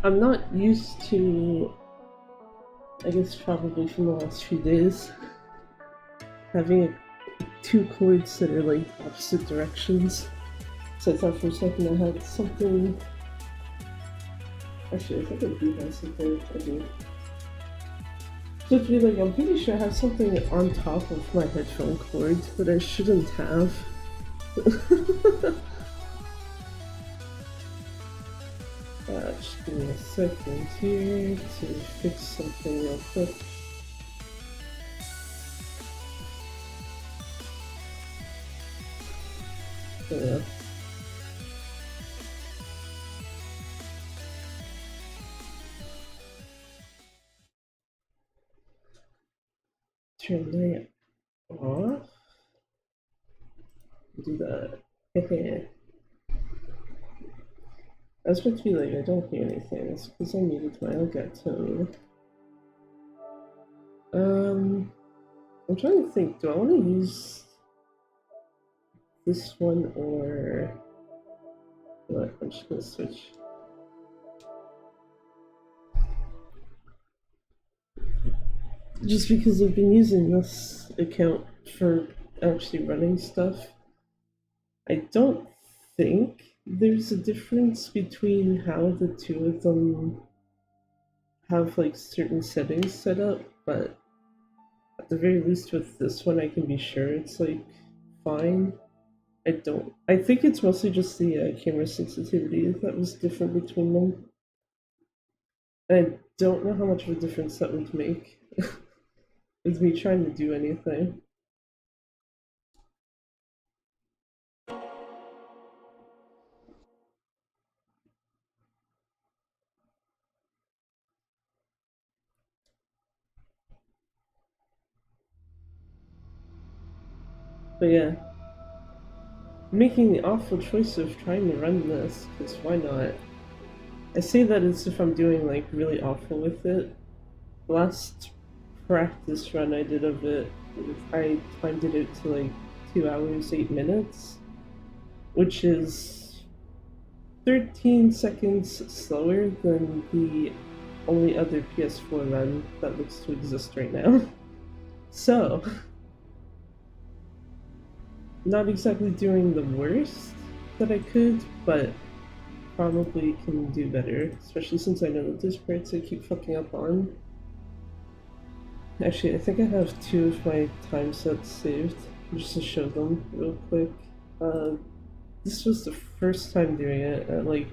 I'm not used to, I guess probably from the last few days, having two chords that are like opposite directions. So I thought for a second I had something. Actually, I think I do have something. I do. So to be like, I'm pretty sure I have something on top of my headphone cord that I shouldn't have. Just give me a second here to fix something real quick. Yeah. Turn that off. Do that. I was about to be like, I don't hear anything. It's because I muted my Elgato. I'm trying to think. Do I want to use this one or what? I'm just gonna switch. Just because I've been using this account for actually running stuff, I don't think there's a difference between how the two of them have like certain settings set up, but at the very least with this one I can be sure it's like fine. I think it's mostly just the camera sensitivity that was different between them. I don't know how much of a difference that would make with me trying to do anything. But yeah, making the awful choice of trying to run this, because why not? I say that as if I'm doing like really awful with it. Last practice run I did of it, I timed it to like 2 hours, 8 minutes, which is 13 seconds slower than the only other PS4 run that looks to exist right now. So, not exactly doing the worst that I could, but probably can do better, especially since I know that there's parts I keep fucking up on. Actually, I think I have two of my time sets saved, just to show them real quick. This was the first time doing it at like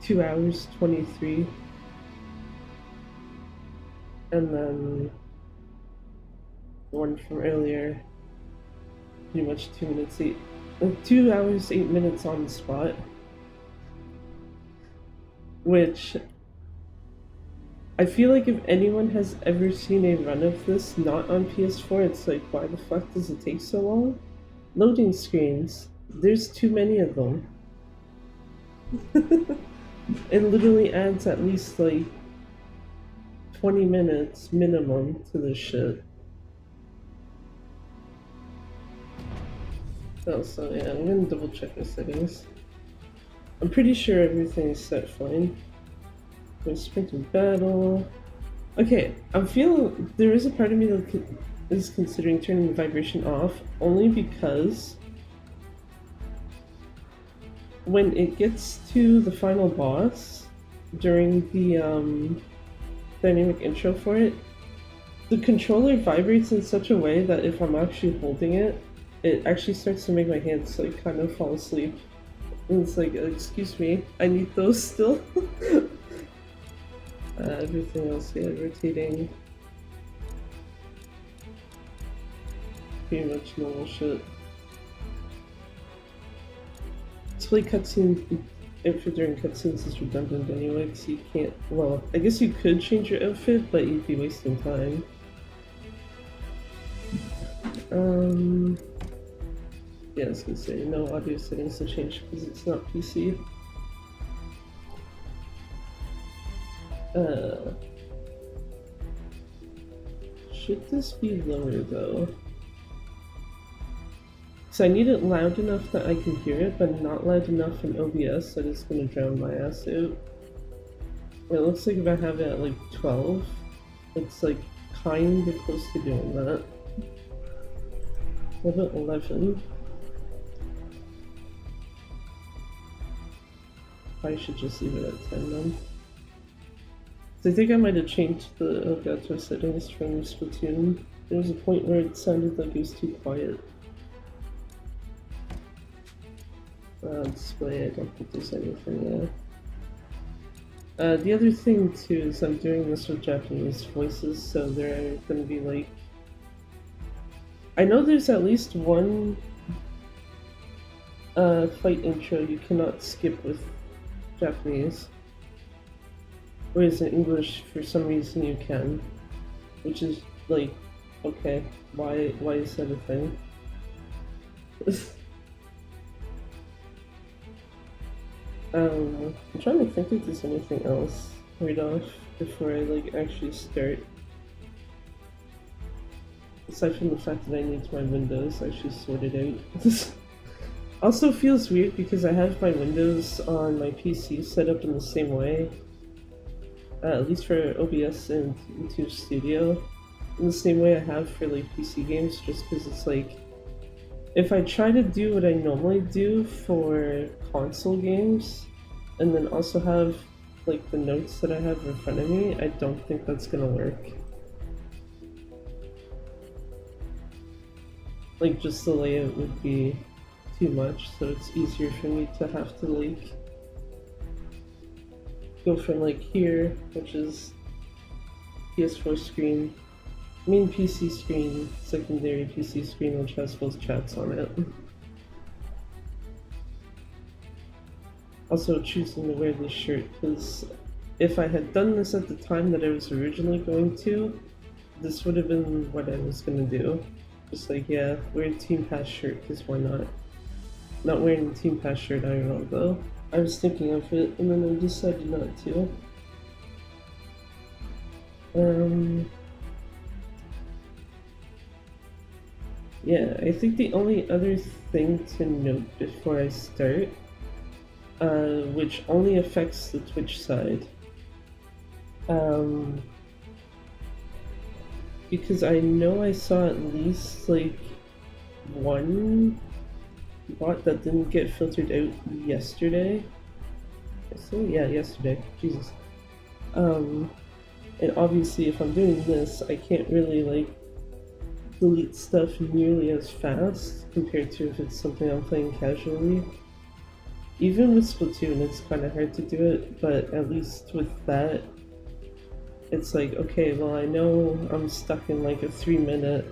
2 hours 23. And then the one from earlier, pretty much 2 minutes 8. 2 hours 8 minutes on the spot. Which I feel like if anyone has ever seen a run of this not on PS4, it's like, why the fuck does it take so long? Loading screens, there's too many of them. It literally adds at least like 20 minutes minimum to this shit. Oh, so yeah, I'm gonna double check the settings. I'm pretty sure everything is set fine. Sprint and battle. Okay, I'm feeling there is a part of me that is considering turning the vibration off, only because when it gets to the final boss during the dynamic intro for it, the controller vibrates in such a way that if I'm actually holding it, it actually starts to make my hands like kind of fall asleep. And it's like, excuse me, I need those still. Everything else, yeah, rotating. Pretty much normal shit. To play cutscenes, outfit during cutscenes is redundant anyway, because you can't, well, I guess you could change your outfit, but you'd be wasting time. Yeah, I was gonna say, no audio settings to change because it's not PC. Should this be lower though? So I need it loud enough that I can hear it, but not loud enough in OBS that it's gonna drown my ass out. It looks like if I have it at like 12, it's like kind of close to doing that. What about 11? I should just leave it at 10 then. So I think I might have changed the Elgato settings from Splatoon. There was a point where it sounded like it was too quiet. Display, I don't think there's anything there. The other thing too is I'm doing this with Japanese voices, so they're gonna be like... I know there's at least one fight intro you cannot skip with Japanese. Whereas in English, for some reason, you can. Which is like, okay, why is that a thing? I'm trying to think if there's anything else right off before I like actually start. Aside from the fact that I need my windows actually sorted out. Also feels weird because I have my windows on my PC set up in the same way. At least for OBS and YouTube Studio. In the same way I have for like PC games, just because it's like, if I try to do what I normally do for console games, and then also have like the notes that I have in front of me, I don't think that's gonna work. Like just the layout would be too much, so it's easier for me to have to like go from like here, which is PS4 screen, main PC screen, secondary PC screen, which has both chats on it. Also choosing to wear this shirt, because if I had done this at the time that I was originally going to, this would have been what I was going to do. Just like, yeah, wear a Team Pass shirt, because why not? Not wearing the Team Pass shirt, I don't know though. I was thinking of it, and then I decided not to. Yeah, I think the only other thing to note before I start, which only affects the Twitch side, because I know I saw at least like one bot that didn't get filtered out yesterday. Yeah, yesterday. Jesus. And obviously if I'm doing this, I can't really like delete stuff nearly as fast compared to if it's something I'm playing casually. Even with Splatoon, it's kind of hard to do it, but at least with that, it's like, okay, well, I know I'm stuck in like a 3-minute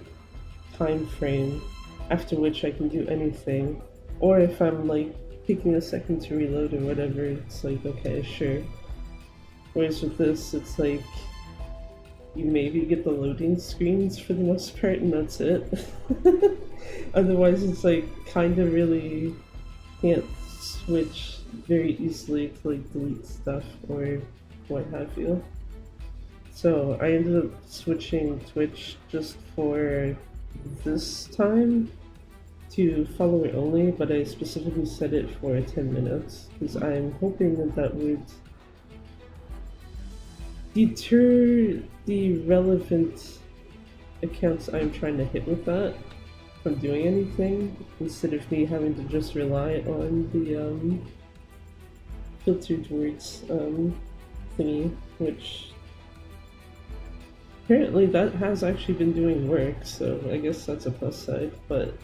time frame after which I can do anything. Or if I'm like taking a second to reload or whatever, it's like, okay, sure. Whereas with this, it's like, you maybe get the loading screens for the most part, and that's it. Otherwise, it's like kind of really can't switch very easily to like delete stuff or what have you. So I ended up switching Twitch just for this time to follower only, but I specifically set it for 10 minutes because I'm hoping that that would deter the relevant accounts I'm trying to hit with that from doing anything, instead of me having to just rely on the filtered words thingy, which apparently that has actually been doing work, so I guess that's a plus side, but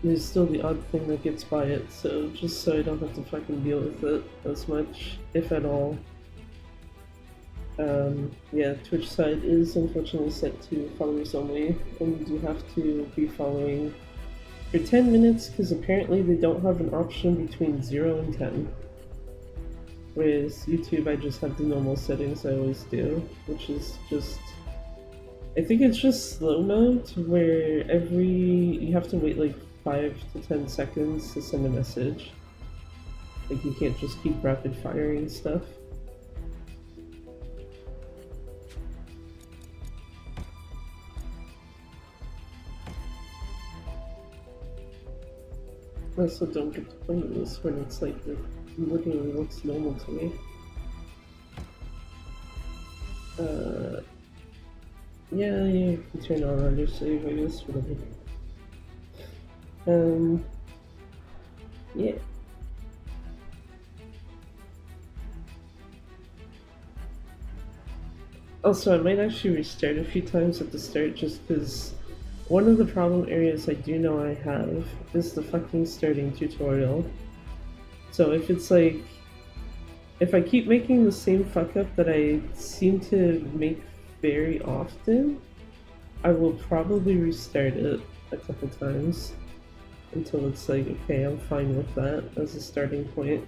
there's still the odd thing that gets by it, so just so I don't have to fucking deal with it as much, if at all. Yeah, Twitch side is unfortunately set to followers only, and you do have to be following for 10 minutes, because apparently they don't have an option between 0 and 10. Whereas YouTube, I just have the normal settings I always do, which is just... I think it's just slow mode, where you have to wait like 5 to 10 seconds to send a message. Like, you can't just keep rapid firing stuff. I also don't get to play this when it's like, it literally looks normal to me. Yeah, you can turn on undersave, I guess, whatever. Um, yeah. Also, I might actually restart a few times at the start just because one of the problem areas I do know I have is the fucking starting tutorial. So if it's like, if I keep making the same fuck up that I seem to make very often, I will probably restart it a couple times until it's like, okay, I'm fine with that as a starting point.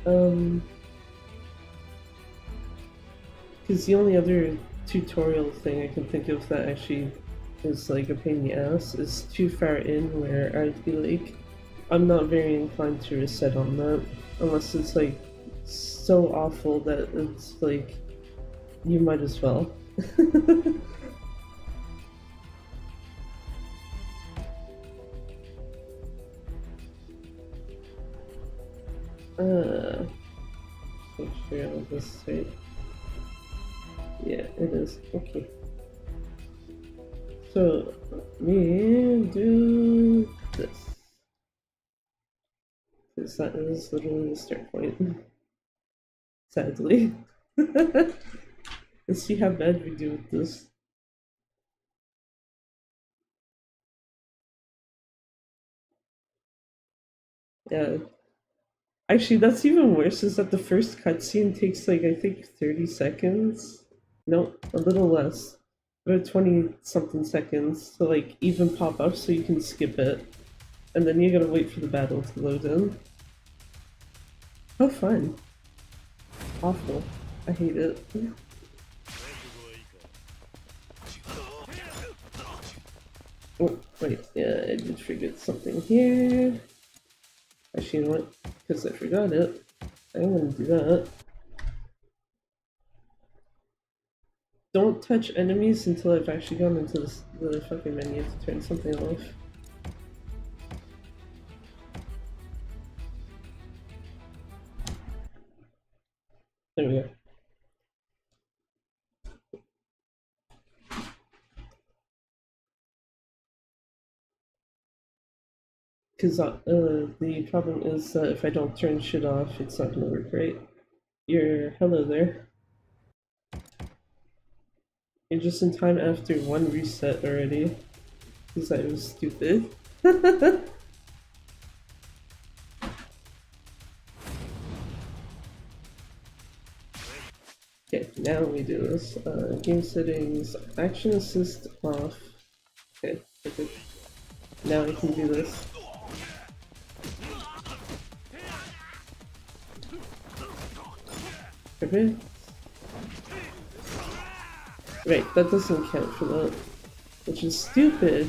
Um, because the only other tutorial thing I can think of that actually is like a pain in the ass is too far in where I'd be like, I'm not very inclined to reset on that unless it's like so awful that it's like you might as well. uh, make sure I have this right. Yeah, it is. Okay. So let me do this. Because that is literally the start point. Sadly. Let's see how bad we do with this. Yeah. Actually, that's even worse, is that the first cutscene takes like, I think, 30 seconds? No, a little less. About 20 something seconds to like even pop up so you can skip it. And then you gotta wait for the battle to load in. How fun. Awful. I hate it. Oh, wait, yeah, I did forget something here. Actually, you know what? Because I forgot it, I'm gonna do that. Don't touch enemies until I've actually gone into the fucking menu to turn something off. There we go. Because the problem is that if I don't turn shit off, it's not gonna work right. Hello there. You're just in time after one reset already. Because I was stupid. Okay, now we do this. Game settings, action assist off. Okay, perfect. Now I can do this. Okay. Right, that doesn't count for that. Which is stupid.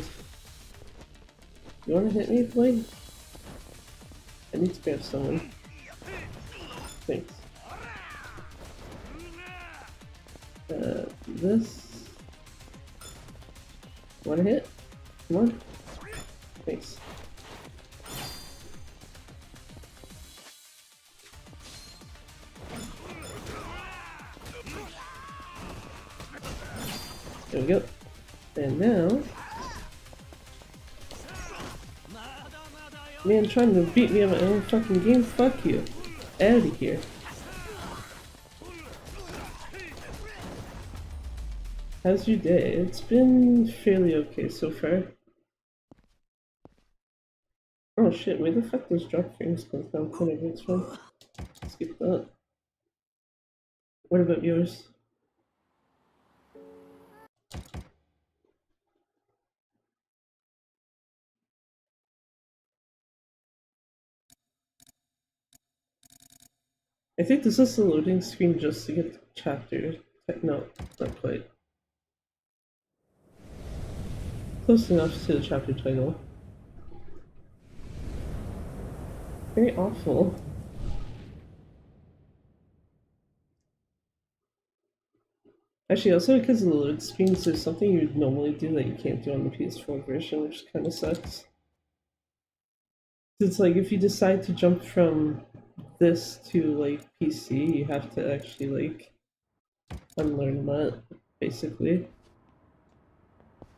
You wanna hit me, Blade? I need to grab someone. Thanks. This. Wanna hit? Come on. Thanks. There we go. And now... Man, trying to beat me on my own fucking game? Fuck you. Out of here. How's your day? It's been fairly okay so far. Oh shit, where the fuck does drop frames come from? Whatever, it's fine. Skip that. What about yours? I think this is the loading screen just to get the chapter. No, not quite. Close enough to the chapter title. Very awful. Actually, also because of the load screens, there's something you'd normally do that you can't do on the PS4 version, which kind of sucks. It's like if you decide to jump from this to like PC, you have to actually like unlearn that, basically.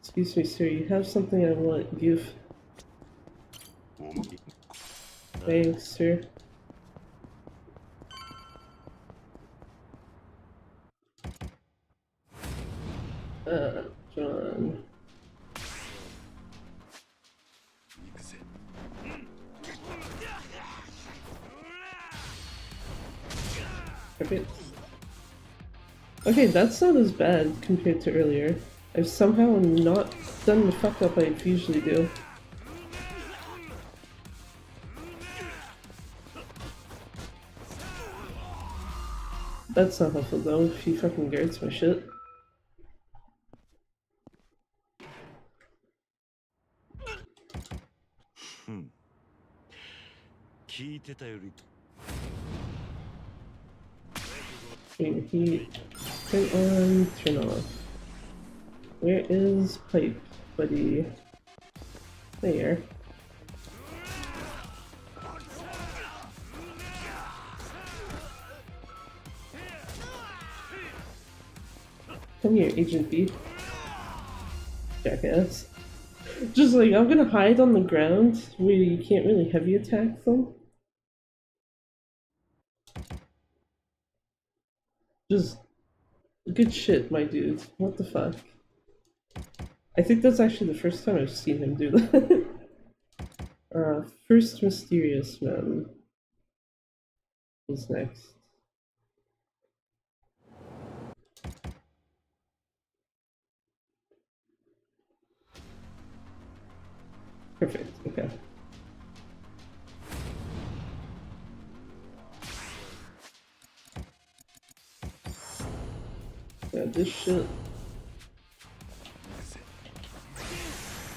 Excuse me, sir, you have something I want. You've. Thanks, sir. John. Perfect. Okay, that's not as bad compared to earlier. I've somehow not done the fuck up I usually do. That's not helpful though, if he fucking guards my shit. Turn heat, turn on, turn off. Where is pipe, buddy? There. Come here, Agent B. Jackass. Just like, I'm gonna hide on the ground where you can't really heavy attack them. Just good shit, my dude. What the fuck? I think that's actually the first time I've seen him do that. First Mysterious Man is next. Perfect, okay. Yeah, this shit.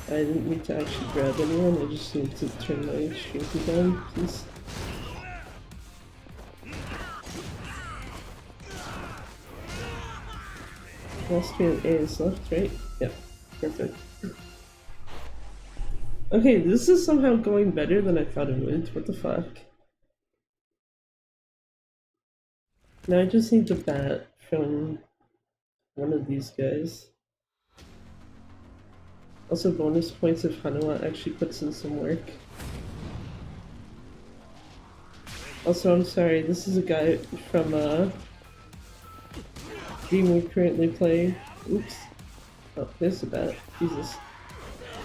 I didn't need to actually grab anyone, I just need to turn my shrinky down, please. Last man A is left, right? Yep, perfect. Okay, this is somehow going better than I thought it would. What the fuck? Now I just need the bat from one of these guys. Also bonus points if Hanawa actually puts in some work. Also, I'm sorry, this is a guy from game we're currently playing. Oops. Oh, there's the bat. Jesus.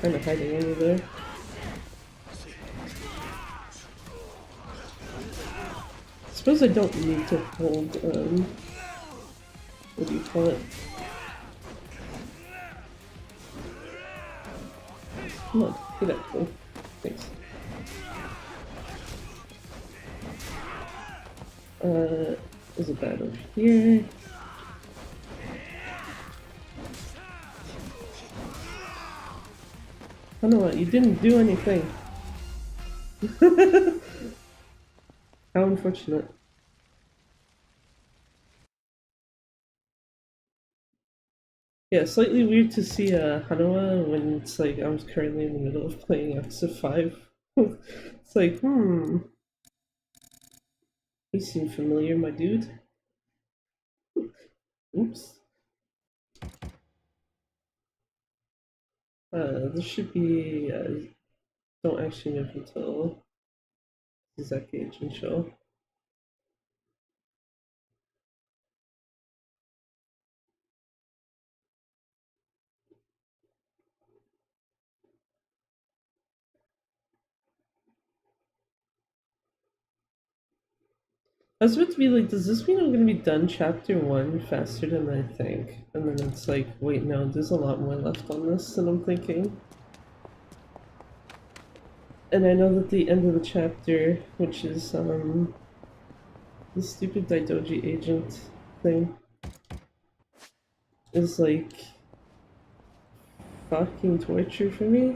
Kind of hiding under there. I suppose I don't need to hold, what do you call it? Come on, get up, me. Thanks. There's a bat over here. I don't know what, you didn't do anything. How unfortunate. Yeah, slightly weird to see Hanawa when it's like I'm currently in the middle of playing Yakuza 5. It's like, you seem familiar, my dude. Oops. This should be, don't actually move until Zaki agent show. I was about to be like, does this mean I'm gonna be done chapter 1 faster than I think? And then it's like, wait, no, there's a lot more left on this than I'm thinking. And I know that the end of the chapter, which is, the stupid Daidoji agent thing, is like fucking torture for me.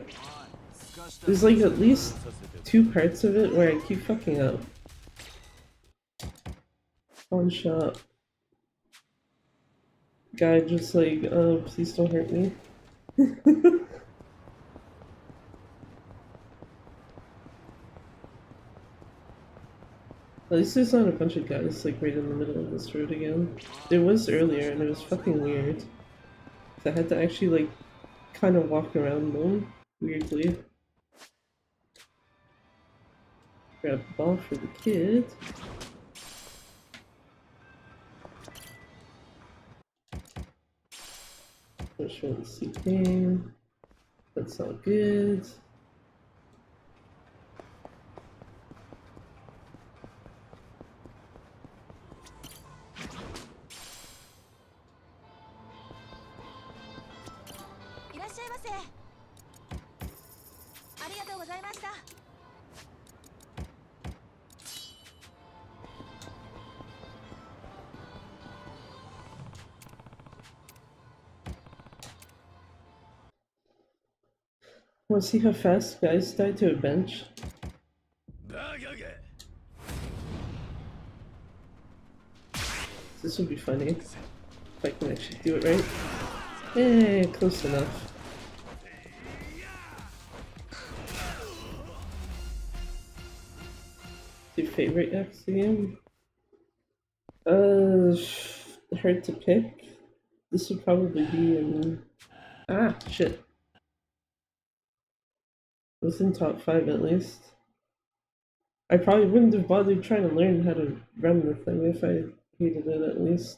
There's like at least 2 parts of it where I keep fucking up. Pawn shop. Guy just like, oh, please don't hurt me. At least there's not a bunch of guys like right in the middle of this road again. There was earlier and it was fucking weird. I had to actually like kind of walk around them weirdly. Grab the ball for the kid. Push one C game. That's all good. Want to see how fast guys die to a bench? This would be funny if I can actually do it right. Hey, close enough. Your favorite X game? Hard to pick. This would probably be in. Ah, shit. Within top 5 at least. I probably wouldn't have bothered trying to learn how to run the thing if I hated it at least.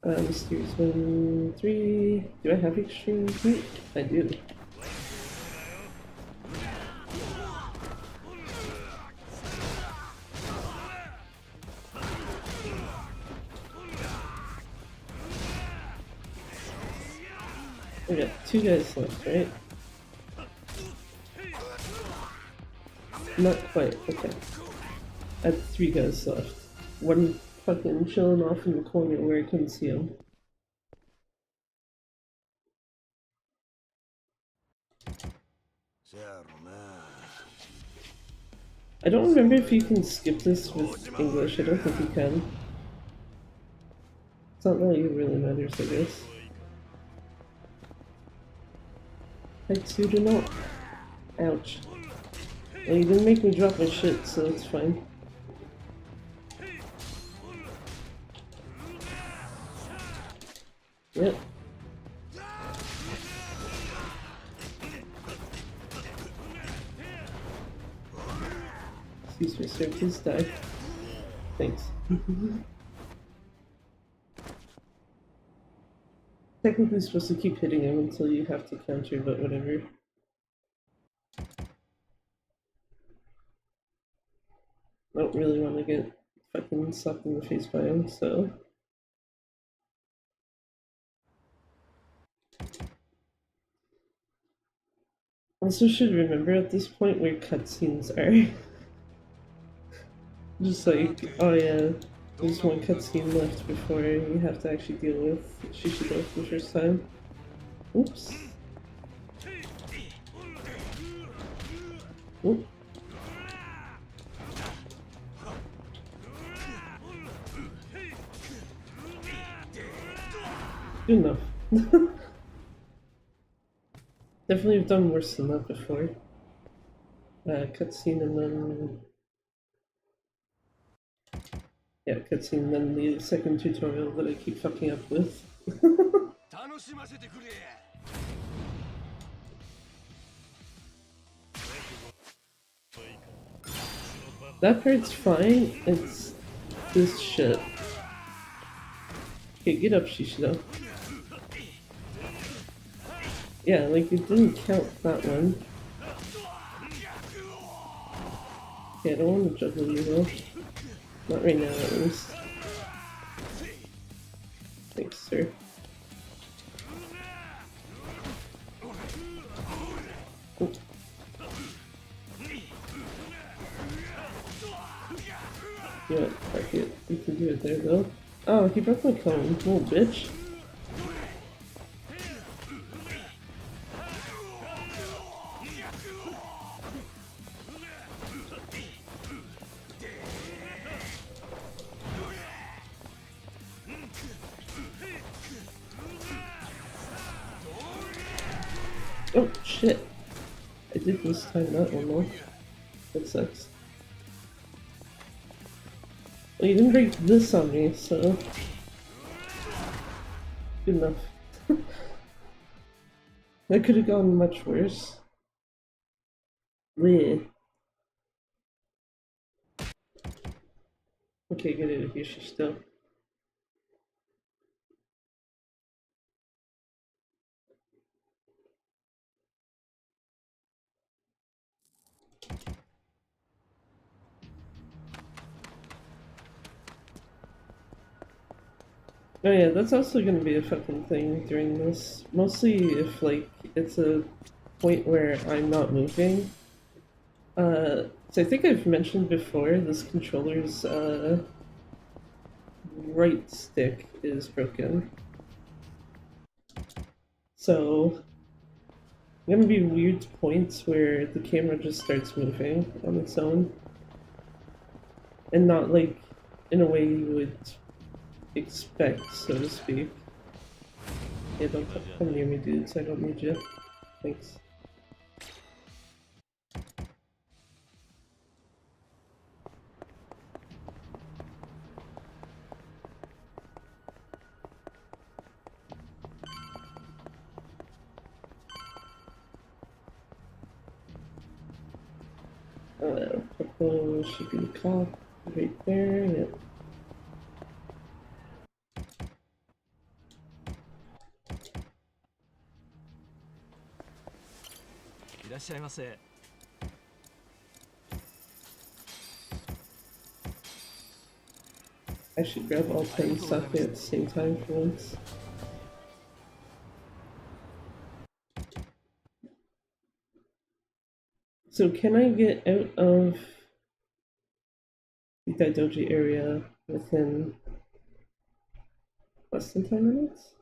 Mysterious 1, 3. Do I have extreme heat? I do. We got 2 guys left, right? Not quite, okay. I have 3 guys left. One fucking chilling off in the corner where I couldn't see him. I don't remember if you can skip this with English. I don't think you can. It's not like it really matters, I guess. Hatsuru no. Ouch. Well, you didn't make me drop my shit, so it's fine. Yep. Excuse me, sir, please die. Thanks. Technically supposed to keep hitting him until you have to counter, but whatever. I don't really want to get fucking slapped in the face by him, so... Also should remember at this point where cutscenes are. Just like, oh yeah, there's one cutscene left before you have to actually deal with Shishido for the first time. Oops. Oop. Good enough. Definitely have done worse than that before. Cutscene and then... Yeah, cutscene and then the second tutorial that I keep fucking up with. That part's fine, it's this shit. Okay, get up, Shishido. Yeah, like it didn't count that one. Okay, I don't want to juggle you though. Not right now, at least. Thanks, sir. Oh. Yeah, fuck it. You can do it there though. Oh, he broke my cone, little bitch. Oh shit! I did this time that one though. That sucks. Well, you didn't break this on me, so good enough. That could have gone much worse. Bleh. Okay, get out of here, still. Oh yeah, that's also gonna be a fucking thing during this. Mostly if, like, it's a point where I'm not moving. So I think I've mentioned before, this controller's, right stick is broken. So, there gonna be weird points where the camera just starts moving on its own. And not, like, in a way you would expect, so to speak. Yeah, don't come near me, dudes. I don't need you. Thanks. Purple should be the cop right there. Yep. I should grab all 10 stuff at the same time for once. So can I get out of the Daidoji area within less than 10 minutes?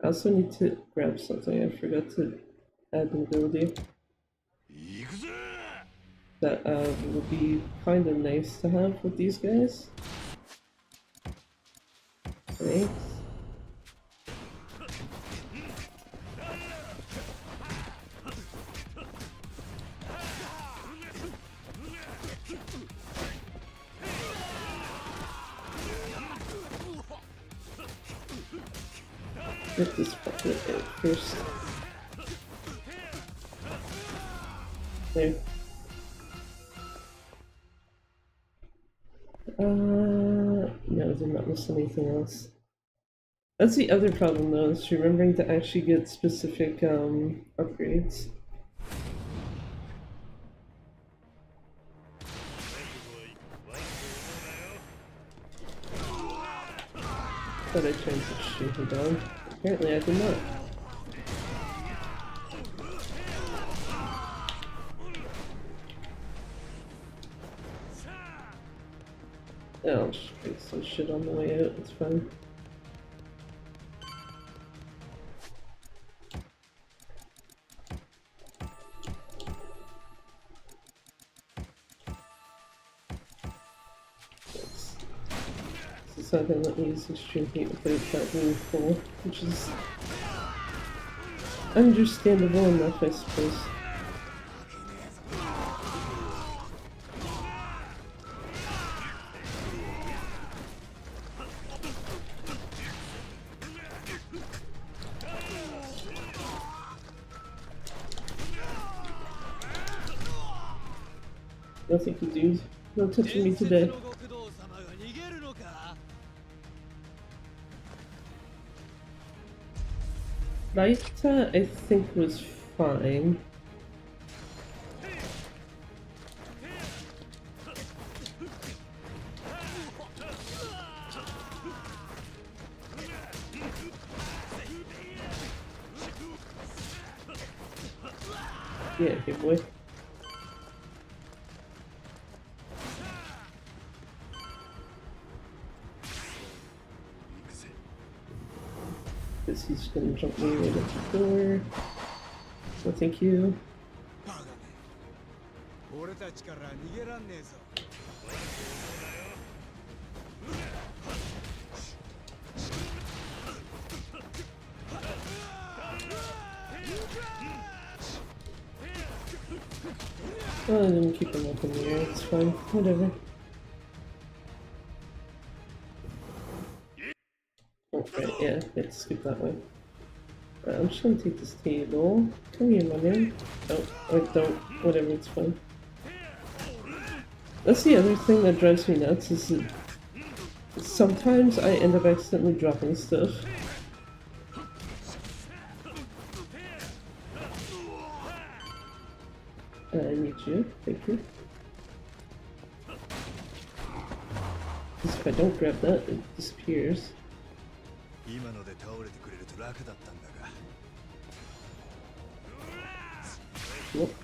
I also need to grab something. I forgot to add an ability. That would be kind of nice to have with these guys. Thanks. Get this fucker out first. There. No, did not miss anything else. That's the other problem though, is remembering to actually get specific upgrades. Thought I tried to shoot him down. Apparently I did not. Yeah, I'll just break some shit on the way out, it's fine. It's not gonna let me use extreme heat without that being full, which is understandable enough, I suppose. No thank you, dude. No touching me today. Raita, I think, was fine. Yeah, good boy. Because he's gonna jump me right at the door. So thank you. Oh, I didn't keep him up in the air, it's fine. Whatever. let's skip that way. I'm just gonna take this table. Come here, my man. Oh, or don't. Whatever, it's fine. That's the other thing that drives me nuts, is that sometimes I end up accidentally dropping stuff. I need you. Thank you. Because if I don't grab that, it disappears. Nope.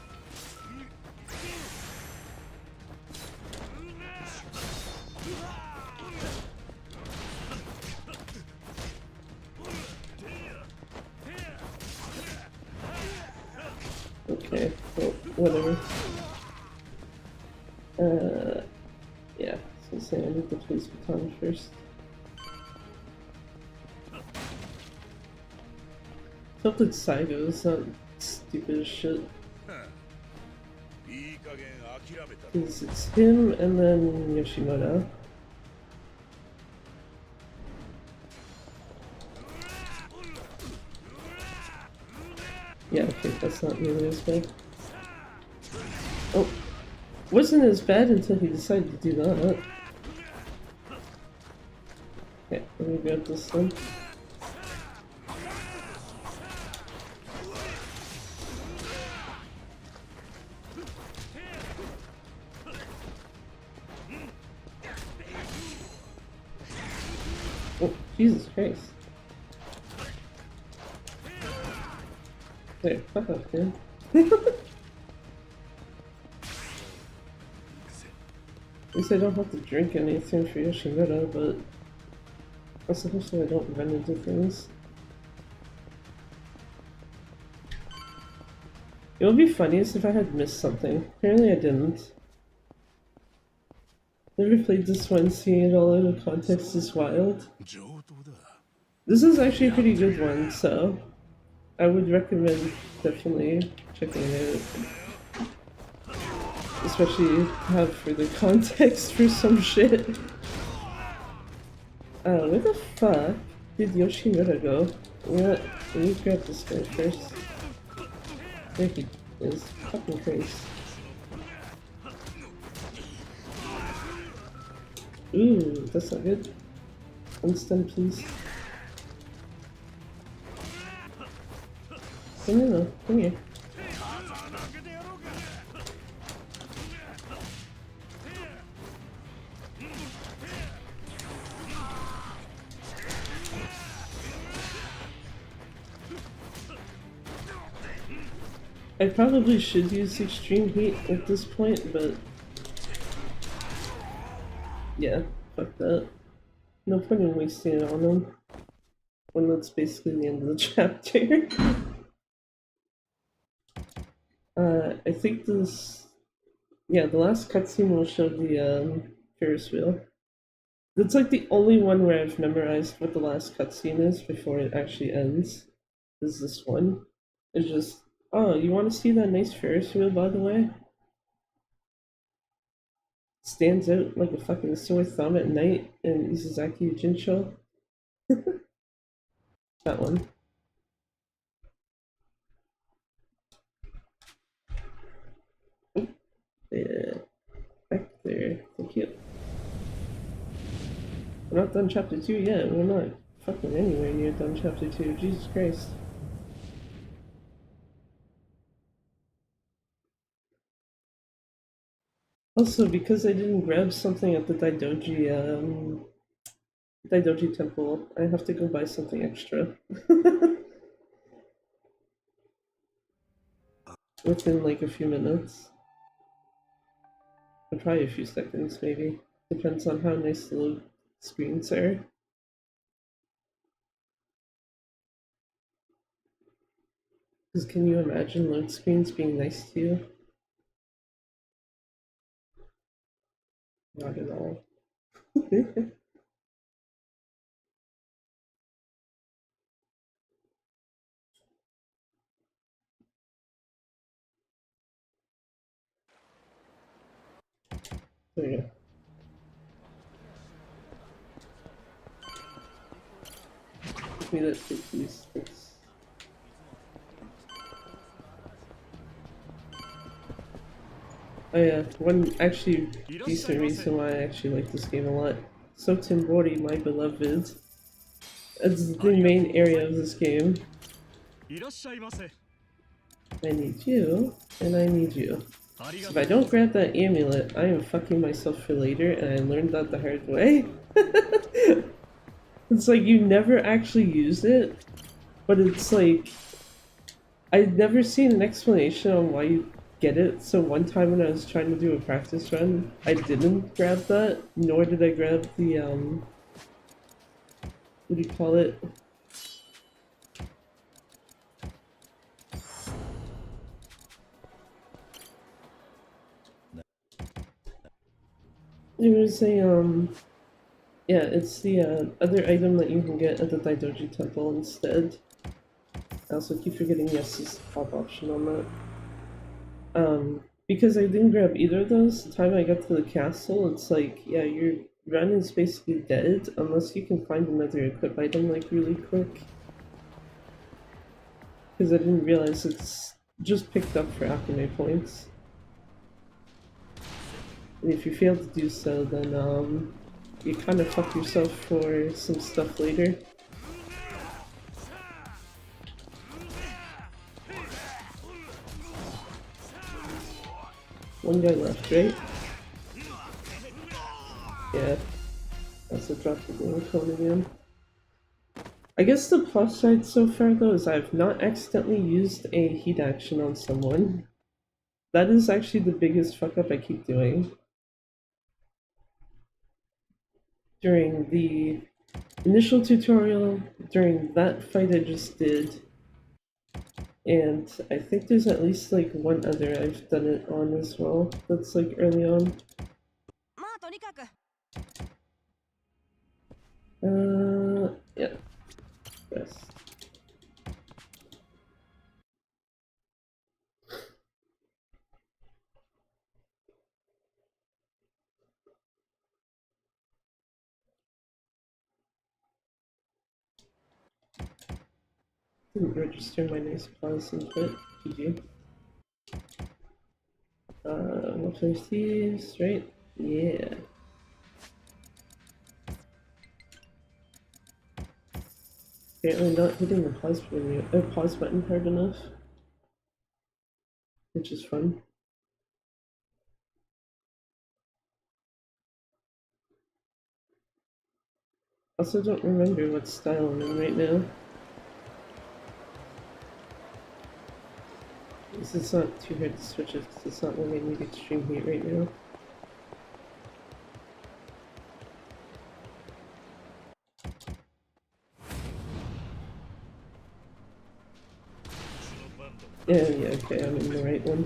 Okay, well, whatever. Yeah, so say I need to place baton first. Felt like Saigo is not stupid as shit. Because it's him and then Yoshimoto. Yeah, okay, that's not nearly as bad. Oh, wasn't as bad until he decided to do that. Okay, let me grab this one. Oh, Jesus Christ. There, fuck off, man. At least I don't have to drink anything for Yoshimoto, but I suppose I don't run into things. It would be funniest if I had missed something. Apparently I didn't. Never played this one, seeing it all out of context is wild. This is actually a pretty good one, so I would recommend definitely checking it out. Especially have further context for some shit. Where the fuck did Yoshimura go? Let me grab this guy first. There he is. Fucking Christ. Ooh, that's not good. Unstun, please. No, come here. I probably should use extreme heat at this point, but yeah, fuck that. No point in wasting it on him when that's basically the end of the chapter. I think this, yeah, the last cutscene will show the Ferris wheel. That's like the only one where I've memorized what the last cutscene is before it actually ends. Is this one? It's just, oh, you want to see that nice Ferris wheel, by the way? Stands out like a fucking sore thumb at night in Izuzaki Jinsho. That one. Oh, yeah. Back there. Thank you. We're not done chapter 2 yet. We're not fucking anywhere near done chapter 2. Jesus Christ. Also, because I didn't grab something at the Daidoji temple, I have to go buy something extra. Within like a few minutes. Or probably a few seconds, maybe. Depends on how nice the load screens are. Because can you imagine load screens being nice to you? Not at all. There you go. Give me that too, please. Thanks. Oh yeah, one actually decent reason why I actually like this game a lot. So Timbori, my beloved. It's the main area of this game. I need you, and I need you. So if I don't grab that amulet, I am fucking myself for later, and I learned that the hard way. It's like you never actually use it, but it's like I'd never seen an explanation on why you get it, so one time when I was trying to do a practice run, I didn't grab that, nor did I grab the, what do you call it? There was a, yeah, it's the, other item that you can get at the Daidoji Temple instead. I also keep forgetting yes is the top option on that. Because I didn't grab either of those, the time I got to the castle, it's like, yeah, your run is basically dead unless you can find another equip item like really quick. Because I didn't realize it's just picked up for Akame points. And if you fail to do so, then you kind of fuck yourself for some stuff later. One guy left, right? Yeah. That's a drop the game cone again. I guess the plus side so far though is I've not accidentally used a heat action on someone. That is actually the biggest fuck up I keep doing. During the initial tutorial, during that fight I just did, and I think there's at least like one other I've done it on as well, that's like early on. Yeah. Yes. Didn't register my nice pause input. GG. Welfare Thieves, right? Yeah. Apparently not hitting the pause button hard enough, which is fun. Also don't remember what style I'm in right now. It's not too hard to switch it because it's not letting me extreme heat right now. Yeah, okay, I'm in the right one.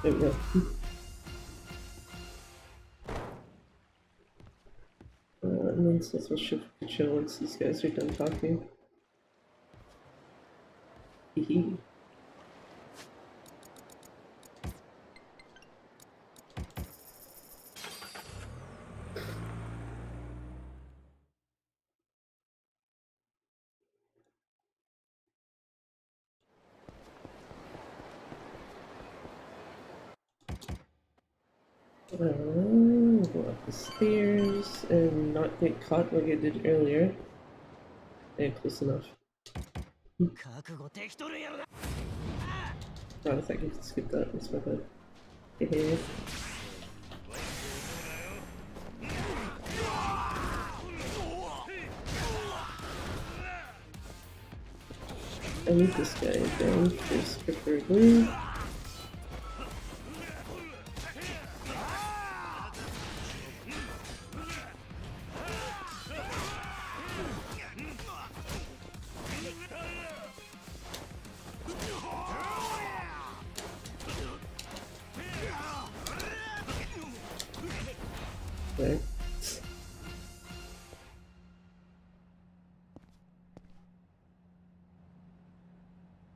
There we go. And then says we'll shift the chill once these guys are done talking. Hee. Go up the stairs and not get caught like I did earlier. Yeah, close enough. Oh, I thought I could skip that. That's my bad. Hey. I need this guy down first, preferably. Okay.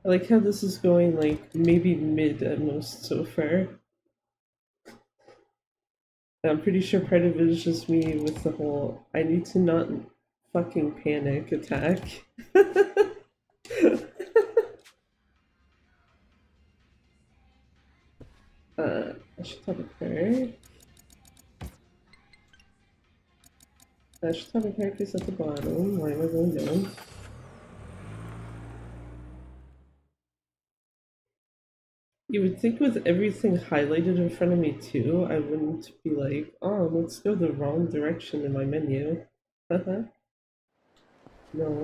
I like how this is going like maybe mid at most so far. I'm pretty sure part of it is just me with the whole I need to not fucking panic attack. I should have a perk. I should have a perk is at the bottom. Why am I going down? You would think with everything highlighted in front of me too, I wouldn't be like, oh, let's go the wrong direction in my menu. Haha. No.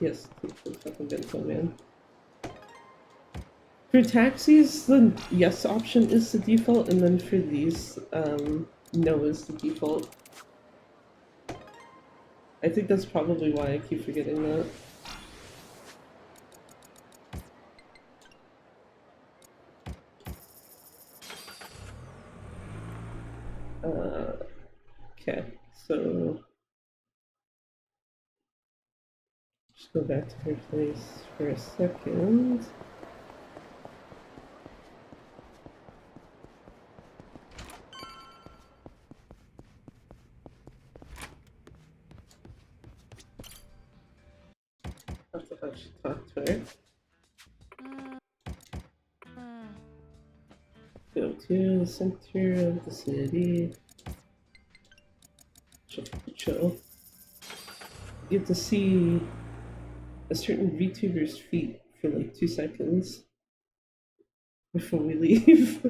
Yes, take the fucking bento, man. For taxis, the yes option is the default, and then for these, no is the default. I think that's probably why I keep forgetting that. Okay, so just go back to her place for a second. I have to actually talk to her. Go to the center of the city. Chill. You get to see a certain VTuber's feet for like 2 seconds before we leave.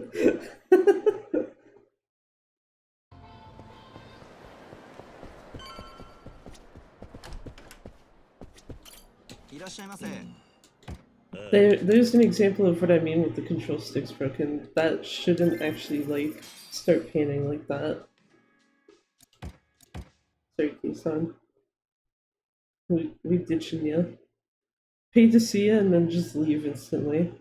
There's an example of what I mean with the control sticks broken. That shouldn't actually like start panning like that. Sorry, Kisan. We ditching you. Pay to see you and then just leave instantly.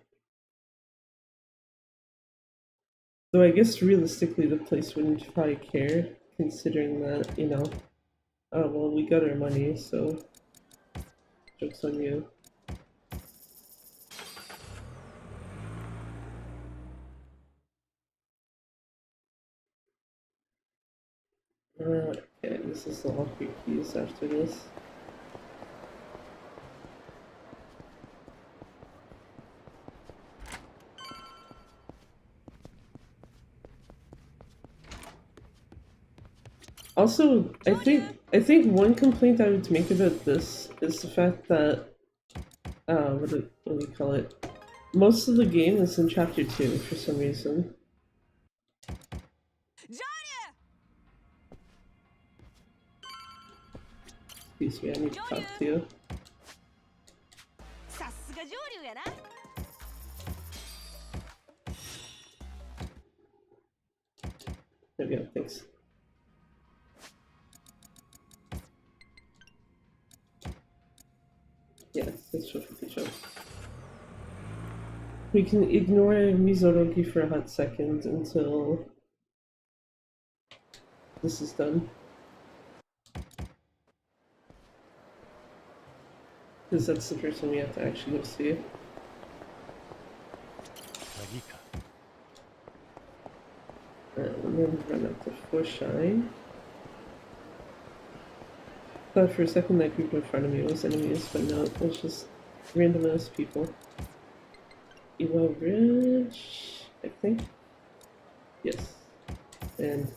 Though I guess realistically the place wouldn't probably care, considering that, you know, oh well we got our money, so joke's on you. Okay, this is the locker keys after this. Also, I think one complaint I would make about this is the fact that what do we call it? Most of the game is in chapter 2 for some reason. Excuse me, I need to talk to you. There we go, thanks. Yeah, that's perfectly true. We can ignore Mizoroki for a hot second until this is done. Because that's the person we have to actually go see. And then run up to 4 Shine. Thought for a second that group in front of me was enemies, but no, it was just random ass people. Evo Bridge, I think? Yes. And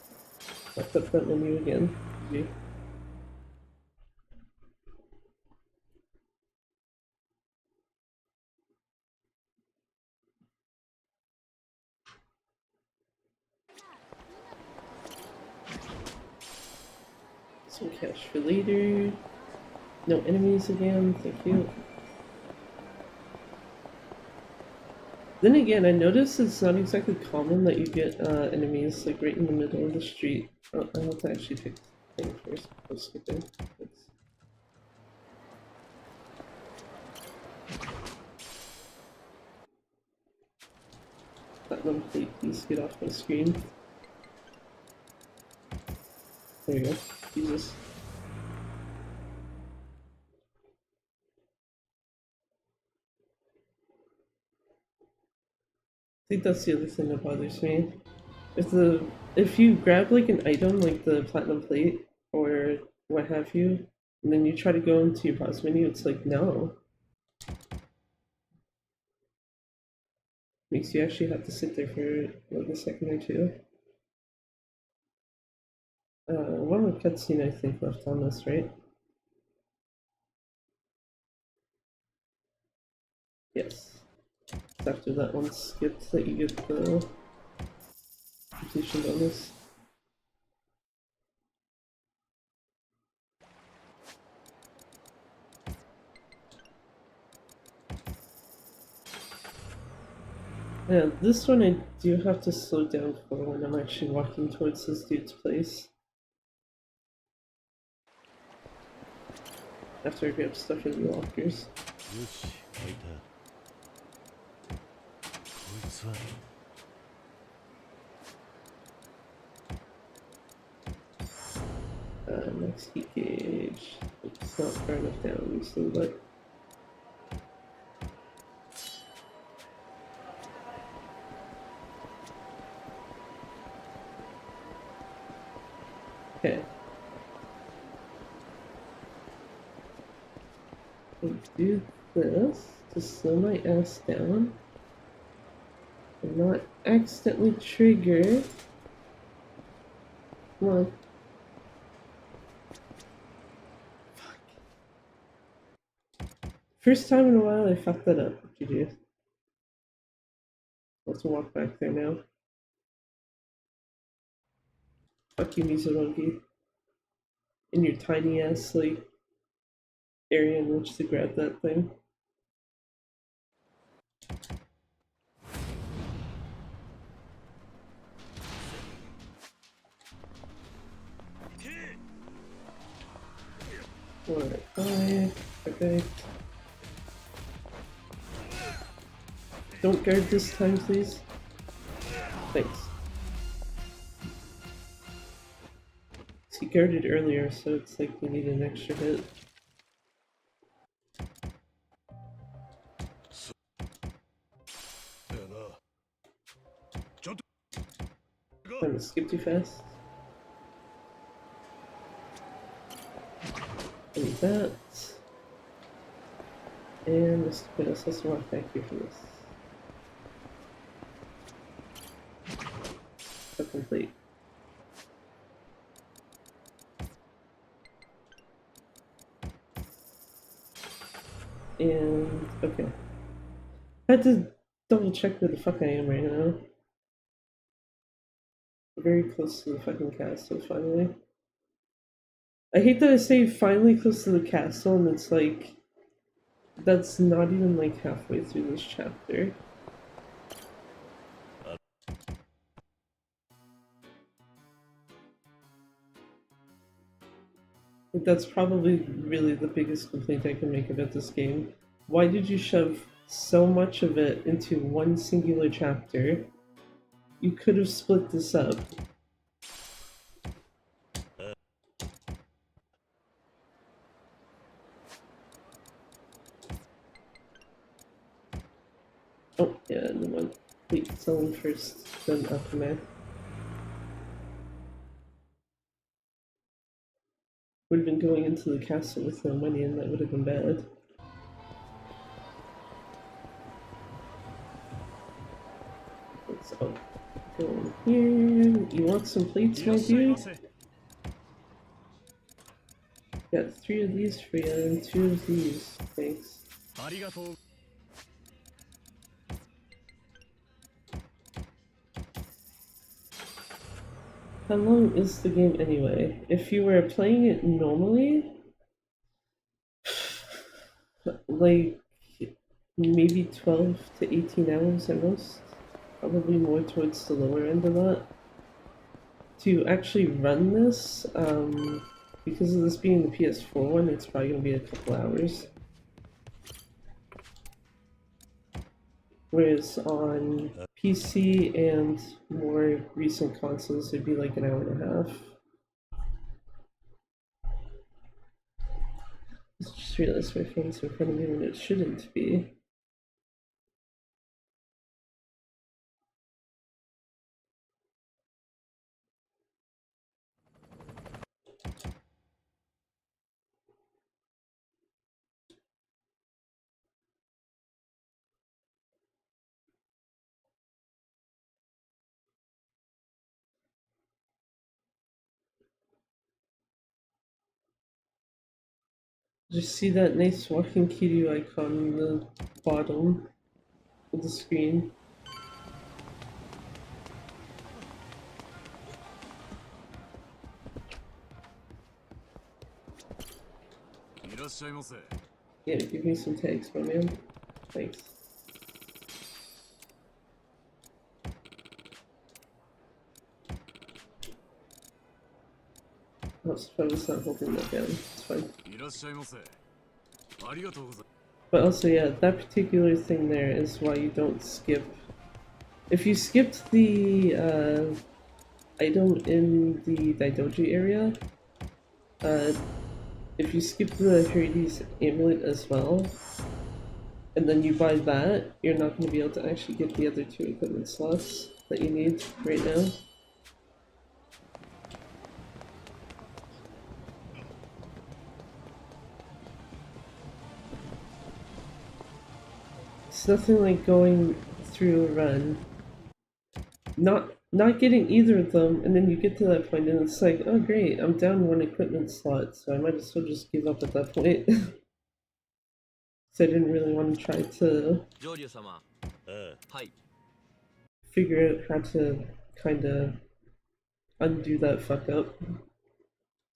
I'll flip that menu again. Maybe. Some cash for later. No enemies again, thank you. Then again, I noticed it's not exactly common that you get enemies like right in the middle of the street. Oh, I have to actually pick the thing first before skipping. Thanks. Platinum plate, please get off my screen. There we go. Jesus. think that's the other thing that bothers me. If you grab like an item like the platinum plate or what have you, and then you try to go into your pause menu, it's like no. Makes you actually have to sit there for like a second or two. One more cutscene I think left on this, right? Yes. It's after that one skipped that you get the completion bonus. Yeah, this one I do have to slow down for when I'm actually walking towards this dude's place. After I grab stuff in the lockers. Next heat gauge. It's not far enough down, so but okay. I'll do this to slow my ass down and not accidentally trigger. Come on. First time in a while I fucked that up. GG. Let's walk back there now. Fuck you, Mizurangi. In your tiny ass like area in which to grab that thing. Alright, bye. Okay. Don't guard this time, please. Thanks. He guarded earlier, so it's like we need an extra hit. I'm gonna skip too fast. I need that. And Mr. Pinos has to walk back here for this. So complete. And okay. I had to double check where the fuck I am right now. Very close to the fucking castle, finally. I hate that I say finally close to the castle, and it's like that's not even like halfway through this chapter. That's probably really the biggest complaint I can make about this game. Why did you shove so much of it into one singular chapter? You could have split this up. Oh, yeah, and then wait, someone first, then Aquaman. Would have been going into the castle with no money, and that would have been bad. Let's go in here. You want some plates, my dude? Got 3 of these for you and 2 of these. Thanks. How long is the game anyway? If you were playing it normally, like maybe 12 to 18 hours at most. Probably more towards the lower end of that. To actually run this, because of this being the PS4 one, it's probably going to be a couple hours. Whereas on PC and more recent consoles, it'd be like an hour and a half. I just realized my phone's in front of me when it shouldn't be. Just see that nice walking Kiryu icon in the bottom of the screen. Yeah, give me some tags, my man. Thanks. Oh, so I was not holding that down. It's fine. But also, yeah, that particular thing there is why you don't skip. If you skipped the item in the Daidoji area, if you skip the Hades amulet as well, and then you buy that, you're not going to be able to actually get the other 2 equipment slots that you need right now. It's nothing like going through a run, not getting either of them, and then you get to that point and it's like, oh great, I'm down 1 equipment slot, so I might as well just give up at that point. So I didn't really want to try to figure out how to kind of undo that fuck up.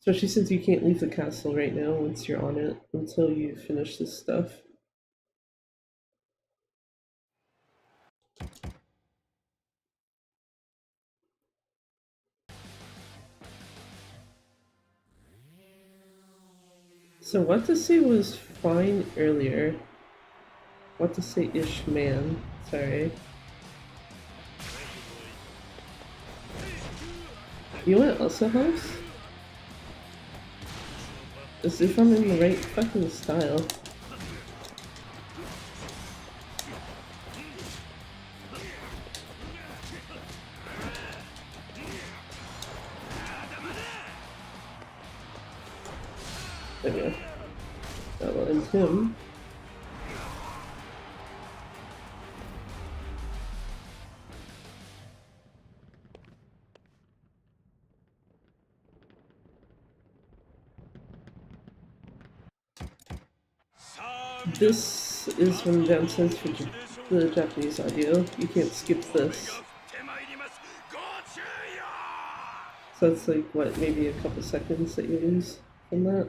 Especially since you can't leave the castle right now once you're on it until you finish this stuff. So what to say was fine earlier. What to say ish man. Sorry. You want Elsa House? As if I'm in the right fucking style. There we go. That will end him. This is one of the downsides for the Japanese audio. You can't skip this. So it's like, what, maybe a couple seconds that you lose from that?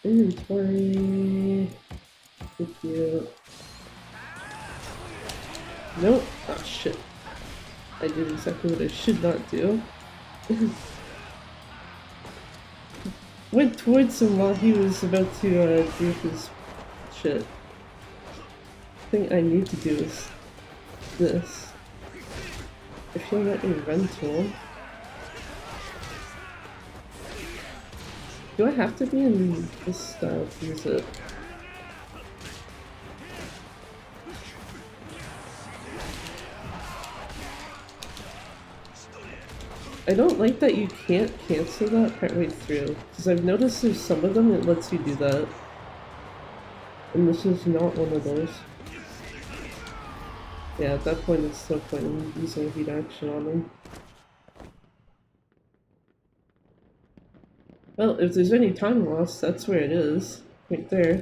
Inventory. Thank you. Nope. Oh shit. I did exactly what I should not do. Went towards him while he was about to do his shit. The thing I need to do is this. If you'll let me run to him. Do I have to be in this style to use it? I don't like that you can't cancel that partway through, because I've noticed there's some of them that lets you do that. And this is not one of those. Yeah, at that point it's no point in using heat action on them. Well, if there's any time loss, that's where it is. Right there.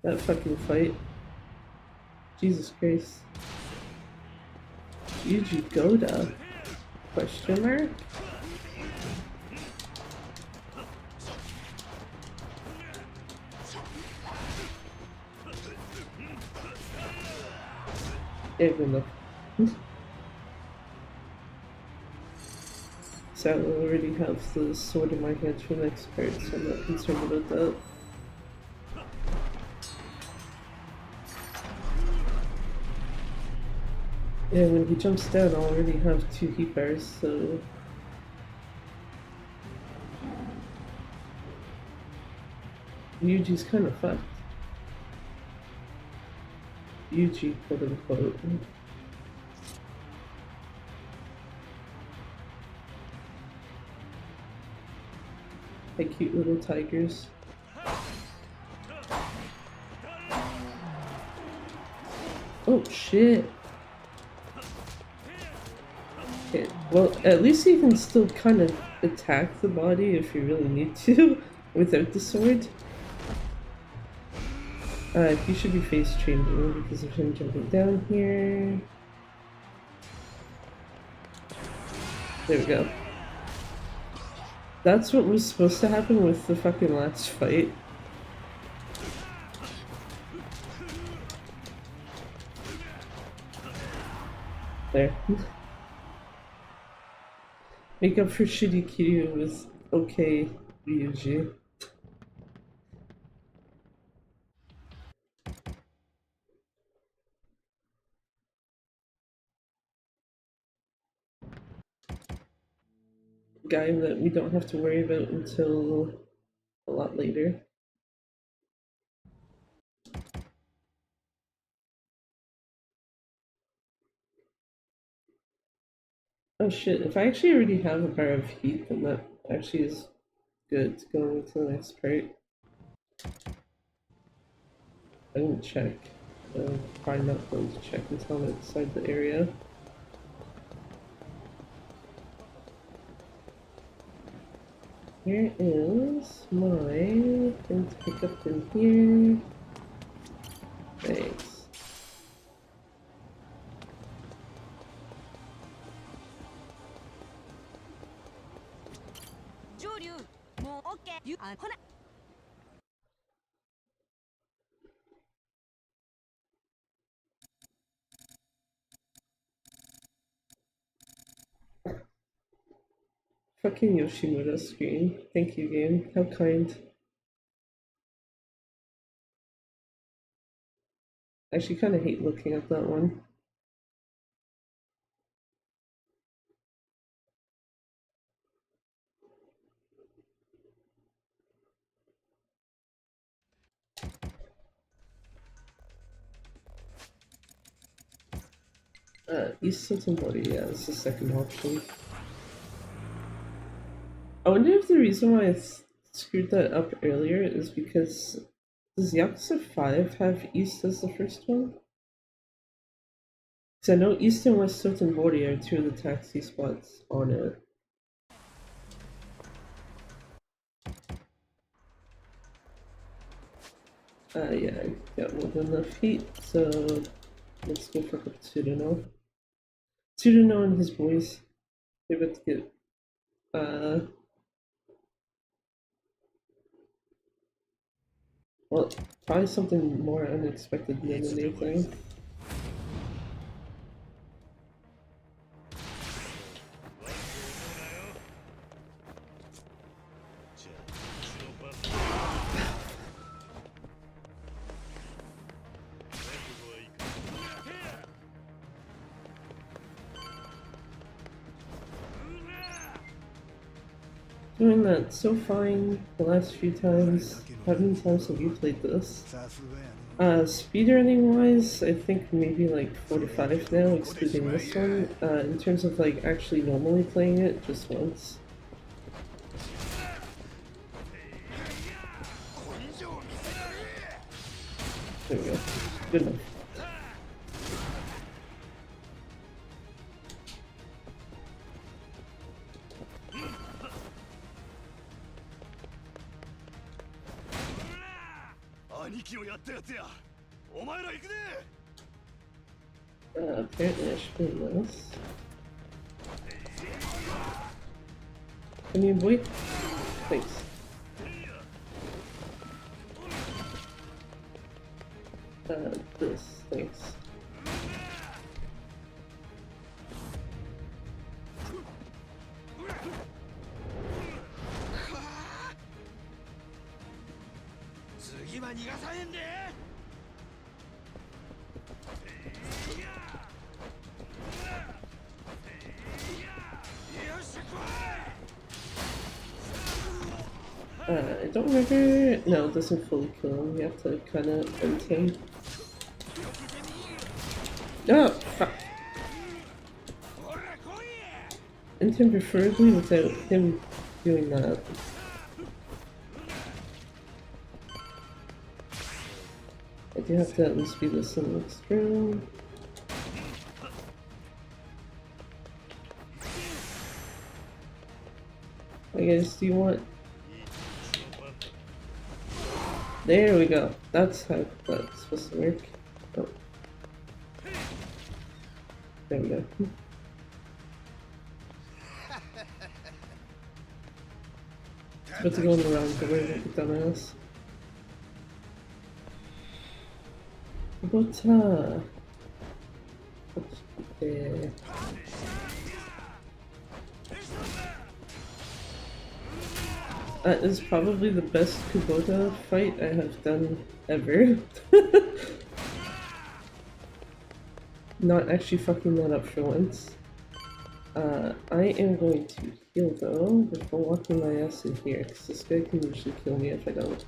That fucking fight. Jesus Christ. Yuji Goda? Question mark? Even though. So I already have the sword in my hand for the next part, so I'm not concerned about that. Yeah, when he jumps down, I'll already have 2 heat bars, so... Yuji's kind of fucked. Yuji, quote unquote. Like cute little tigers. Oh shit. Okay, well, at least you can still kind of attack the body if you really need to without the sword. He should be face changing because of him jumping down here. There we go. That's what was supposed to happen with the fucking last fight. There. Make up for shitty Kiryu with okay Ryuji. Guy that we don't have to worry about until a lot later. Oh shit, if I actually already have a bar of heat, then that actually is good going to the next part. I didn't check. I'm probably not going to check until I'm outside the area. Here is my thing to pick up in here. Thanks. Fucking Yoshimura screen. Thank you, game. How kind. I actually kind of hate looking at that one. East Tilton Body, yeah, it's the second option. I wonder if the reason why I screwed that up earlier is because does Yakuza 5 have East as the first one? Because I know East and West Tilton Body are two of the taxi spots on it. Yeah, I got more than enough heat, so let's go fuck up Tsuruno. Tsuruno and his boys. They're about to get, well, probably something more unexpected than anything. Doing that so fine the last few times. How many times have you played this? Speedrunning wise, I think maybe like 4 to 5 now, excluding this one. In terms of like actually normally playing it, just once. There we go. Good enough. Apparently I should do this. Come here, boy. Thanks. This. Thanks. I don't remember. No, it doesn't fully kill him. You have to kind of end him. Oh, fuck. End him preferably without him doing that. I do have to at least be this in the next room. I guess, do you want... There we go. That's how that's supposed to work. Oh. There we go. It's about to go in the round, but we're like a dumbass. But, there. That is probably the best Kubota fight I have done ever. Not actually fucking that up for once. I am going to heal though before walking my ass in here, because this guy can usually kill me if I don't.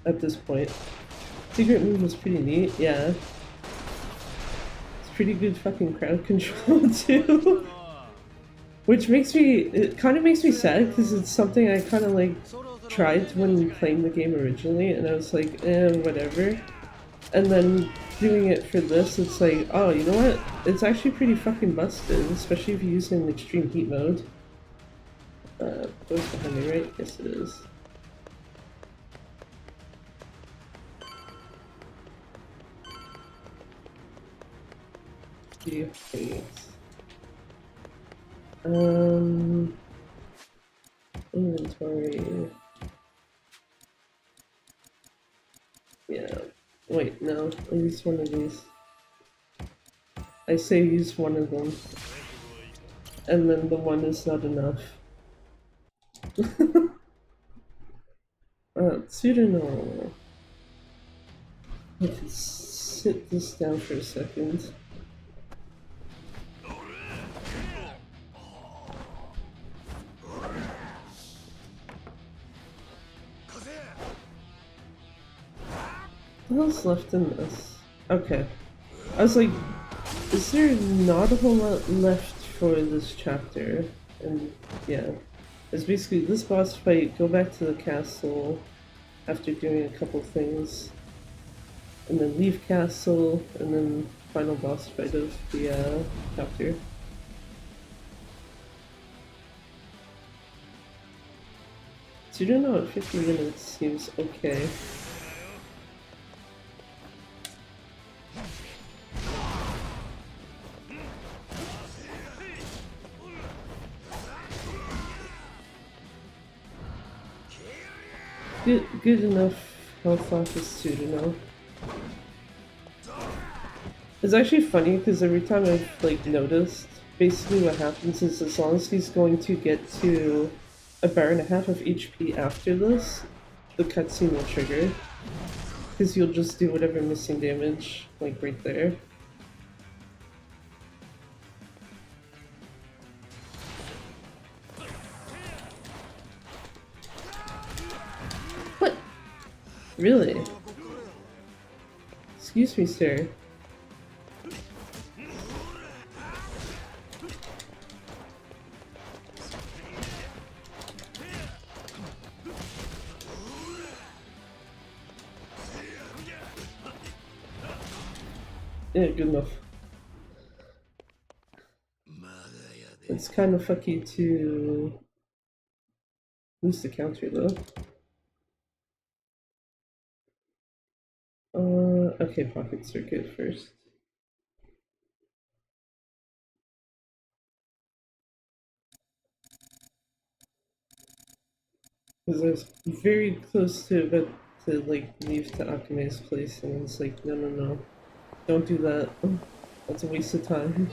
At this point. Secret move was pretty neat, yeah. It's pretty good fucking crowd control too. Which makes me, it kind of makes me sad because it's something I kind of like tried when playing the game originally and I was like, whatever. And then doing it for this, it's like, oh, you know what? It's actually pretty fucking busted, especially if you use it in extreme heat mode. What's behind me, right? Yes, it is. Few things. Inventory. Yeah. Wait, no. I used one of these. I say use one of them. And then the one is not enough. Pseudonym. I can sit this down for a second. What else left in this? Okay. I was like, is there not a whole lot left for this chapter? And yeah. It's basically this boss fight, go back to the castle after doing a couple things, and then leave castle, and then final boss fight of the chapter. So you don't know, 50 minutes seems okay. Good enough health off is pseudo. It's actually funny because every time I've like noticed, basically what happens is as long as he's going to get to a bar and a half of HP after this, the cutscene will trigger. Because you'll just do whatever missing damage, like right there. What? Really? Excuse me, sir. Yeah, good enough. It's kind of fucky to lose the counter though. Okay, pocket circuit first. Because I was very close to about to like leave to Akame's place, and it's like, no, no, no, don't do that. That's a waste of time.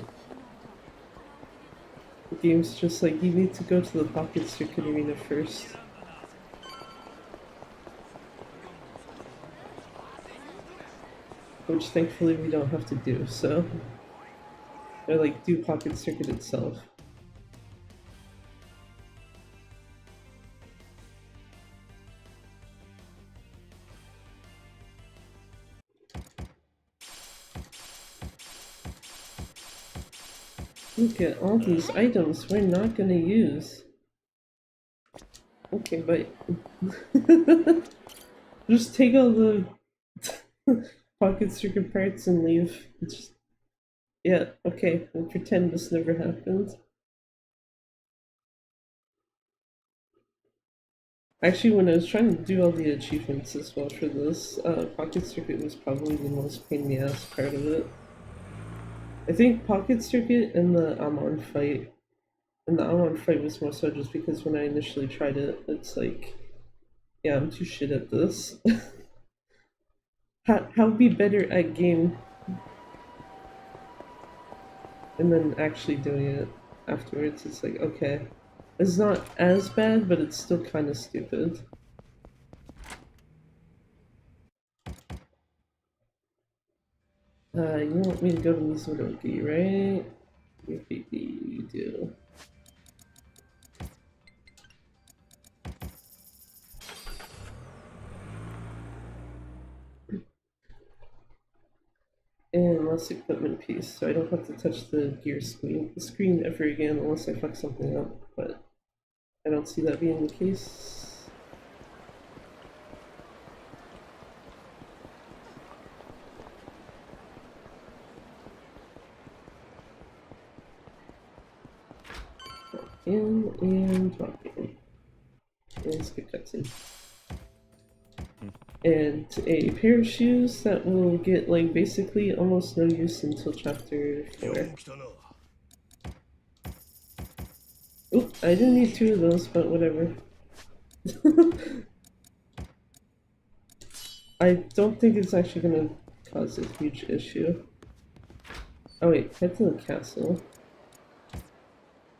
The game's just like, you need to go to the pocket circuit arena first. Which thankfully we don't have to do, so. Or like, do pocket circuit itself. Look at all these items we're not gonna use. Okay, but just take all the pocket circuit parts and leave. Just, yeah, okay, we'll pretend this never happened. Actually, when I was trying to do all the achievements as well for this, Pocket Circuit was probably the most pain in the ass part of it. I think Pocket Circuit and the Amon fight, and the Amon fight was more so just because when I initially tried it, it's like, yeah, I'm too shit at this. How be better at game, and then actually doing it afterwards, it's like, okay, it's not as bad, but it's still kind of stupid. You want me to go to Mizunoki, right? Maybe you do. And less equipment piece, so I don't have to touch the gear screen ever again unless I fuck something up, but I don't see that being the case. In and drop in. And skip cutscene. And a pair of shoes that will get like basically almost no use until chapter 4. Oop, I didn't need 2 of those, but whatever. I don't think it's actually gonna cause a huge issue. Oh wait, head to the castle.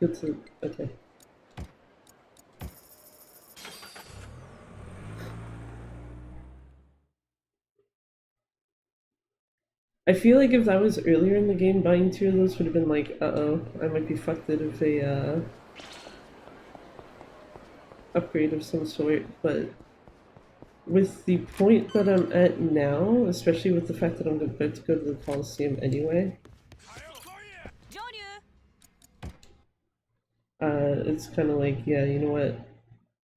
Go to, okay. I feel like if that was earlier in the game, buying 2 of those would have been like, uh-oh, I might be fucked out of a, upgrade of some sort, but with the point that I'm at now, especially with the fact that I'm about to go to the Coliseum anyway, it's kind of like, yeah, you know what,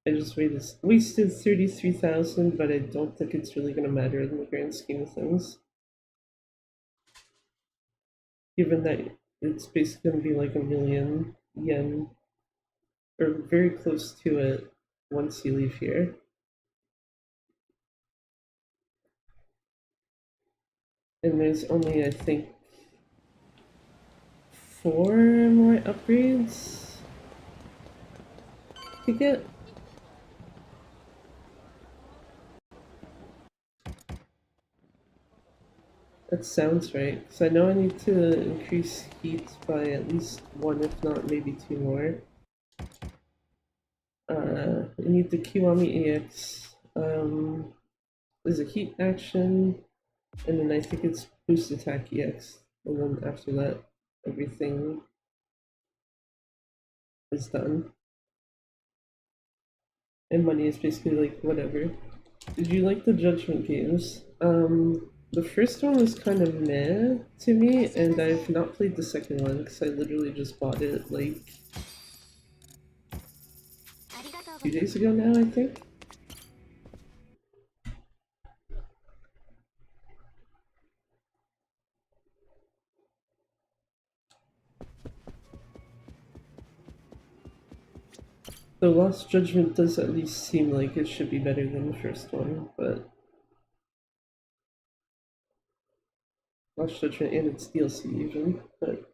I just wasted 33,000, but I don't think it's really going to matter in the grand scheme of things. Given that it's basically going to be like a 1,000,000 yen, or very close to it, once you leave here. And there's only, I think, 4 more upgrades to get. That sounds right, because I know I need to increase heat by at least 1, if not maybe 2 more. I need the Kiwami EX. There's a heat action, and then I think it's boost attack EX. And then after that, everything is done. And money is basically like whatever. Did you like the Judgment games? The first one was kind of meh to me, and I've not played the second one because I literally just bought it like 2 days ago now, I think. The Lost Judgment does at least seem like it should be better than the first one, but Lost Judgment and its DLC even, but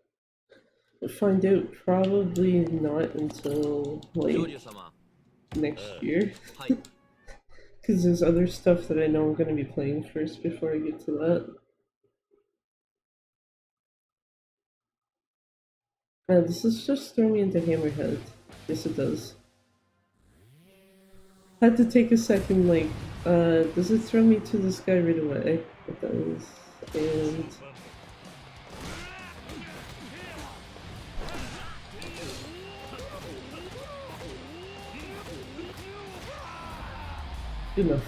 we'll find out probably not until like next year. Because there's other stuff that I know I'm going to be playing first before I get to that. This is just throwing me into Hammerhead. Yes, it does. Had to take a second, like, does it throw me to this guy right away? It does. And good enough.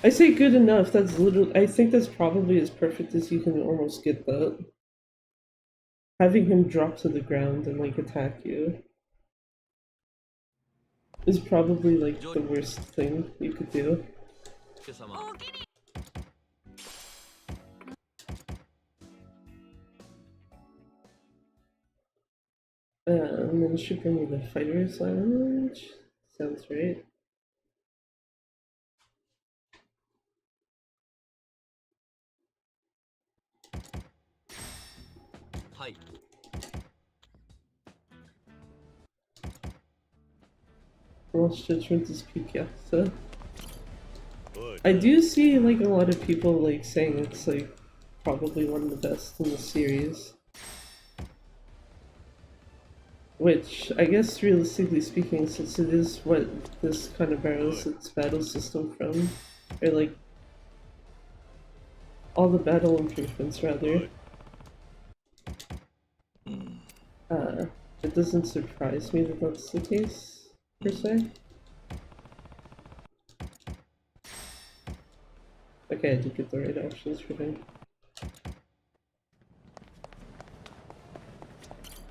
I say good enough, that's literally, I think that's probably as perfect as you can almost get that. Having him drop to the ground and, like, attack you is probably, like, the worst thing you could do. And then it should bring me the Fighter's Lounge. Sounds right. Lost Judgment is peak, yeah. So I do see like a lot of people like saying it's like probably one of the best in the series. Which I guess realistically speaking, since it is what this kind of borrows its battle system from, or like all the battle improvements rather, it doesn't surprise me that that's the case, per se. Okay, I did get the right options for him.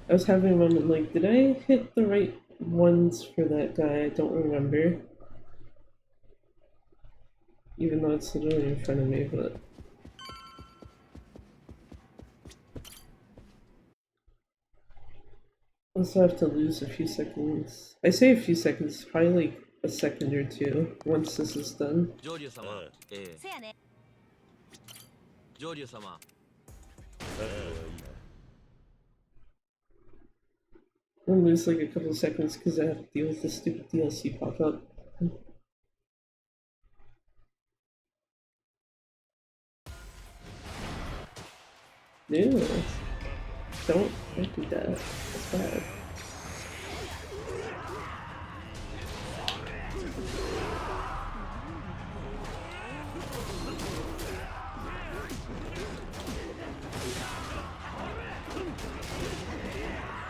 I was having a moment like, did I hit the right ones for that guy? I don't remember. Even though it's literally in front of me, but... I also have to lose a few seconds. I say a few seconds, probably like a second or two, once this is done. I'm gonna lose like a couple seconds because I have to deal with this stupid DLC pop-up. No, don't do that. That's bad.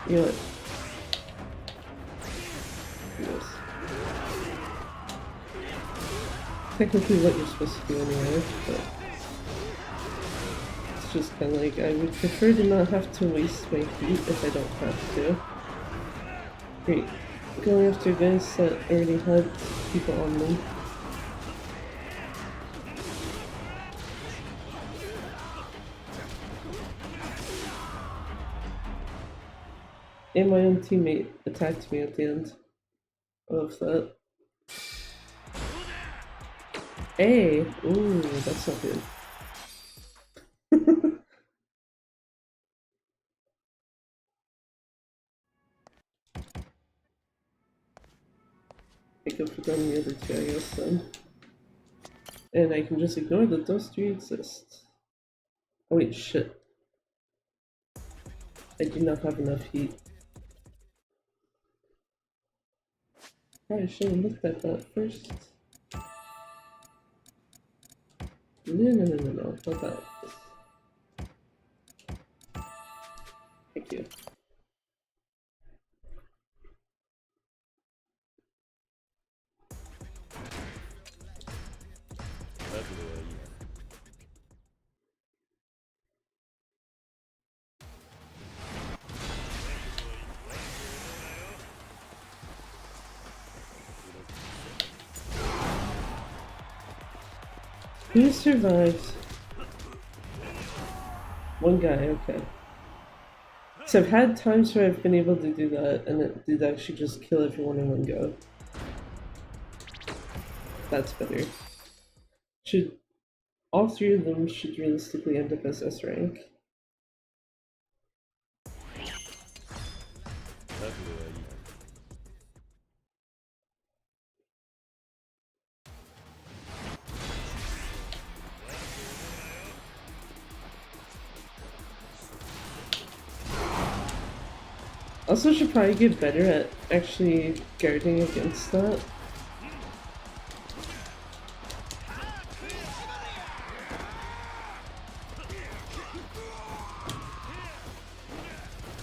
You know what? Do this. Technically what you're supposed to do anyway, but it's just kind of like, I would prefer to not have to waste my heat if I don't have to. Great. Going after guys that already had people on them. And my own teammate attacked me at the end. I love that. Hey! Ooh, that's not good. Make up for them the other two, I guess, then. And I can just ignore that those three exist. Oh wait, shit. I do not have enough heat. Probably should have looked at that first. No, not that. Thank you. Who survived? One guy, okay. So I've had times where I've been able to do that, and it did actually just kill everyone in one go. That's better. All three of them should realistically end up as S rank. Also should probably get better at actually guarding against that.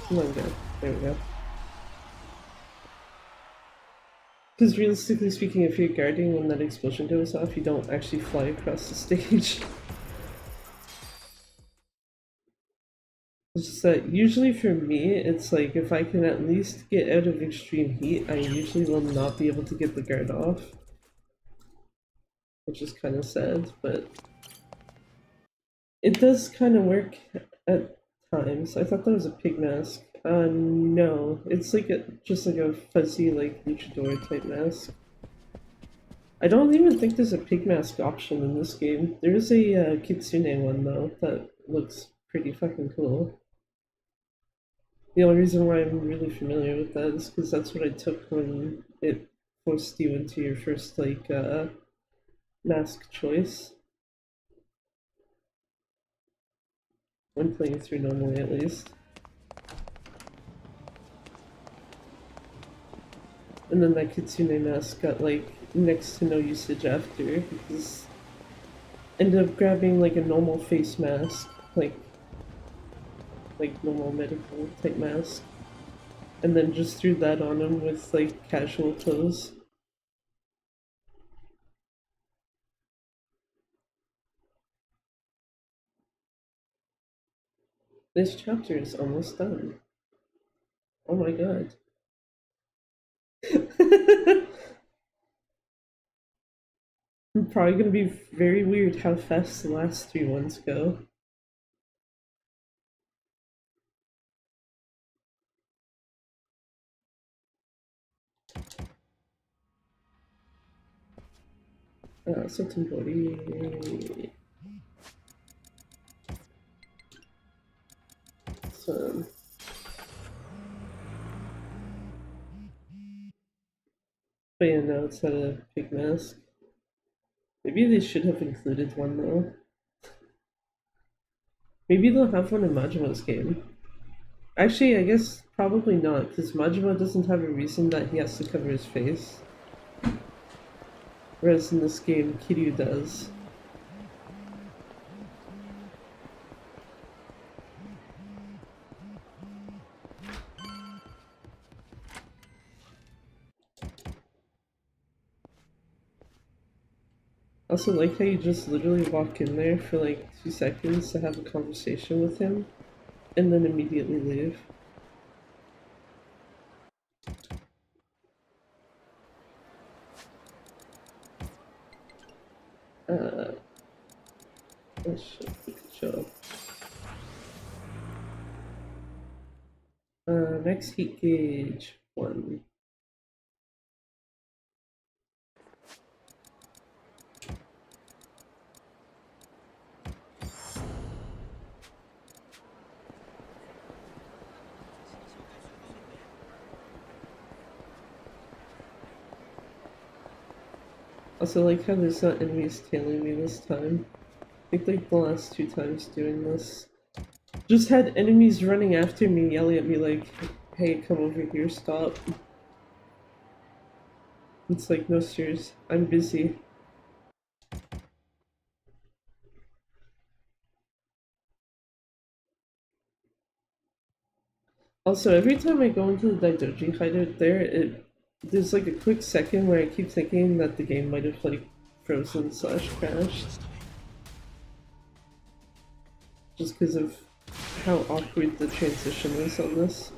Come on, go. There we go. Because realistically speaking, if you're guarding when that explosion goes off, you don't actually fly across the stage. It's just that usually for me, it's like if I can at least get out of extreme heat, I usually will not be able to get the guard off. Which is kind of sad, but it does kind of work at times. I thought that was a pig mask. No, it's like just like a fuzzy like luchador type mask. I don't even think there's a pig mask option in this game. There is a kitsune one though that looks pretty fucking cool. The only reason why I'm really familiar with that is because that's what I took when it forced you into your first like mask choice when playing through normally at least. And then that Kitsune mask got like next to no usage after because ended up grabbing like a normal face mask, like normal medical type mask, and then just threw that on him with like casual clothes. This chapter is almost done. Oh my god. Probably gonna be very weird how fast the last three ones go. Sotenbori. So, but yeah, now it's not a pig mask. Maybe they should have included one though. Maybe they'll have one in Majima's game. Actually, I guess probably not, because Majima doesn't have a reason that he has to cover his face. Whereas in this game, Kiryu does. Also, like how you just literally walk in there for like 2 seconds to have a conversation with him, and then immediately leave. Uh, oh shit, good job. Next heat gauge 1. Also, like how there's not enemies tailing me this time. I think like the last 2 times doing this, just had enemies running after me, yelling at me like, "Hey, come over here, stop." It's like, no, serious, I'm busy. Also, every time I go into the Daidoji hideout there's like a quick second where I keep thinking that the game might have like frozen slash crashed. Just because of how awkward the transition is on this.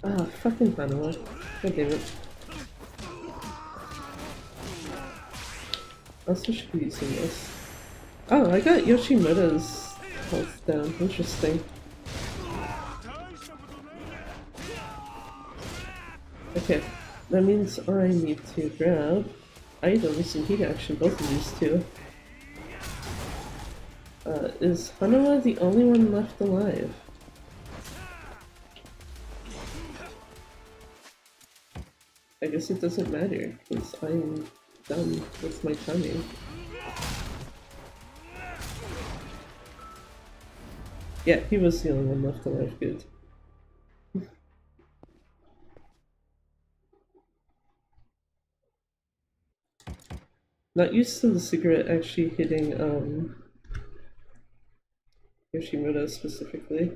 Ah, fucking Hanawa. God damn it. Also should be using this. Oh, I got Yoshimoto's health down. Interesting. Okay, that means I need to grab items and heat action, both of these two. Is Hanawa the only one left alive? I guess it doesn't matter, because I'm done with my timing. Yeah, he was the only one left alive, good. Not used to the cigarette actually hitting, Yoshimoto specifically.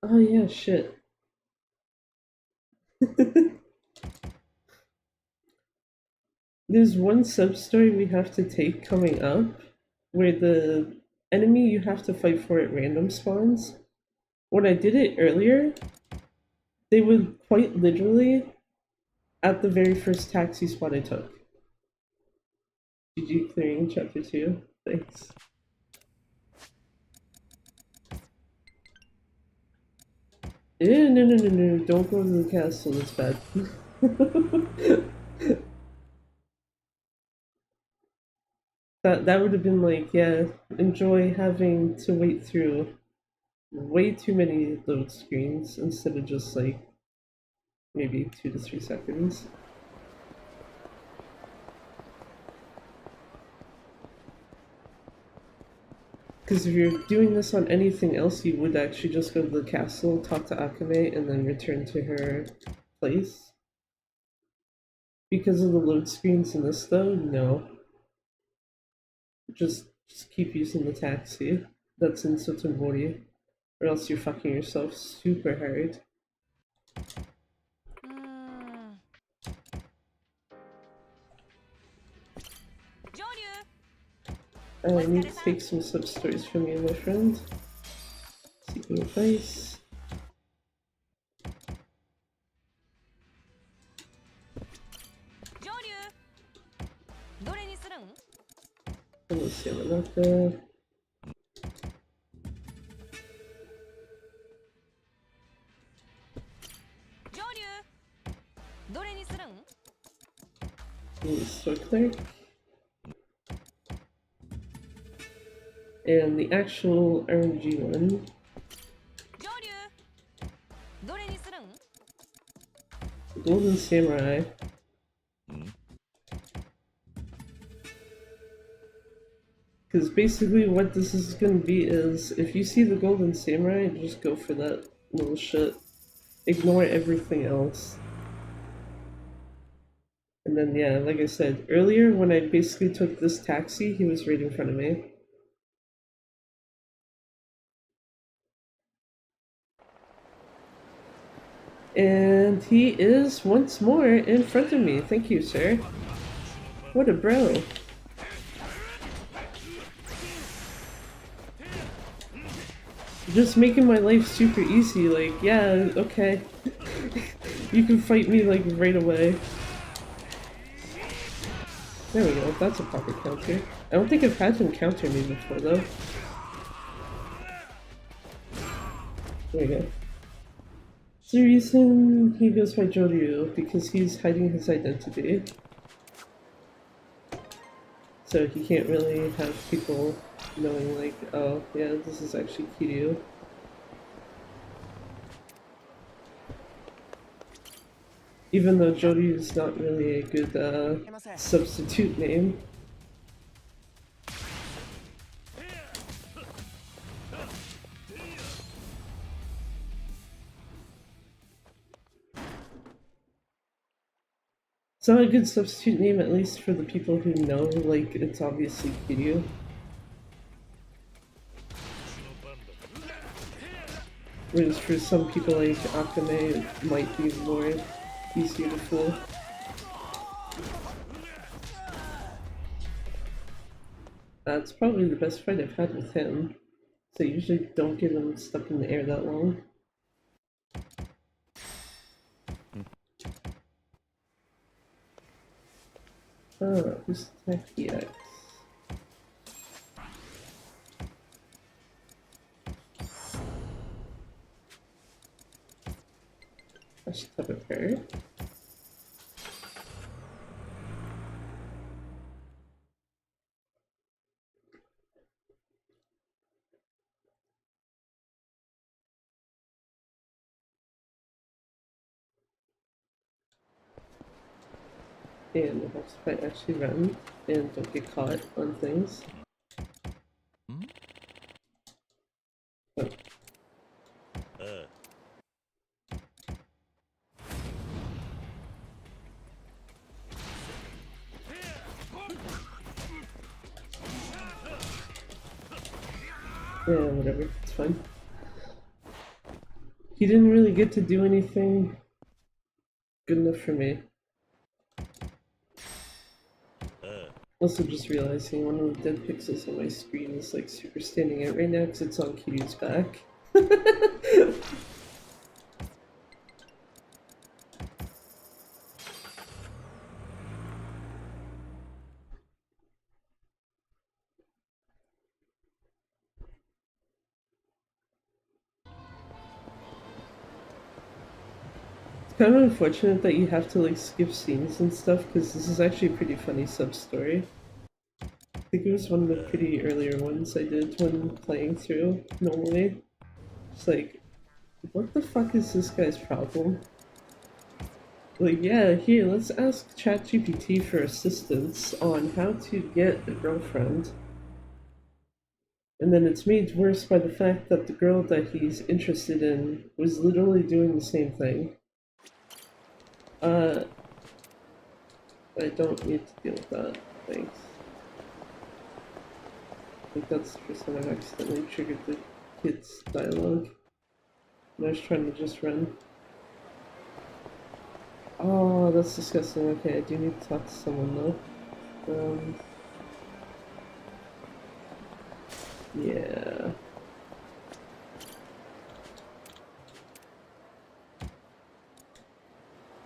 Oh yeah, shit. There's one sub-story we have to take coming up where the enemy you have to fight for at random spawns. When I did it earlier, they were quite literally at the very first taxi spot I took. GG clearing chapter 2. Thanks. No, no, no, no, don't go to the castle, it's bad. That would have been like, yeah, enjoy having to wait through way too many load screens instead of just like maybe 2 to 3 seconds. Because if you're doing this on anything else, you would actually just go to the castle, talk to Akame, and then return to her place. Because of the load screens in this though, no. Just keep using the taxi that's in Sotomori, or else you're fucking yourself super hard. I need to take some sub stories from you, my friend. Seeking advice. Let's see Yamanaka. Store clerk. And the actual RNG one. Golden Samurai. Because basically what this is going to be is, if you see the Golden Samurai, just go for that little shit. Ignore everything else. And then yeah, like I said, earlier when I basically took this taxi, he was right in front of me. And he is once more in front of me. Thank you, sir. What a bro. Just making my life super easy, like, yeah, okay. You can fight me, like, right away. There we go, that's a proper counter. I don't think I've had him counter me before, though. There we go. The reason he goes by Joryu, because he's hiding his identity. So he can't really have people knowing, like, oh, yeah, this is actually Kiryu. Even though Joryu is not really a good substitute name. It's not a good substitute name, at least for the people who know, like, it's obviously Kiryu. Whereas for some people like Akame, it might be more easier to fool. That's probably the best fight I've had with him. So I usually don't get him stuck in the air that long. Oh, who's attack EX? I should have a pair. And I hope I actually run and don't get caught on things. Oh. Yeah, whatever, it's fine. He didn't really get to do anything good enough for me. Also just realizing one of the dead pixels on my screen is like super standing out right now because it's on Kiryu's back. kind of unfortunate that you have to like skip scenes and stuff because this is actually a pretty funny sub story. I think it was one of the pretty earlier ones I did when playing through normally. It's like, what the fuck is this guy's problem? Like, yeah, here, let's ask ChatGPT for assistance on how to get a girlfriend. And then it's made worse by the fact that the girl that he's interested in was literally doing the same thing. I don't need to deal with that. Thanks. I think that's the first time I've accidentally triggered the kid's dialogue. And I was trying to just run. Oh, that's disgusting. Okay, I do need to talk to someone though. Yeah.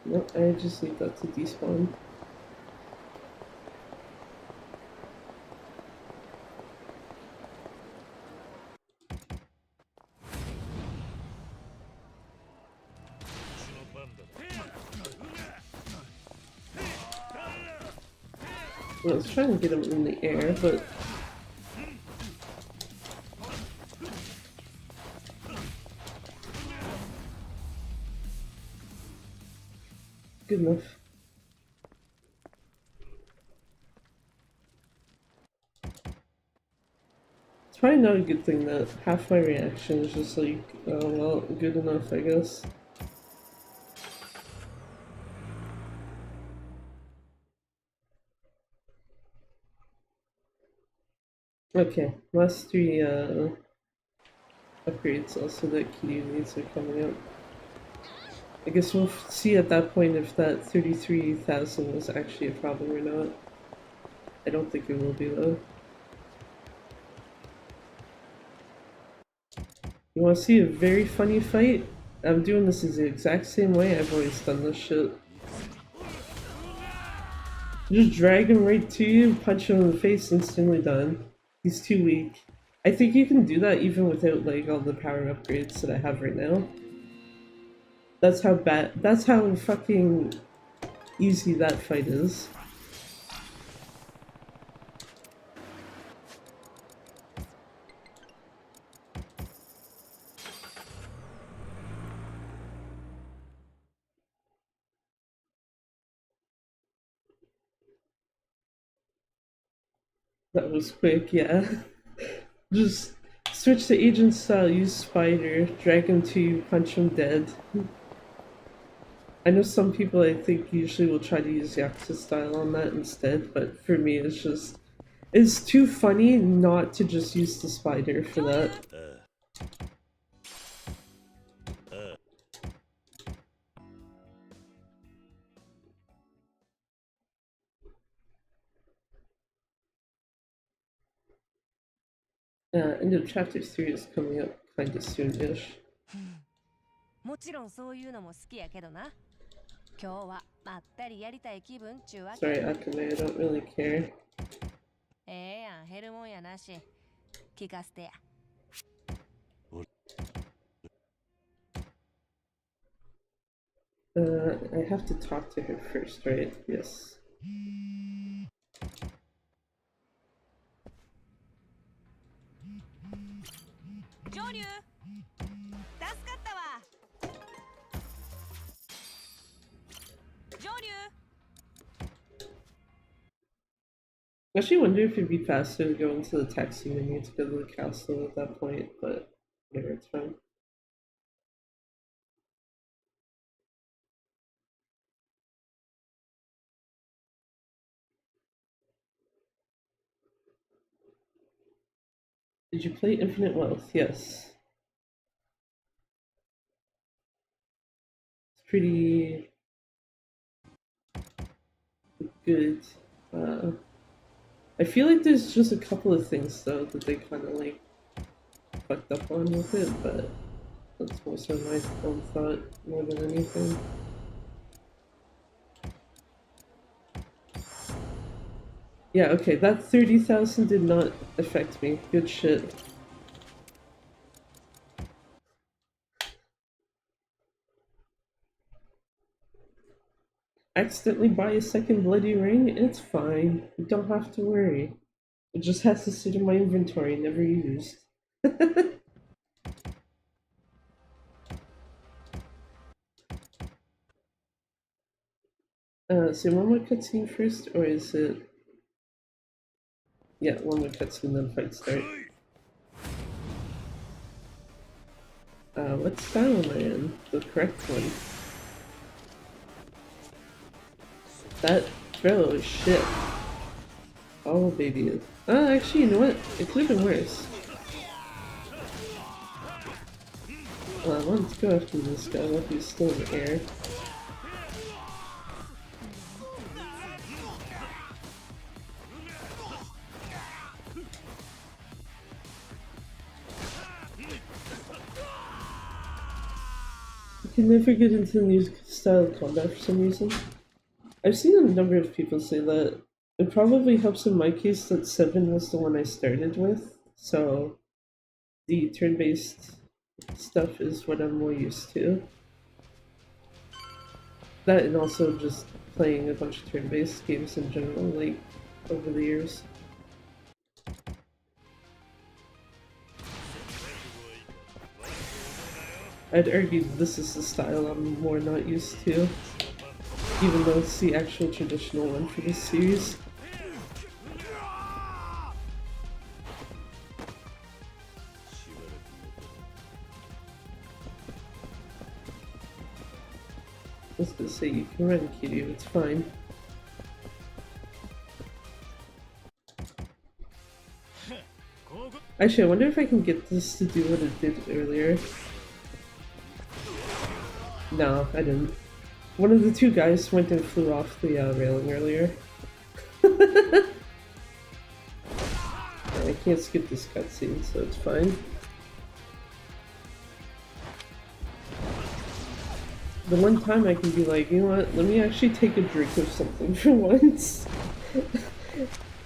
No, I just need that to despawn. I was trying to get him in the air, but good enough. It's probably not a good thing that half my reaction is just like, oh well, good enough, I guess. Okay, last three upgrades also that Kiryu needs are coming up. I guess we'll see at that point if that 33,000 was actually a problem or not. I don't think it will be though. You want to see a very funny fight? I'm doing this the exact same way I've always done this shit. Just drag him right to you, punch him in the face, instantly done. He's too weak. I think you can do that even without like all the power upgrades that I have right now. That's how fucking easy that fight is. That was quick, yeah. Just switch to agent style, use spider, drag him to you, punch him dead. I know some people I think usually will try to use Yakuza style on that instead, but for me it's too funny not to just use the spider for that. End of chapter 3 is coming up kinda soon-ish. もちろんそういうのも好きやけどな。今日はまったりやりたい気分ちゅうわけ。Sorry, Akame, I don't really care. ええやん、減るもんやなし。聞かせてや。I have to talk to her first, right? Yes. 上流助かったわ。上流 I actually wonder if it'd be faster to go into the taxi menu to go to the castle at that point, but whatever, it's fine. Did you play Infinite Wealth? Yes. It's pretty good. I feel like there's just a couple of things though that they kind of like fucked up on with it, but that's more so my own thought more than anything. Yeah, okay, that 30,000 did not affect me. Good shit. accidentally buy a second bloody ring, it's fine. You don't have to worry. It just has to sit in my inventory, never used. So one more cutscene first, or is it... Yeah, one more cutscene, then fight start. What style am I in? The correct one. That throw is shit. Oh, baby. Actually, you know what? It could have been worse. Let's go after this guy while he's still in the air. I can never get into the new style of combat for some reason. I've seen a number of people say that it probably helps in my case that 7 was the one I started with, so the turn-based stuff is what I'm more used to. That and also just playing a bunch of turn-based games in general, like, over the years. I'd argue this is the style I'm more not used to, even though it's the actual traditional one for this series. I was gonna say you can run Kiryu, it's fine. Actually, I wonder if I can get this to do what it did earlier. No, I didn't. One of the two guys went and flew off the railing earlier. I can't skip this cutscene, so it's fine. The one time I can be like, you know what, let me actually take a drink of something for once.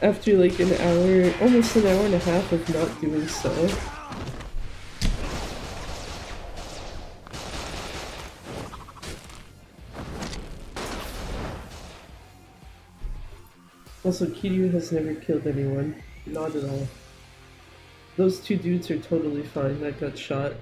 After like an hour, almost an hour and a half of not doing so. Also, Kiryu has never killed anyone. Not at all. Those two dudes are totally fine that got shot.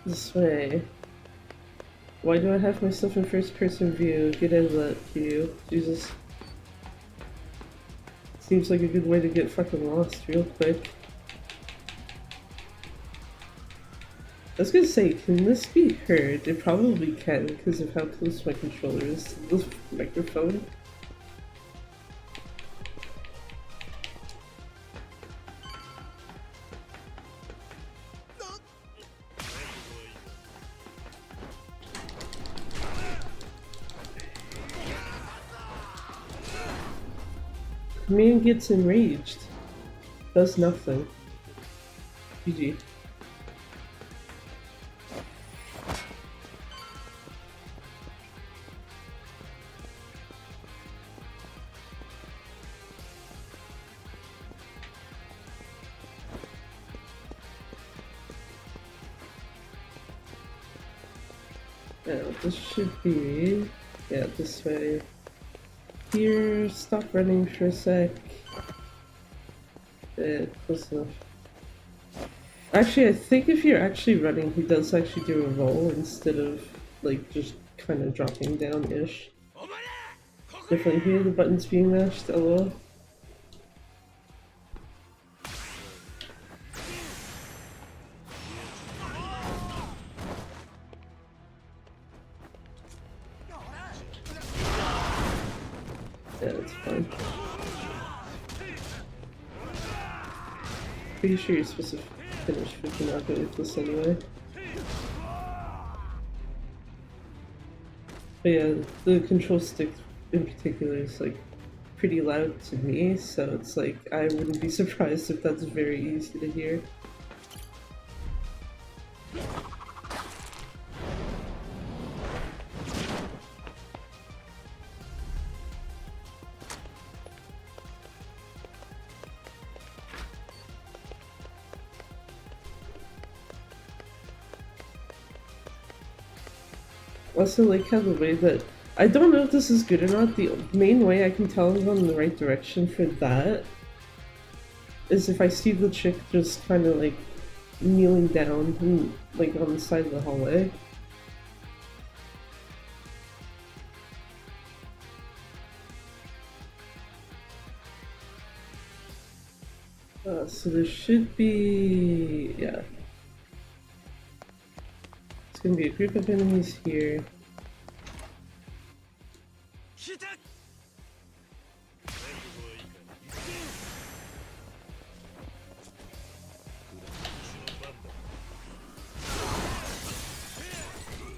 This way. Why do I have myself in first person view? Get out of that, Kiryu. Jesus. Seems like a good way to get fucking lost real quick. I was gonna say, can this be heard? It probably can because of how close my controller is to the microphone. Man gets enraged. Does nothing. GG. Now, this should be... yeah, this way. Here, stop running for a sec. Close enough. Actually, I think if you're actually running, he does actually do a roll instead of, like, just kind of dropping down-ish. Definitely hear the buttons being mashed, lol. Yeah, it's fine. Pretty sure you're supposed to finish freaking out with this anyway. But yeah, the control stick in particular is like pretty loud to me, so it's like I wouldn't be surprised if that's very easy to hear. Also, like how the way that I don't know if this is good or not. The main way I can tell I'm going in the right direction for that is if I see the chick just kind of like kneeling down and like on the side of the hallway. So there should be, yeah. It's gonna be a group of enemies here.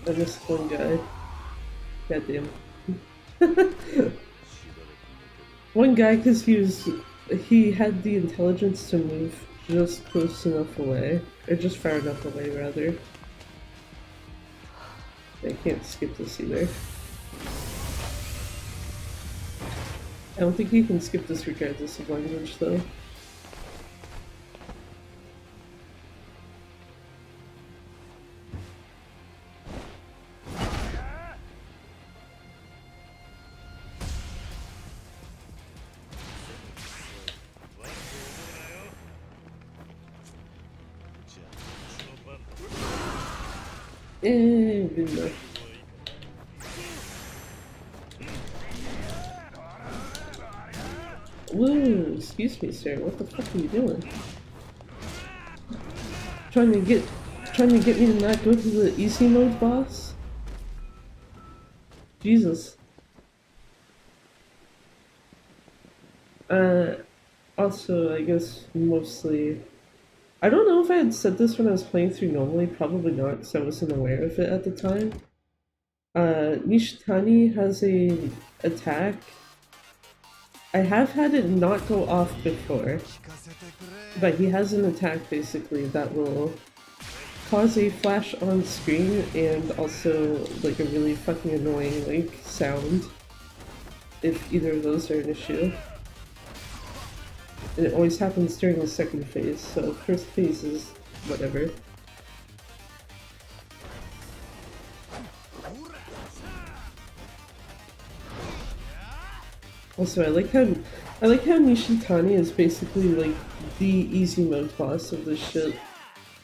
I missed one guy. Goddamn. One guy, because he had the intelligence to move just close enough away, or just far enough away rather. I can't skip this either. I don't think you can skip this regardless of language though. Good enough. Whoa, excuse me, sir. What the fuck are you doing? Trying to get me to not go to the easy mode boss? Jesus. Also, I guess mostly I don't know if I had said this when I was playing through normally, probably not, because I wasn't aware of it at the time. Nishitani has a attack. I have had it not go off before, but he has an attack basically that will cause a flash on screen and also like a really fucking annoying like sound if either of those are an issue. And it always happens during the second phase, so first phase is whatever. Also, I like how Nishitani is basically like the easy mode boss of this shit,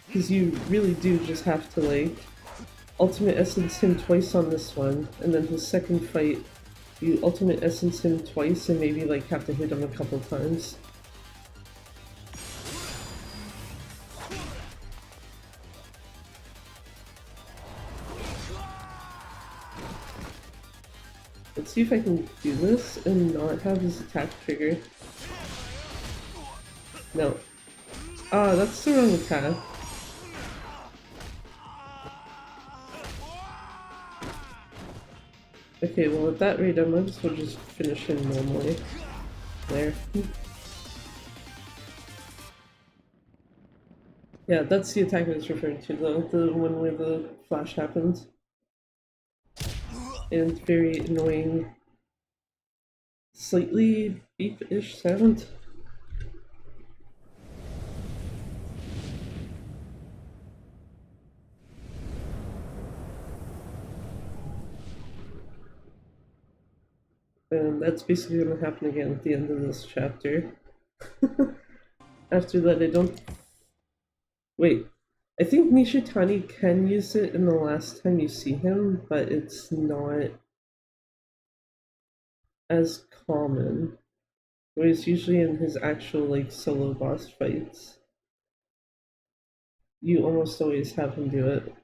because you really do just have to like ultimate essence him twice on this one, and then his second fight you ultimate essence him twice and maybe like have to hit him a couple times. Let's see if I can do this and not have his attack trigger. No. Ah, that's the wrong attack. Okay, well at that rate I might as well just finish him normally. There. Yeah, that's the attack I was referring to though, the one where the flash happens. And very annoying, slightly beep-ish sound. And that's basically going to happen again at the end of this chapter. After that I don't... Wait, I think Nishitani can use it in the last time you see him, but it's not as common. Whereas usually in his actual like solo boss fights, you almost always have him do it.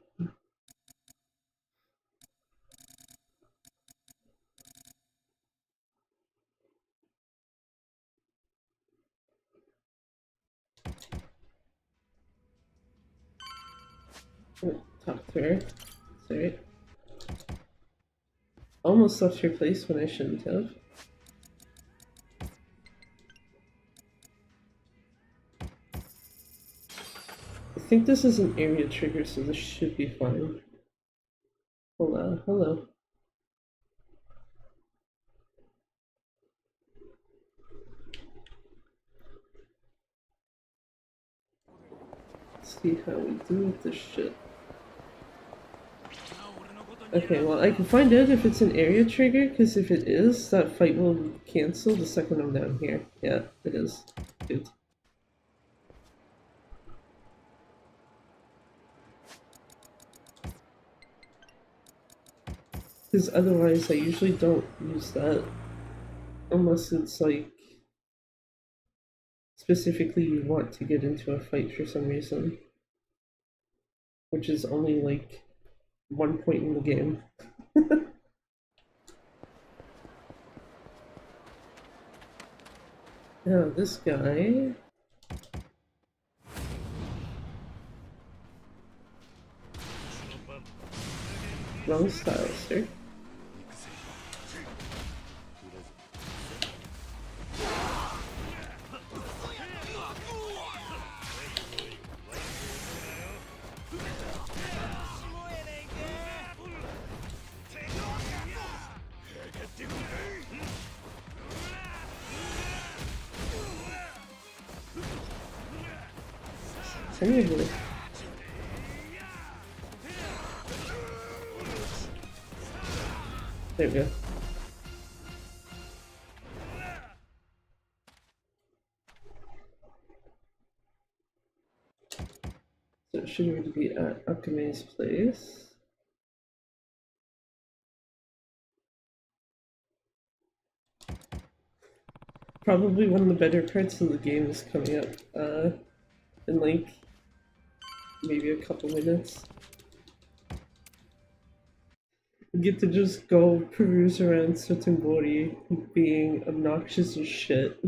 Talk to her. Sorry. Almost left your place when I shouldn't have. think this is an area trigger, so this should be fine. Hello, hello. Let's see how we do with this shit. Okay, well, I can find out if it's an area trigger, because if it is, that fight will cancel the second I'm down here. Yeah, it is. Good. Because otherwise, I usually don't use that. Unless it's like specifically you want to get into a fight for some reason. Which is only like one point in the game. Now, this guy. Wrong style, sir. Anyway. There we go. So it should really be at Akame's place. Probably one of the better parts of the game is coming up in like maybe a couple minutes. We get to just go peruse around Sotembori being obnoxious as shit.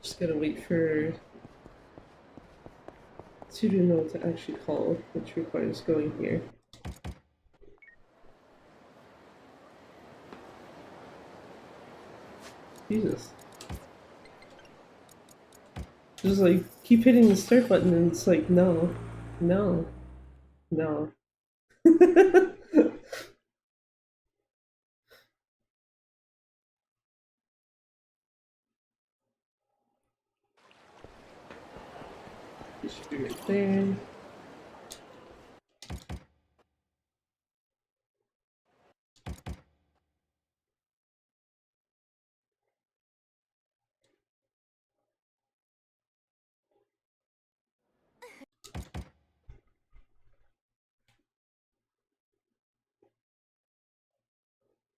Just gotta wait for Tsuruno to actually call, which requires going here. Jesus. Just like keep hitting the start button and it's like no, no, no. It should be right there.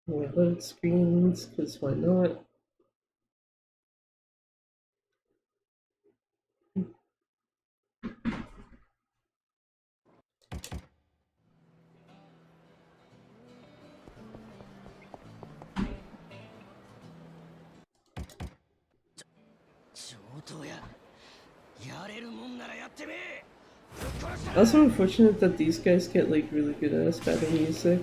More load screens, because why not? Also unfortunate that these guys get like really good ass battle music.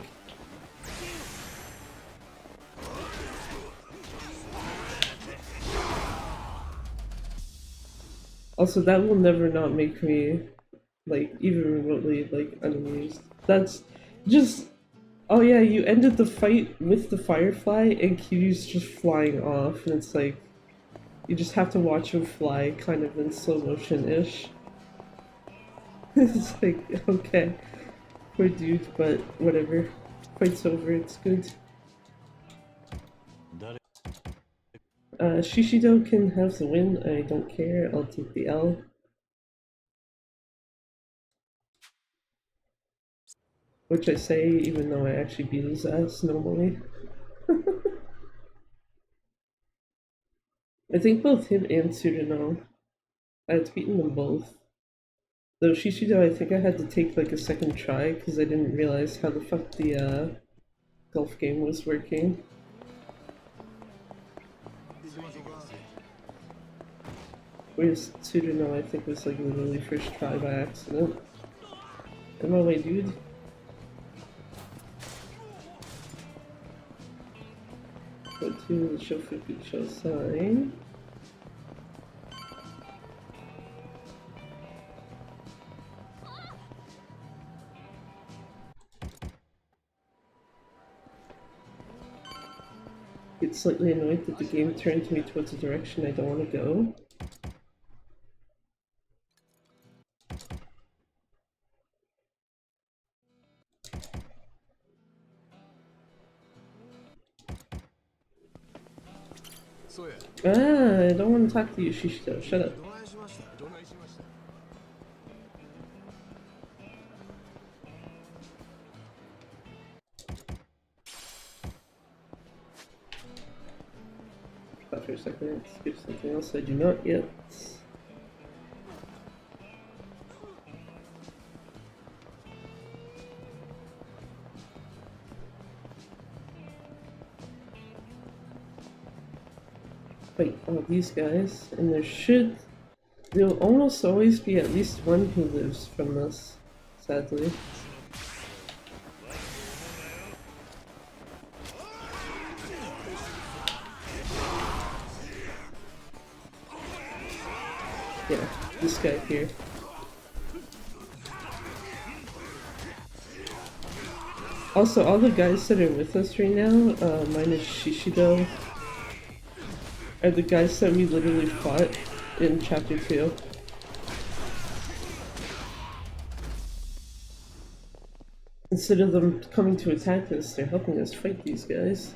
Also, that will never not make me like even remotely like unamused. That's just oh yeah, you ended the fight with the firefly and Kiryu's just flying off and it's like you just have to watch him fly kind of in slow motion-ish. It's like, okay, poor dude, but whatever. Fight's over, it's good. Shishido can have the win, I don't care, I'll take the L. Which I say even though I actually beat his ass normally. I think both him and Tsuruno, I've beaten them both. Though Shishido, I think I had to take like a second try because I didn't realize how the fuck the golf game was working. Whereas Tsuruno, I think was like literally first try by accident. On my way, dude. Go to the Shofuku sign. Get slightly annoyed that the game turns me towards a direction I don't want to go. Ah, I don't want to talk to you, Shishito. Shut up. Thought for a second, skip something else I do not yet. Fight all these guys, and there'll almost always be at least one who lives from this, sadly. Yeah, this guy here. Also, all the guys that are with us right now, minus Shishido, are the guys that we literally fought in chapter 2. Instead of them coming to attack us, they're helping us fight these guys.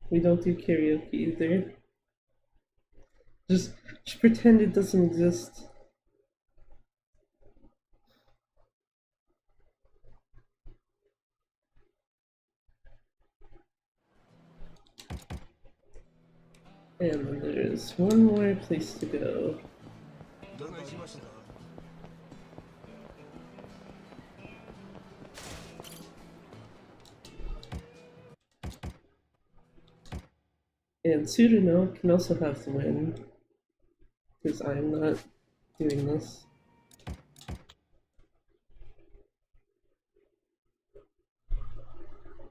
We don't do karaoke either. Just pretend it doesn't exist. And there's one more place to go. And Tsuruno can also have the win, because I'm not doing this.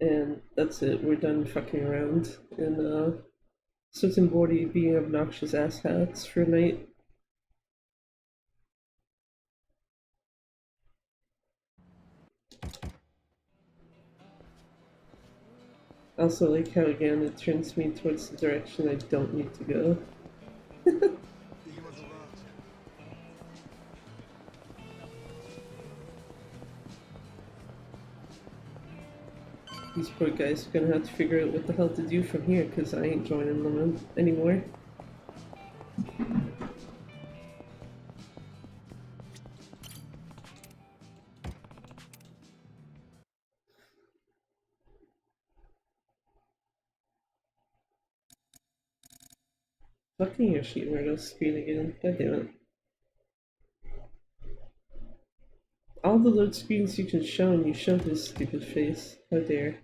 And that's it, we're done fucking around and certain body being obnoxious asshats for a night. Also like how again it turns me towards the direction I don't need to go. These poor guys are gonna have to figure out what the hell to do from here, because I ain't joining them anymore. Fucking Yoshimuro's screen again, god damn it. All the load screens you can show and you show his stupid face. How dare.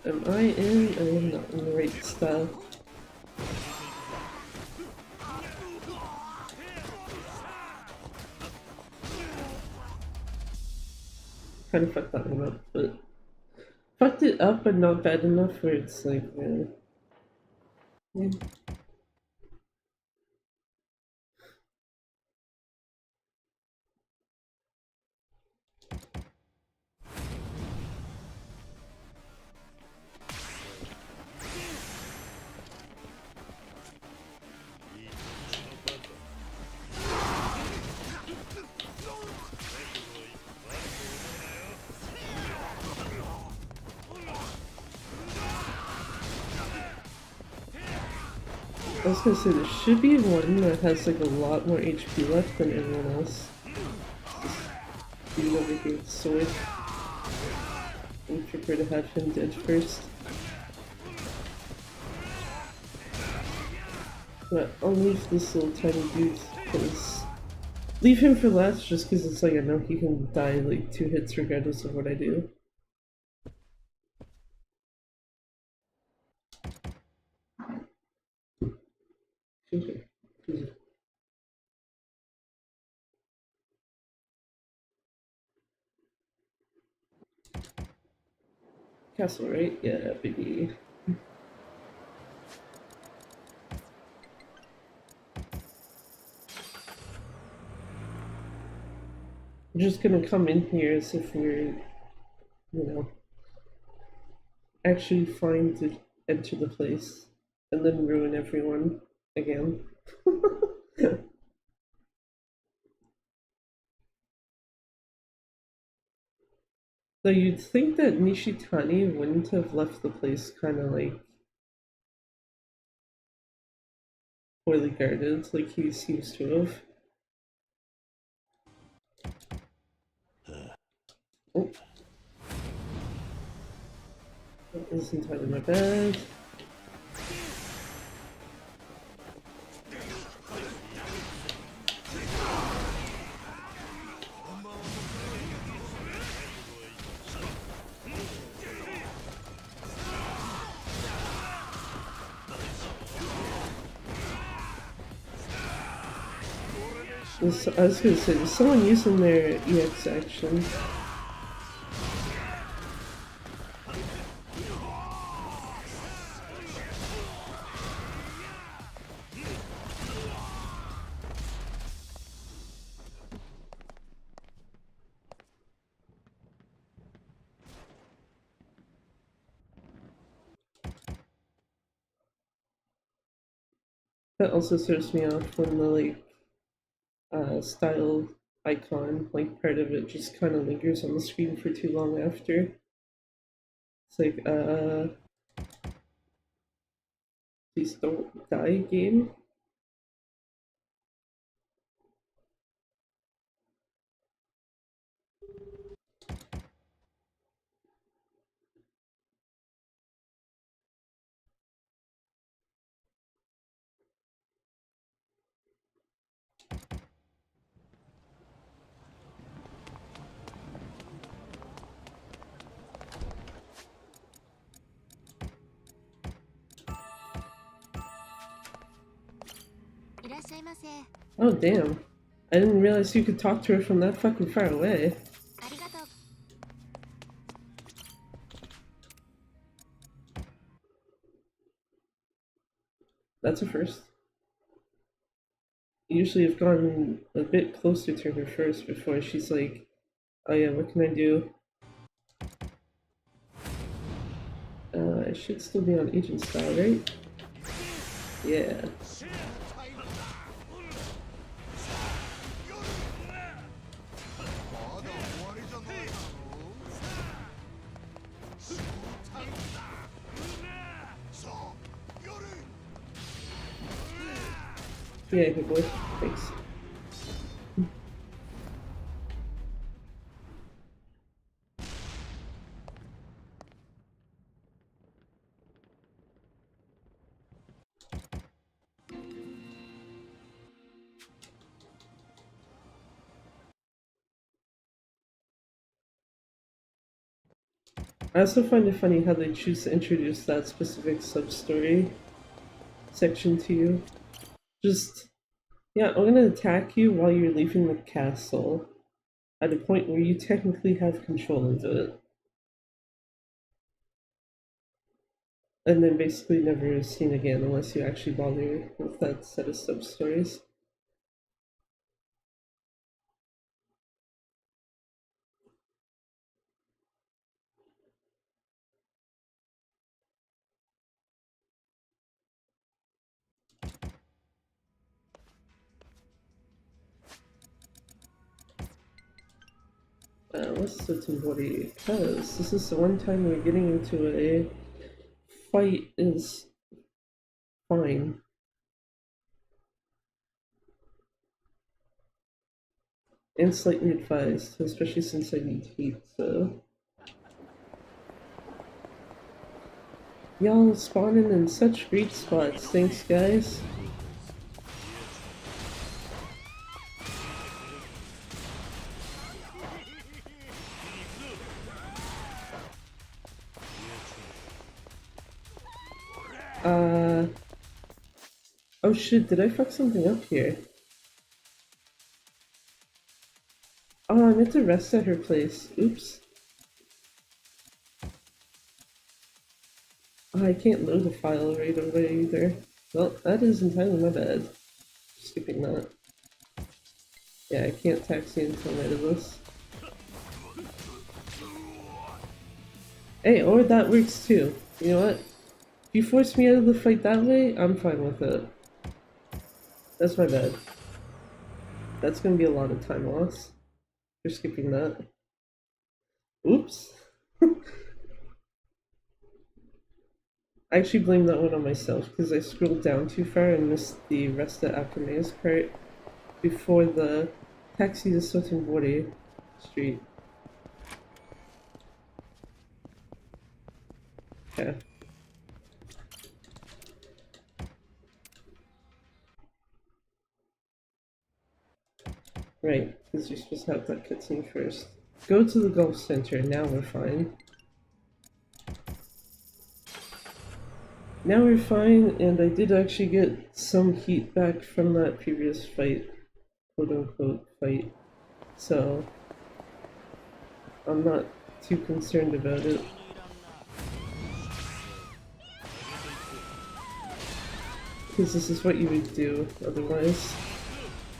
Am I in? I am not in the right style. Kind of fucked that one up, but fucked it up, but not bad enough where it's like, yeah. I was gonna say, there should be one that has like a lot more HP left than everyone else. Just dude over here with the sword. I would prefer to have him dead first. But I'll leave this little tiny dude, because... Leave him for last just because it's like I know he can die like 2 hits regardless of what I do. Okay. Castle, right? Yeah, baby. I'm just gonna come in here as if we're, you know, actually fine to enter the place and then ruin everyone again. Though you'd think that Nishitani wouldn't have left the place kind of like poorly guarded, like he seems to have. Oh, that is entirely my bad. I was gonna say, there's someone using their EX action. That also throws me off when the like style icon, like part of it, just kind of lingers on the screen for too long after. It's like, please don't die, game. Oh damn. I didn't realize you could talk to her from that fucking far away. That's a first. Usually I've gone a bit closer to her first before she's like, oh yeah, what can I do? I should still be on agent style, right? Yeah. Yeah, good boy. Thanks. I also find it funny how they choose to introduce that specific sub-story section to you. Just, yeah, I'm gonna attack you while you're leaving the castle at a point where you technically have control of it. And then basically never seen again unless you actually bother with that set of sub-stories. Let's set Timbori, because this is the one time we're getting into a fight is fine. And slightly advised, especially since I need heat, so. Y'all spawning in such great spots, thanks guys. Oh shit, did I fuck something up here? Oh, I meant to rest at her place. Oops. Oh, I can't load the file right away either. Well, that is entirely my bad. Skipping that. Yeah, I can't taxi until I'm out of this. Hey, or that works too. You know what? If you force me out of the fight that way, I'm fine with it. That's my bad. That's gonna be a lot of time loss. For skipping that. Oops. I actually blame that one on myself because I scrolled down too far and missed the rest of Akame's part before the taxi to Sotenbori Street. Okay. Right, because you're supposed to have that cutscene first. Go to the golf center, now we're fine. Now we're fine, and I did actually get some heat back from that previous fight, quote-unquote fight, so I'm not too concerned about it. Because this is what you would do otherwise.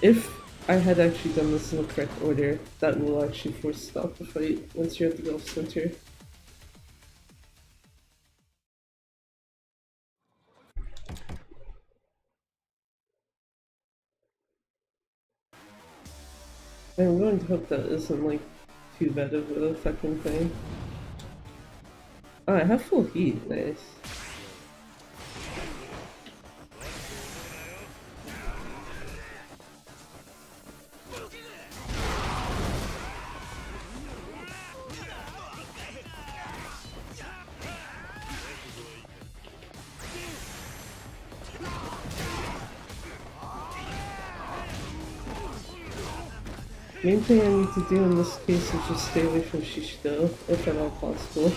If I had actually done this in the correct order, that will actually force stop the fight once you're at the golf center. I'm going to hope that isn't like too bad of a fucking thing. Oh, I have full heat, nice. Main thing I need to do in this case is just stay away from Shishido, if at all possible.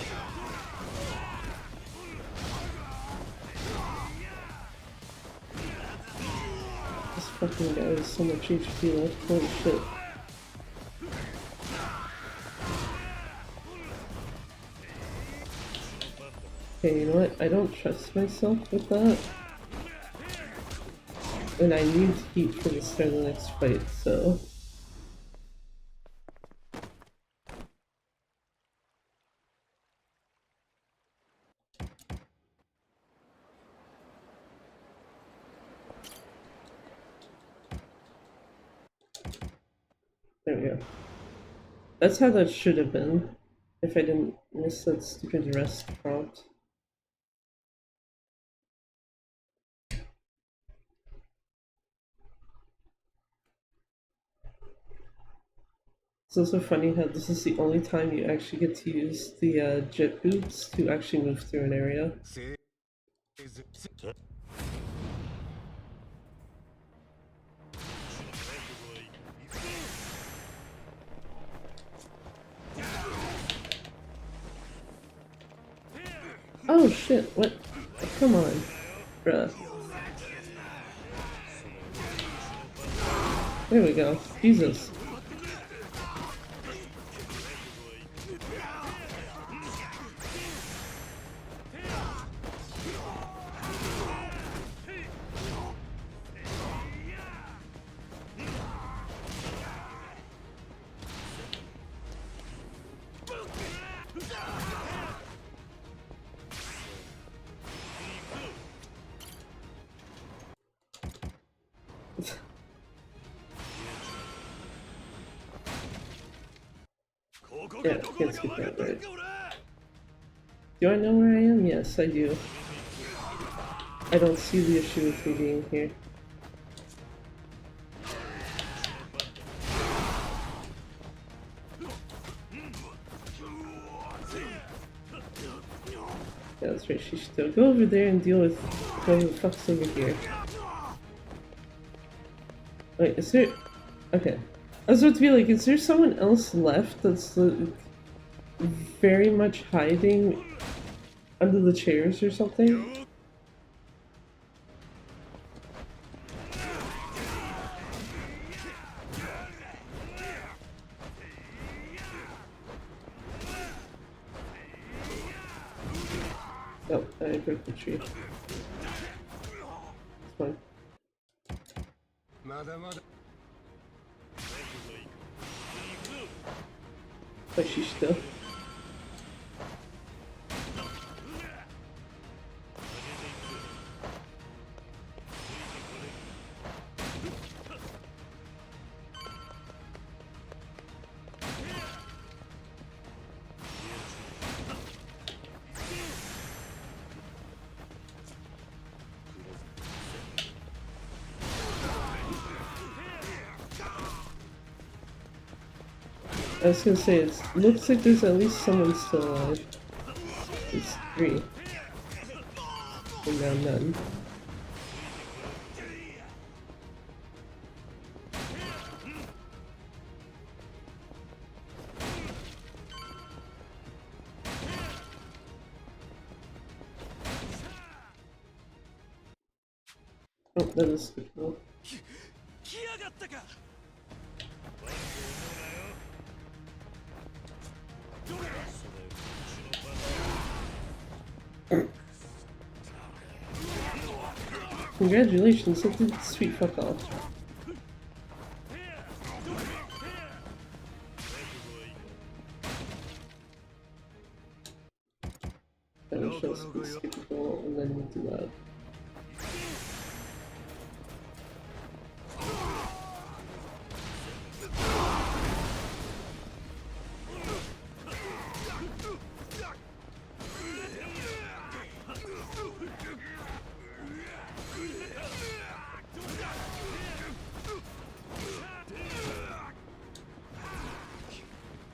This fucking guy has so much HP left, holy shit. Okay, you know what? I don't trust myself with that. And I need heat for the start of the next fight, so... There we go. That's how that should have been, if I didn't miss that stupid rest prompt. It's also funny how this is the only time you actually get to use the jet boots to actually move through an area. Oh shit, what? Oh, come on, bruh. There we go. Jesus. Yeah, can't skip that, right? Do I know where I am? Yes, I do. I don't see the issue with me being here. That's right, she should go over there and deal with whoever the fuck's over here. Wait, is there... Okay. I was about to be like, is there someone else left that's very much hiding under the chairs or something? Oh, I broke the tree. It's fine. But she's still. I was gonna say, it looks like there's at least someone still alive. There's 3. And now none. Oh, that is good. Cool. Congratulations, that did sweet fuck off. That was just skippable, and then we'll do that.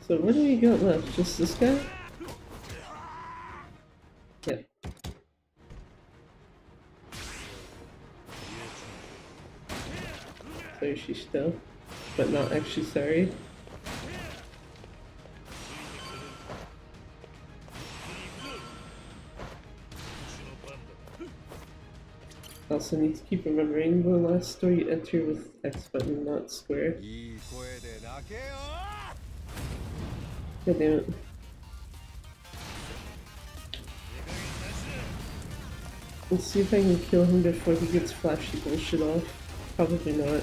So what do we got left? Just this guy? Yep. Sorry, she's still, but not actually sorry. Also need to keep remembering the last story enter with X button, not square. God damn it. Let's see if I can kill him before he gets flashy bullshit off. Probably not.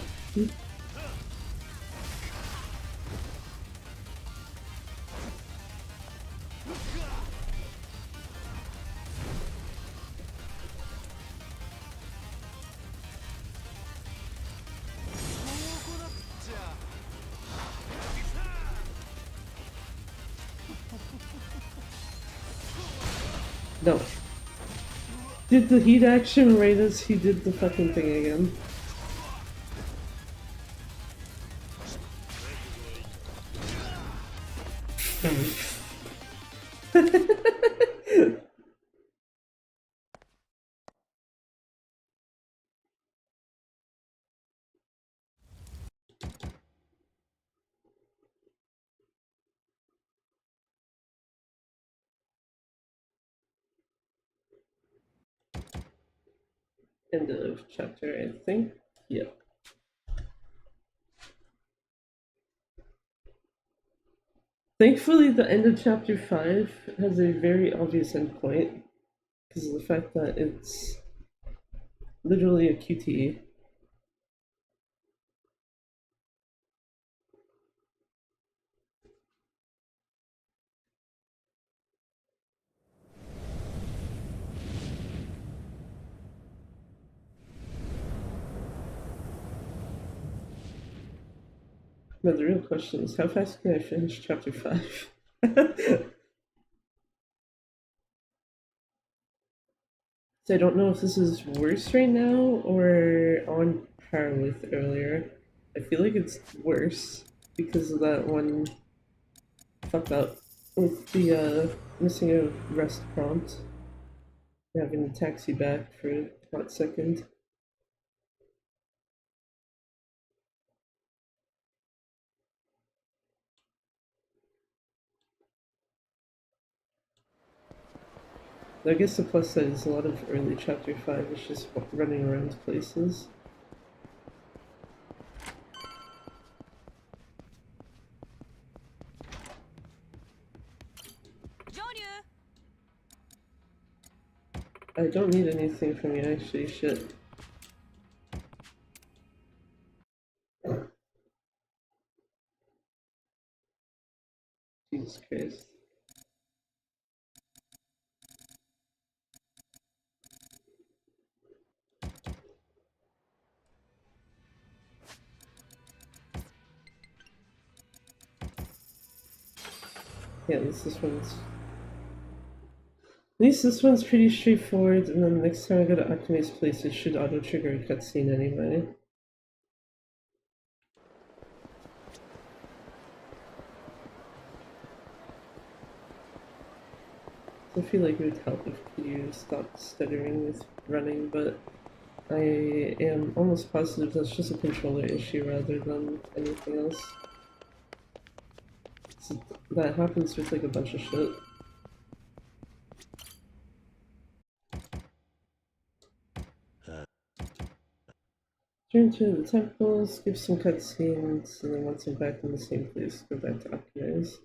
No. Did the heat action right as he did the fucking thing again. End of chapter, I think. Yep. Thankfully, the end of chapter 5 has a very obvious endpoint because of the fact that it's literally a QTE. But the real question is, how fast can I finish chapter 5? So I don't know if this is worse right now or on par with earlier. I feel like it's worse because of that one fuck up with the missing a rest prompt. having to taxi back for a hot second. I guess the plus side is a lot of early chapter 5 is just running around places. I don't need anything from you actually, shit. Jesus Christ. Yeah, at least this one's pretty straightforward, and then next time I go to Akume's place, it should auto-trigger a cutscene anyway. I feel like it would help if you stopped stuttering with running, but I am almost positive that's just a controller issue rather than anything else. So that happens with like a bunch of shit. Return to the temple, skip some cutscenes, and then once I'm back in the same place, go back to Akume's.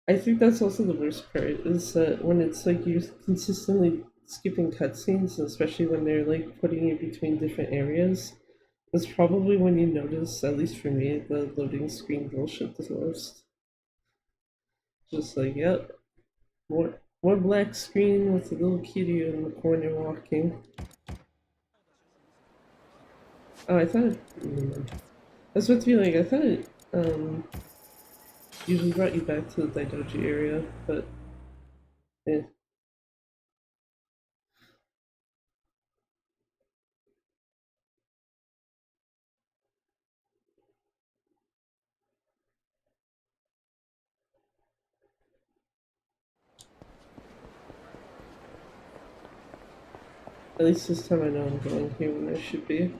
I think that's also the worst part, is that when it's like you're consistently skipping cutscenes, especially when they're like putting you between different areas, that's probably when you notice, at least for me, the loading screen bullshit the most. Just like, yep, more black screen with a little kitty in the corner walking. Oh, I thought that's what to be like. I thought it usually brought you back to the Daidoji area, but yeah. At least this time I know I'm going here when I should be.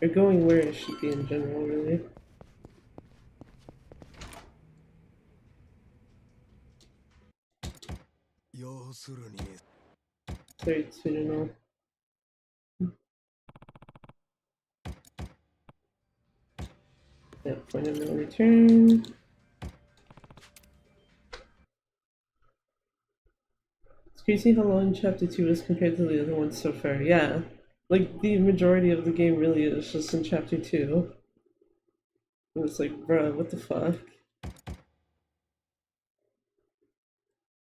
Or going where I should be in general, really. Sorry, Tsuruno. Yeah, point of no return. It's crazy how long chapter 2 is compared to the other ones so far. Yeah. Like, the majority of the game really is just in chapter 2. And it's like, bruh, what the fuck?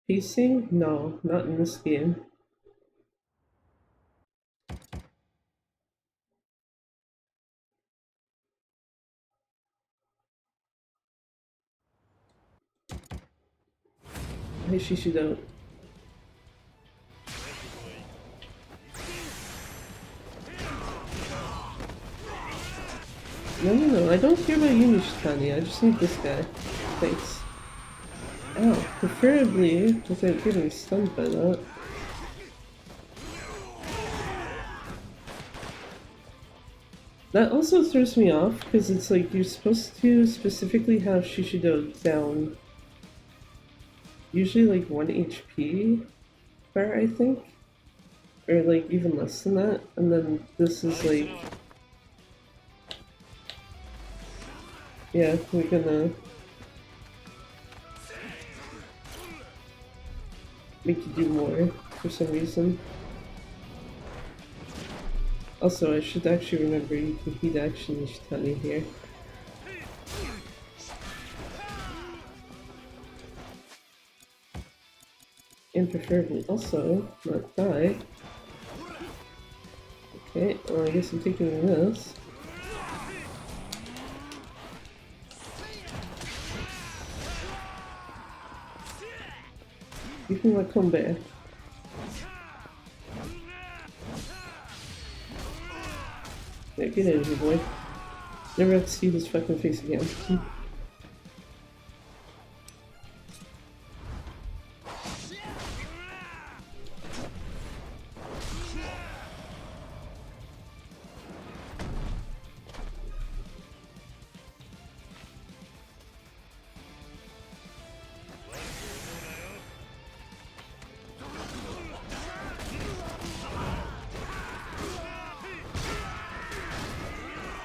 Pacing? No, not in this game. Hey, Shishido. No, I don't care about you, Nishitani. I just need this guy. Thanks. Oh, preferably without getting stunned by that. That also throws me off, because it's like you're supposed to specifically have Shishido down usually like 1 HP bar, I think. Or like even less than that. And then this is like... Yeah, we're gonna make you do more for some reason. Also, I should actually remember you can heat action Nishitani here. and preferably also not die. Okay, well I guess I'm taking this. You can like come back. Yeah, get out of here, boy. Never have to see this fucking face again.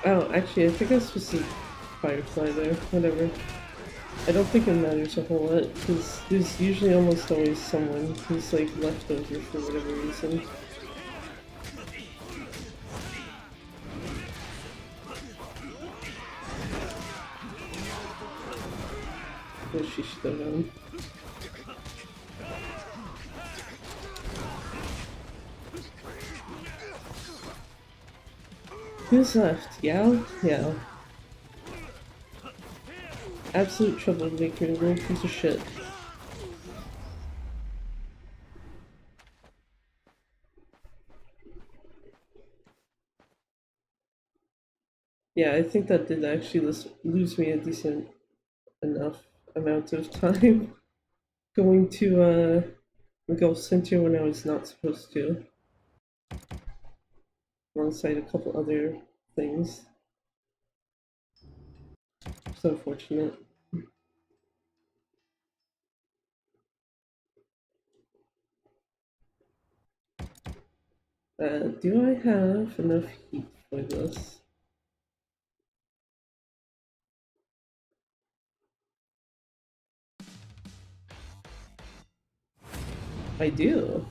Oh, actually, I think I was supposed to Firefly there. Whatever. I don't think it matters a whole lot, because there's usually almost always someone who's like left over for whatever reason. What she should have done. Who's left? Yao? Yao. Absolute troublemaker, little piece of shit. Yeah, I think that did actually lose me a decent enough amount of time going to the Gulf Center when I was not supposed to, alongside a couple other things. It's unfortunate. Do I have enough heat for this? I do.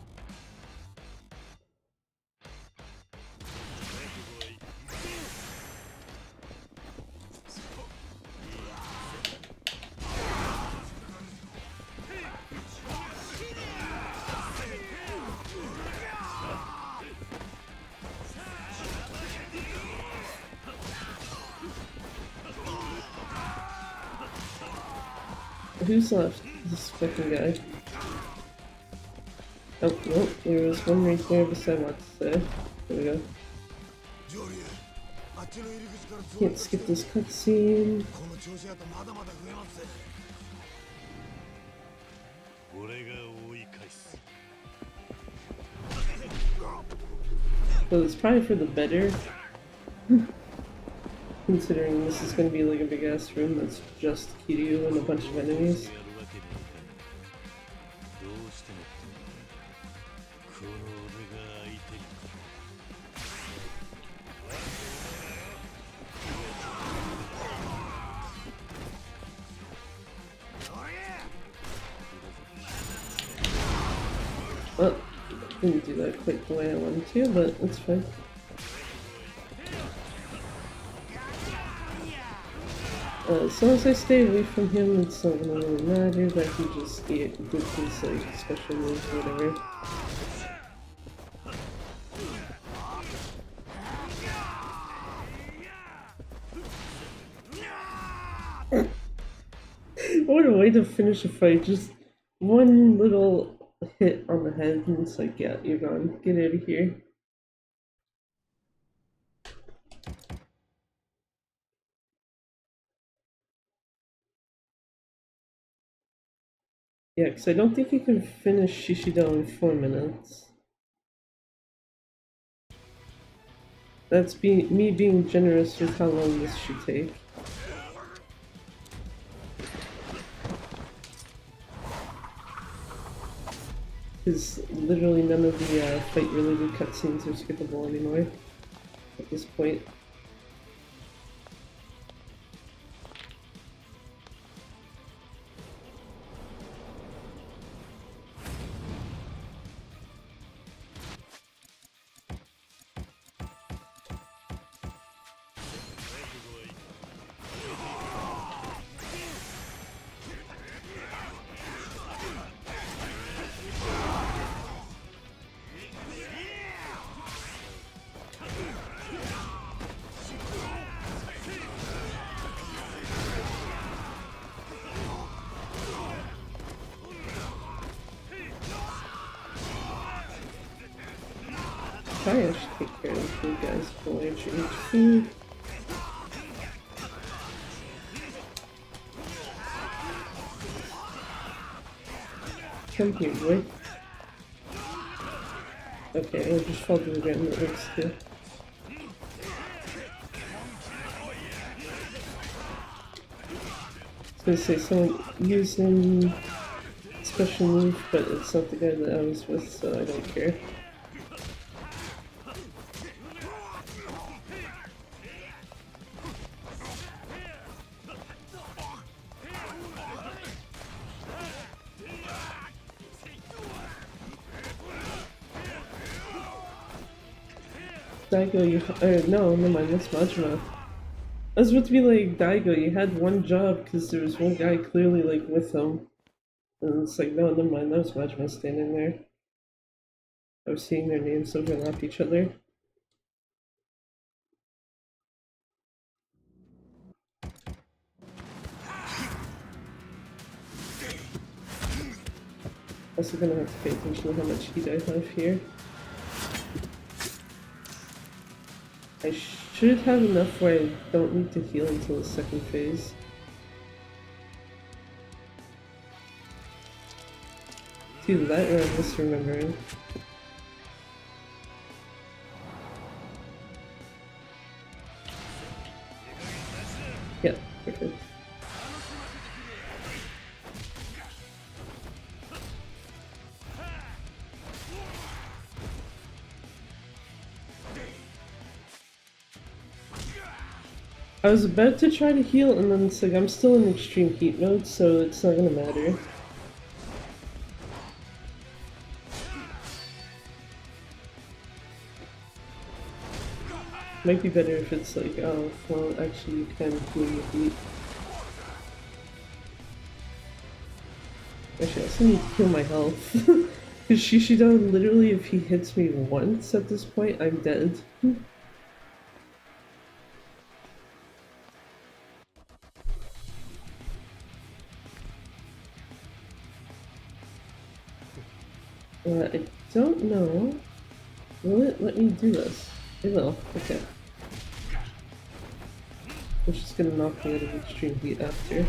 Who's left? This fucking guy. Oh, no, there was one right there beside what to say. There we go. Can't skip this cutscene. Well, it's probably for the better. Considering this is going to be like a big ass room that's just Kiryu and a bunch of enemies. Well, didn't do that quite the way I wanted to, but it's fine. As long as I stay away from him, it's not gonna really matter, but I can just do his like special moves or whatever. What a way to finish a fight, just one little hit on the head and it's like, yeah, you're gone. Get out of here. Yeah, because I don't think you can finish Shishido in 4 minutes. That's me being generous with how long this should take. Because literally none of the fight-related cutscenes are skippable anymore at this point. Probably I should take care of you guys before I eat food. Come here, boy. Okay, I'll just fall to the ground. That works too. I was gonna say someone using special move, but it's not the guy that I was with, so I don't care. Daigo, no, never mind, that's Majima. I was about to be like, Daigo, you had one job because there was one guy clearly like with him. And it's like, no, never mind, that was Majima standing there. I was seeing their names overlap each other. Also gonna have to pay attention to how much heat I have here. I should have enough where I don't need to heal until the second phase. Dude, that or I'm misremembering. Yeah, perfect. I was about to try to heal, and then it's like I'm still in extreme heat mode, so it's not gonna matter. Might be better if it's like, oh, well, actually you can heal your heat. Actually, I also need to heal my health. Because Shishido, literally, if he hits me once at this point, I'm dead. I don't know. Will it let me do this? It will. Okay. Which is gonna knock me out of extreme heat after.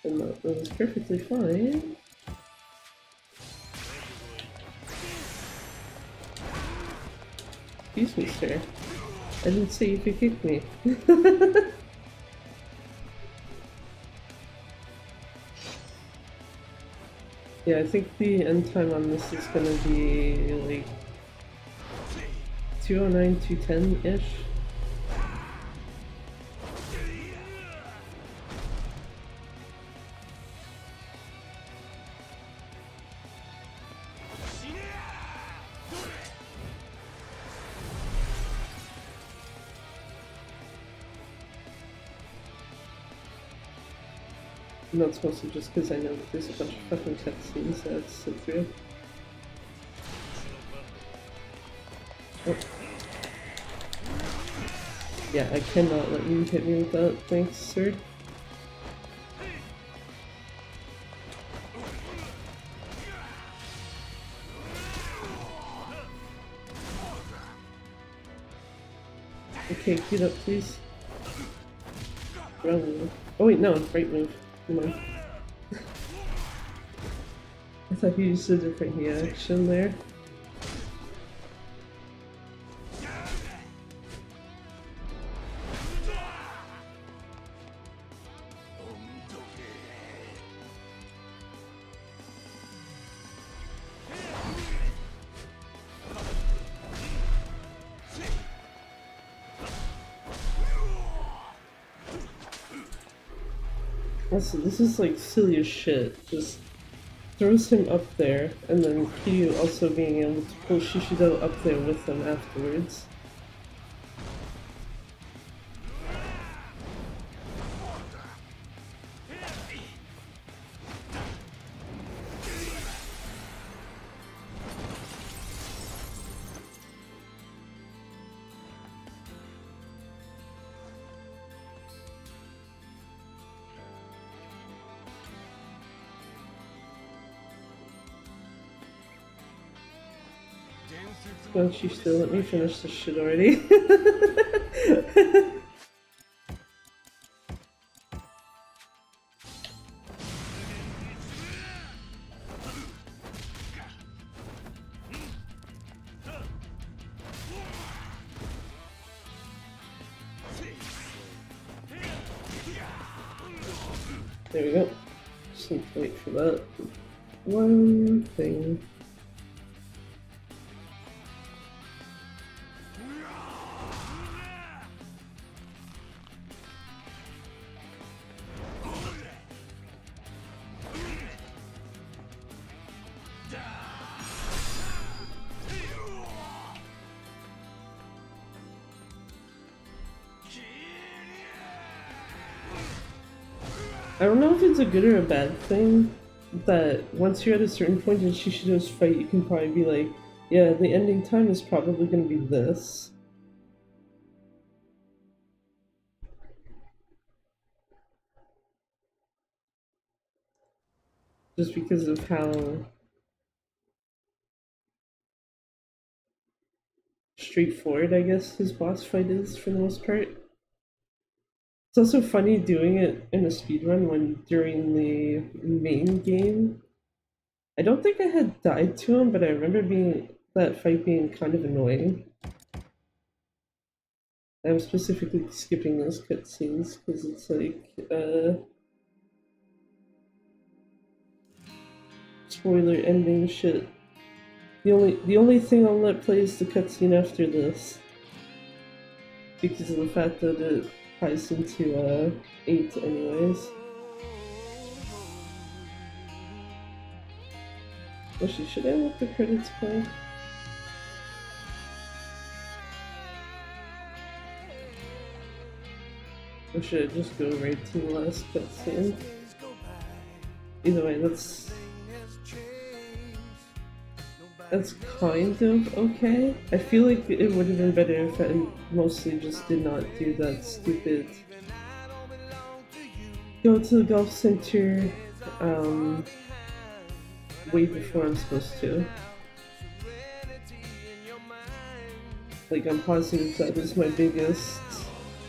And that was perfectly fine. Excuse me, sir. I didn't say you could kick me. Yeah, I think the end time on this is gonna be like 209, 210-ish. And that's mostly just because I know that there's a bunch of fucking cutscenes that I have to sit through. Oh. Yeah, I cannot let you hit me with that, thanks, sir. Okay, get up, please. Wrong move. Oh wait, no, right move. Come on. I thought you used a different reaction there. Also, this is like silly as shit. Just throws him up there, and then Kiryu also being able to pull Shishido up there with him afterwards. Don't you still let me finish this shit already? There we go. Just need to wait for that one thing. I don't know if it's a good or a bad thing that once you're at a certain point in Shishido's fight, you can probably be like, yeah, the ending time is probably going to be this. Just because of how straightforward, I guess, his boss fight is for the most part. It's also funny doing it in a speedrun when during the main game. I don't think I had died to him, but I remember that fight being kind of annoying. I'm specifically skipping those cutscenes because it's like spoiler ending shit. The only thing I'll let play is the cutscene after this. Because of the fact that it ties into 8 anyways. Actually, should I let the credits play? Or should I just go right to the last cutscene? Either way, that's kind of okay. I feel like it would have been better if I mostly just did not do that stupid go to the golf center way before I'm supposed to. Like, I'm positive that is my biggest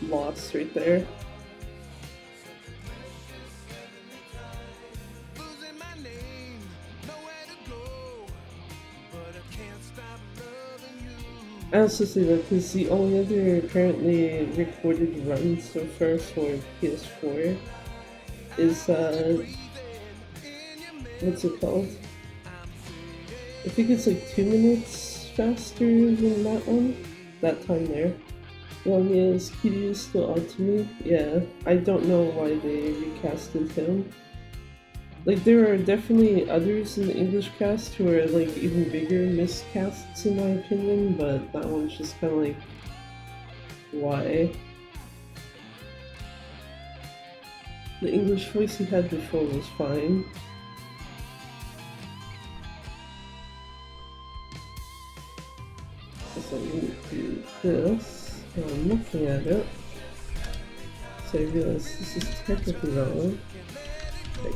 loss right there. I also say that because the only other apparently recorded run so far for PS4 is, what's it called? I think it's like 2 minutes faster than that one. That time there. One is Kiryu still on to me. Yeah, I don't know why they recasted him. Like, there are definitely others in the English cast who are like even bigger miscasts in my opinion, but that one's just kind of like, why? The English voice he had before was fine. So we need to do this. I'm looking at it. So I realize this is technically wrong. Wait.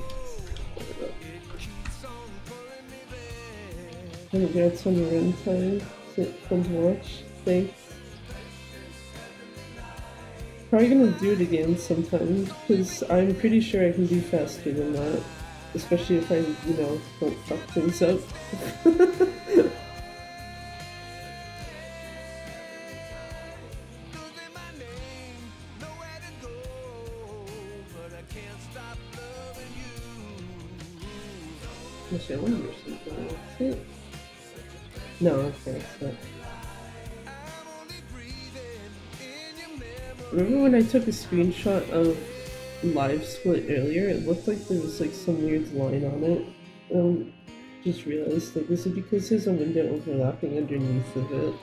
Congrats on your runtime. Is it fun to watch? Thanks. Probably gonna do it again sometime, because I'm pretty sure I can do faster than that. Especially if I, don't fuck things up. Actually, I wonder something. That's it. No, okay, it's not. Remember when I took a screenshot of live split earlier? It looked like there was like some weird line on it. Just realized that this is because there's a window overlapping underneath of it.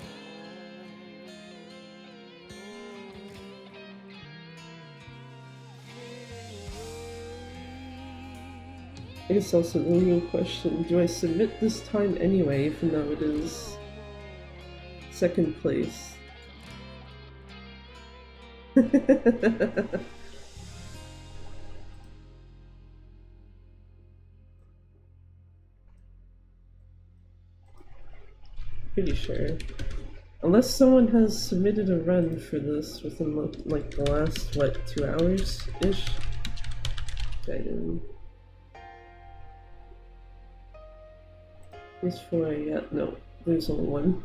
I guess also the real question, do I submit this time anyway, even though it is second place? Pretty sure. Unless someone has submitted a run for this within like the last, what, 2 hours-ish? Gaiden. PS4, yeah, no, there's only one.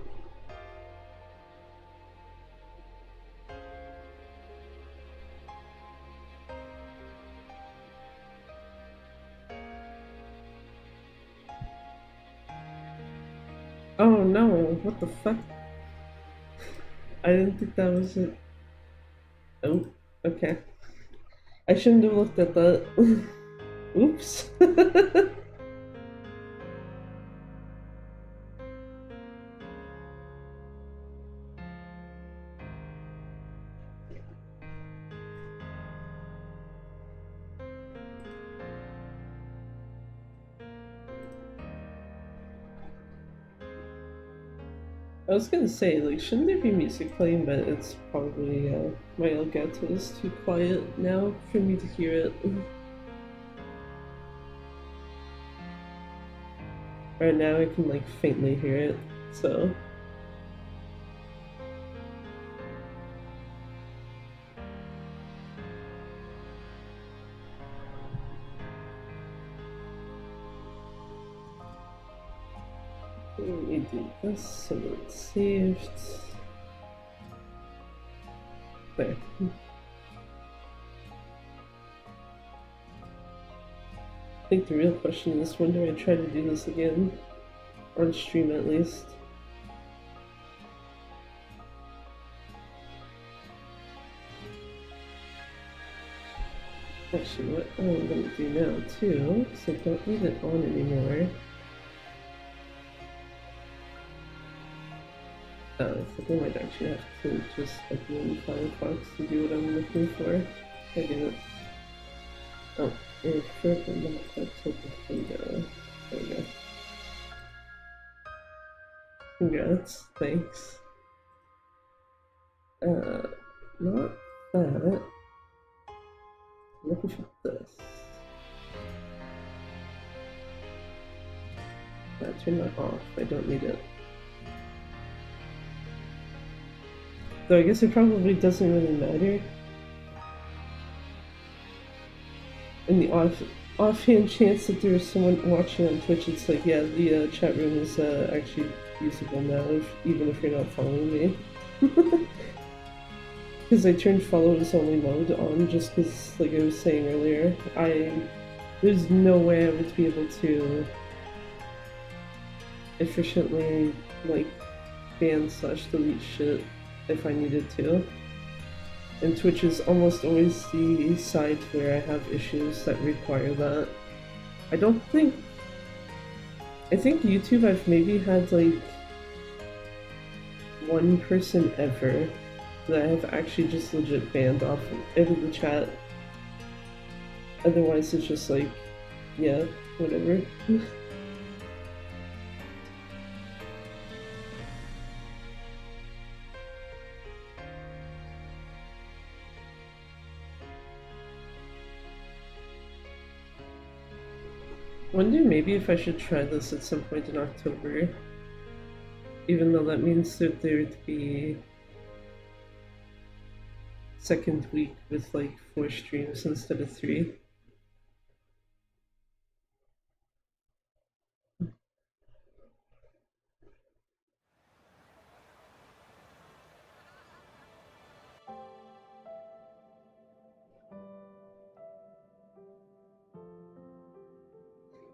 Oh no, what the fuck? I didn't think that was it. Oh, okay. I shouldn't have looked at that. Oops. I was gonna say, like, shouldn't there be music playing, but it's probably, my Elgato is too quiet now for me to hear it. Right now I can, like, faintly hear it, so... Let me do this so it's saved. There. I think the real question is, when do I try to do this again? On stream at least. Actually, what I'm gonna do now too, because I don't need it on anymore. I think I might actually have to just open Firefox to do what I'm looking for. I do it. Oh, refer to laptop window. There we go. Congrats, thanks. Not that. I'm looking for this. Turn that off. I don't need it. Though I guess it probably doesn't really matter. In the offhand chance that there is someone watching on Twitch, it's like, yeah, the chat room is actually usable now, even if you're not following me. Because I turned followers only mode on just because, like I was saying earlier, there's no way I would be able to efficiently, like, ban/delete shit if I needed to. And Twitch is almost always the side where I have issues that require that. I think YouTube I've maybe had like one person ever that I have actually just legit banned off of the chat. Otherwise it's just like, yeah, whatever. Wonder maybe if I should try this at some point in October. Even though that means that there'd be second week with like 4 streams instead of 3.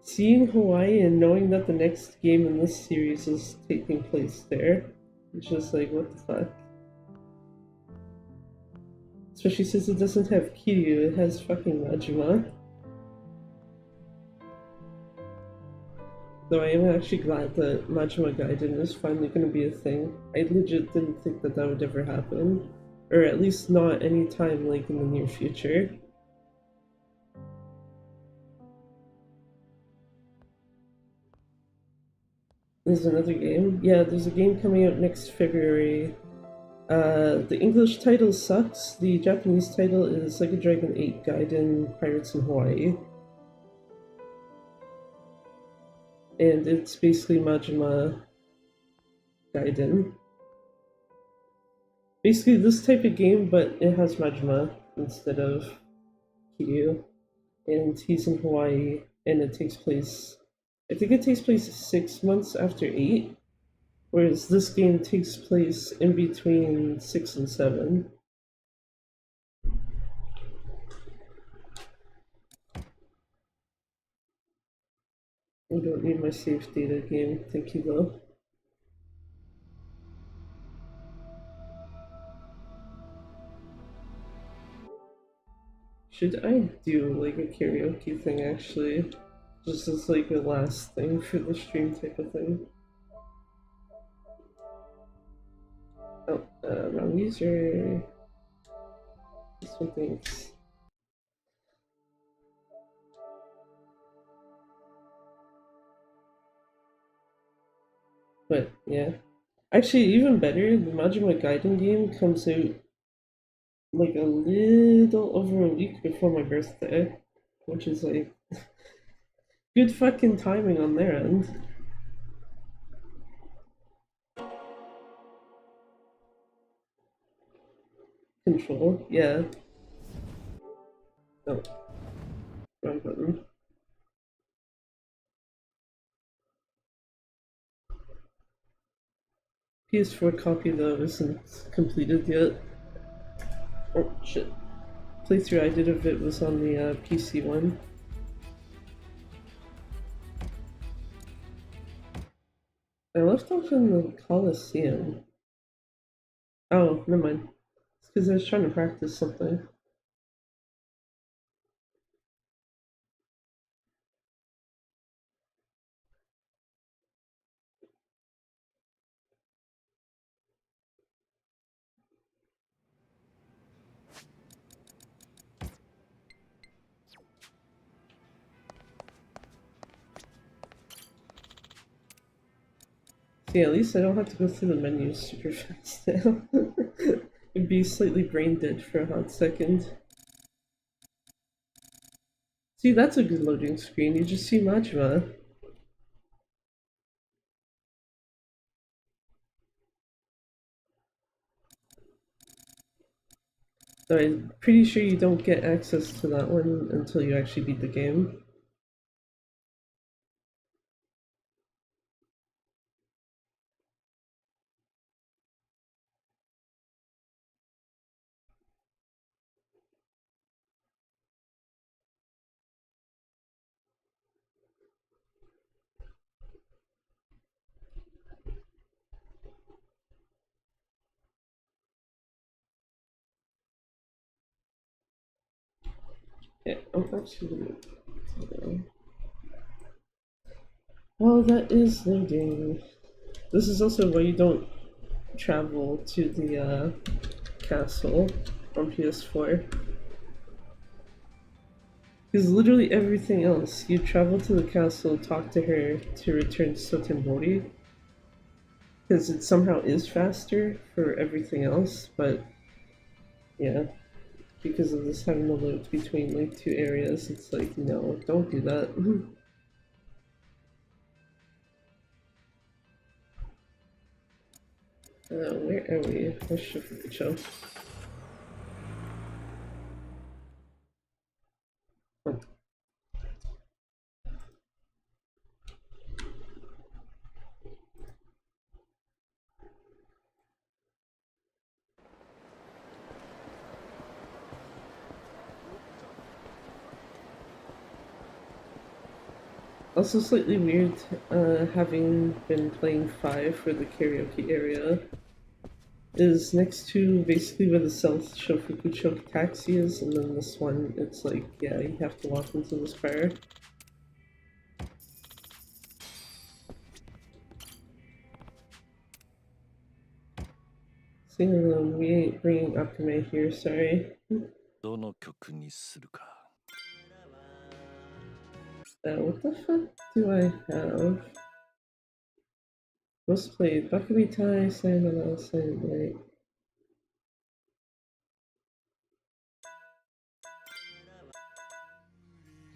Seeing Hawaii and knowing that the next game in this series is taking place there, it's just like, what the fuck? Especially since it doesn't have Kiryu, it has fucking Majima. Though I am actually glad that Majima Gaiden is finally going to be a thing. I legit didn't think that that would ever happen. Or at least not anytime like in the near future. There's another game? Yeah, there's a game coming out next February. The English title sucks. The Japanese title is A Dragon Gaiden Pirates in Hawaii. And it's basically Majima Gaiden. Basically this type of game, but it has Majima instead of Kiryu. And he's in Hawaii, and it takes place, I think it takes place 6 months after 8, whereas this game takes place in between 6 and 7. I don't need my save data game, thank you though. Should I do like a karaoke thing actually? Just as like a last thing for the stream type of thing. Oh, wrong user. This one thinks. But yeah. Actually, even better, the Majima Gaiden game comes out like a little over a week before my birthday, which is like good fucking timing on their end. Control, yeah. Oh, wrong button. PS4 copy though isn't completed yet. Oh shit. Playthrough I did of it was on the PC one. I left off in the Coliseum. Oh, never mind. It's because I was trying to practice something. See, at least I don't have to go through the menus super fast now. It'd be slightly brain dead for a hot second. See, that's a good loading screen. You just see Majima. So I'm pretty sure you don't get access to that one until you actually beat the game. Yeah, I'm actually. Well, that is loading. This is also why you don't travel to the castle on PS4. Because literally everything else, you travel to the castle, talk to her to return Sotenbori. Because it somehow is faster for everything else, but yeah, because of this having to load between like two areas, it's like, no, don't do that. Where are we? Where's Shifukucho? Oh. Also slightly weird, having been playing 5 for the karaoke area, is next to basically where the South Shofukucho taxi is, and then this one, it's like, yeah, you have to walk into this bar. See, we ain't bringing Akame here, sorry. どの曲にするか。What the fuck do I have? Most played Bakumitai, Sayonara, Sayonara.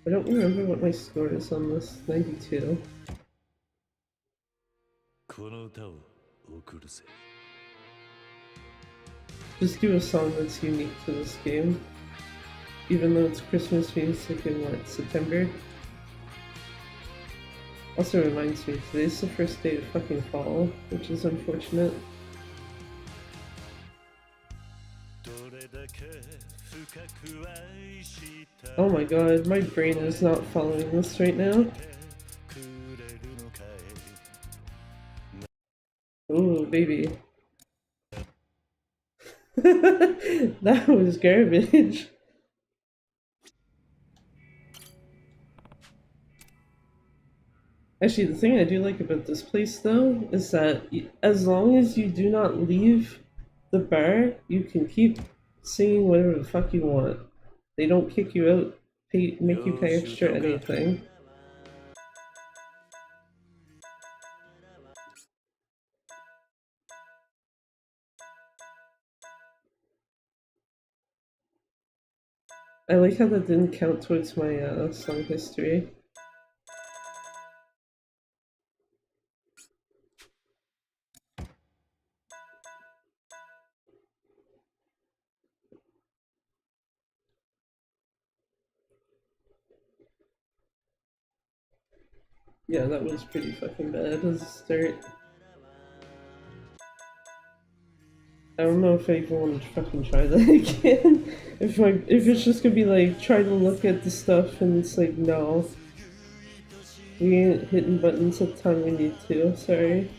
I don't remember what my score is on this. 92. この歌を送るぜ。 Just do a song that's unique to this game. Even though it's Christmas music in what, September? Also reminds me, today's the first day of fucking fall, which is unfortunate. Oh my god, my brain is not following this right now. Ooh, baby. That was garbage. Actually, the thing I do like about this place, though, is that as long as you do not leave the bar, you can keep singing whatever the fuck you want. They don't kick you out, make you pay extra anything. I like how that didn't count towards my song history. Yeah, that was pretty fucking bad as a start. I don't know if I even want to fucking try that again. If it's just gonna be like try to look at the stuff and it's like no, we ain't hitting buttons at the time we need to. Sorry.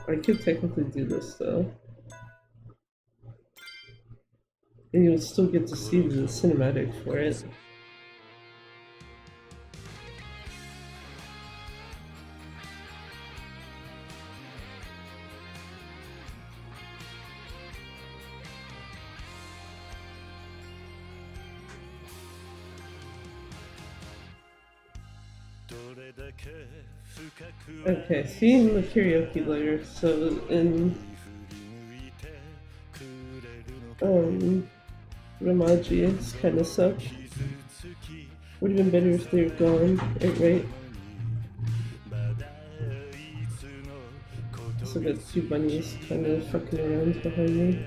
I could technically do this though, and you'll still get to see the cinematic for it. Okay, seeing the karaoke layer, so in Ramaji, it's kind of sucked. Would have been better if they were gone, right? So I got two bunnies kind of fucking around behind me.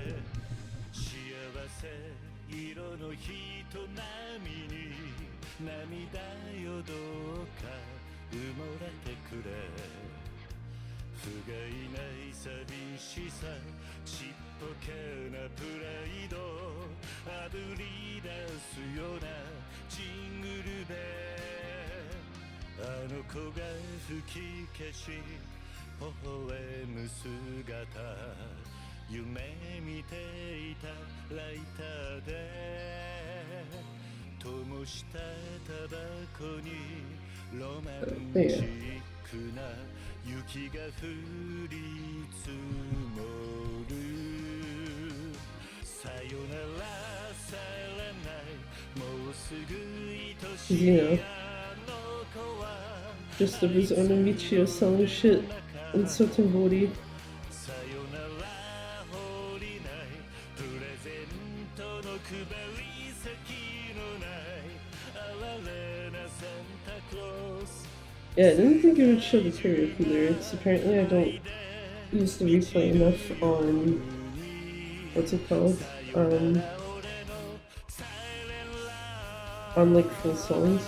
There. You know, just of his own Michio selling shit in Sotenbori. Yeah, I didn't think it would show the karaoke lyrics. Apparently I don't use the replay enough on, what's it called? On like full songs.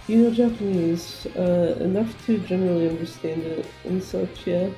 You know Japanese, enough to generally understand it and such, yeah.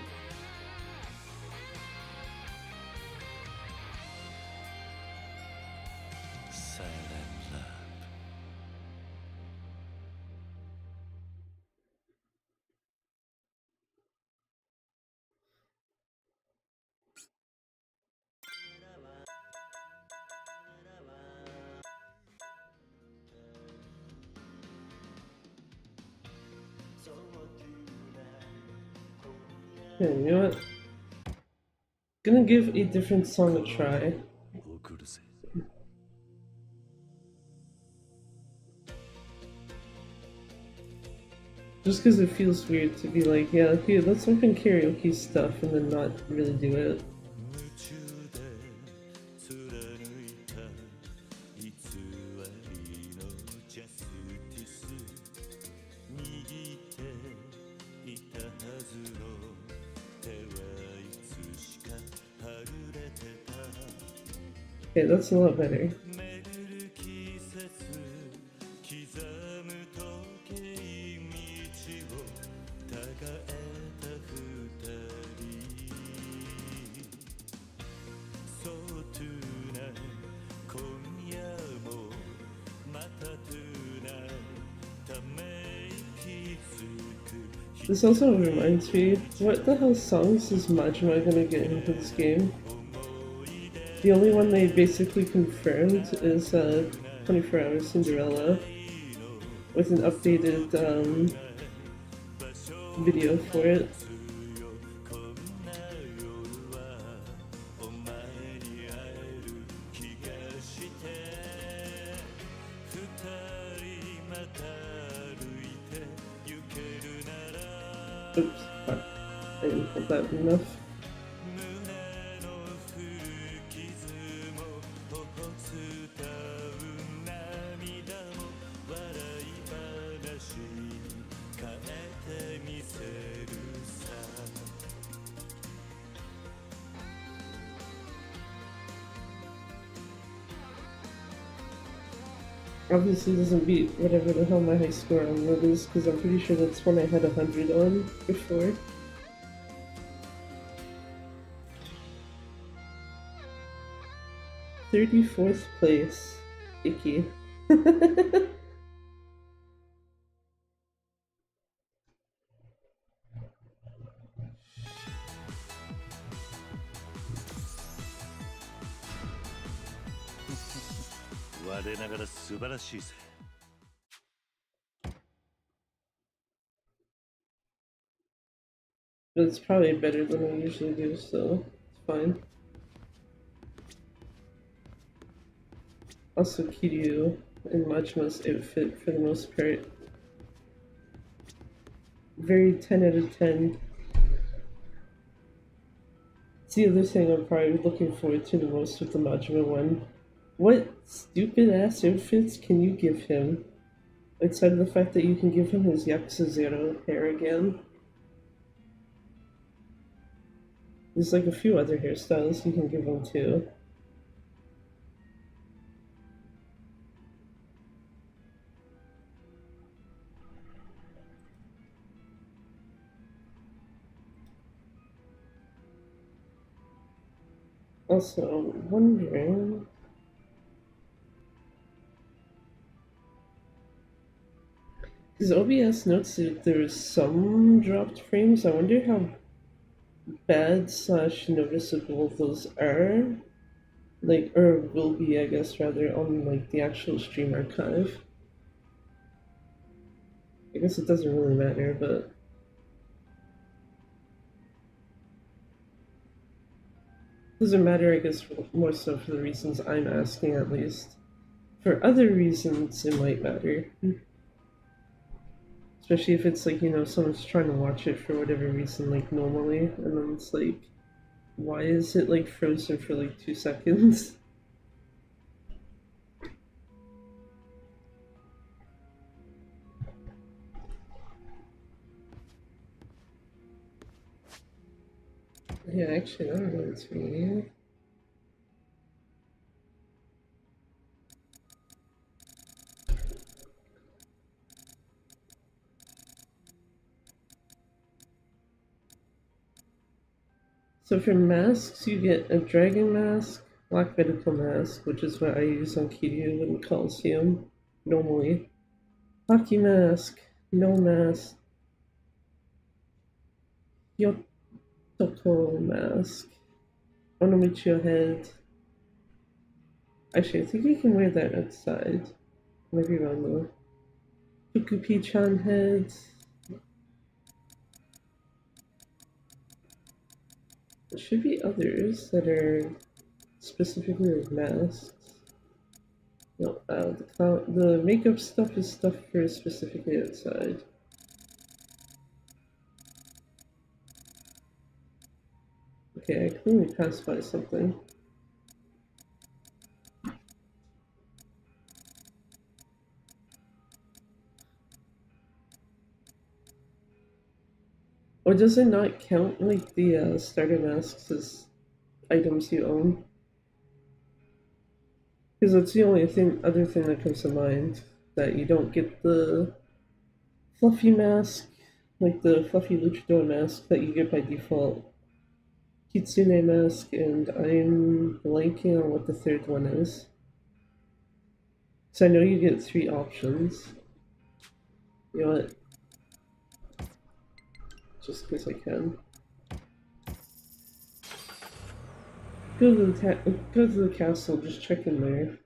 Yeah, you know what? Gonna give a different song a try. Just because it feels weird to be like, yeah, here, let's open karaoke stuff and then not really do it. Okay, that's a lot better. This also reminds me, what the hell songs is Majima gonna get into this game? The only one they basically confirmed is 24 Hours Cinderella with an updated video for it. Oops, fuck. I didn't put that enough. Obviously doesn't beat whatever the hell my high score on that is, because I'm pretty sure that's one I had 100 on before. "34th place. Icky." 我ながら素晴らしいぜ。But it's probably better than I usually do, so it's fine. Also, Kiryu in Majima's outfit for the most part. Very 10 out of 10. It's the other thing I'm probably looking forward to the most with the Majima one. What stupid ass outfits can you give him? Outside of the fact that you can give him his Yakuza Zero hair again. There's like a few other hairstyles you can give him too. Also, wondering... Because OBS notes that there's some dropped frames. I wonder how bad / noticeable those are. Like, or will be, I guess, rather, on like the actual stream archive. I guess it doesn't really matter, but... Doesn't matter, I guess, more so for the reasons I'm asking, at least. For other reasons, it might matter. Especially if it's like, you know, someone's trying to watch it for whatever reason, like normally, and then it's like, why is it like frozen for like 2 seconds? Yeah, actually, that reminds me. So for masks, you get a dragon mask, black medical mask, which is what I use on Kiryu and Coliseum normally. Hockey mask, no mask, Yotoko mask, Onomichio head. Actually, I think you can wear that outside. Maybe wrong though. Fukupi-chan head. There should be others that are specifically like masks. No, the makeup stuff is stuff for specifically outside. Okay, I clearly passed by something. Or does it not count like the starter masks as items you own? Because that's the only other thing that comes to mind, that you don't get the fluffy mask, like the fluffy luchador mask that you get by default. Kitsune mask, and I'm blanking on what the third one is. So I know you get 3 options. You know what? Just because I can. Go to the castle, just check in there.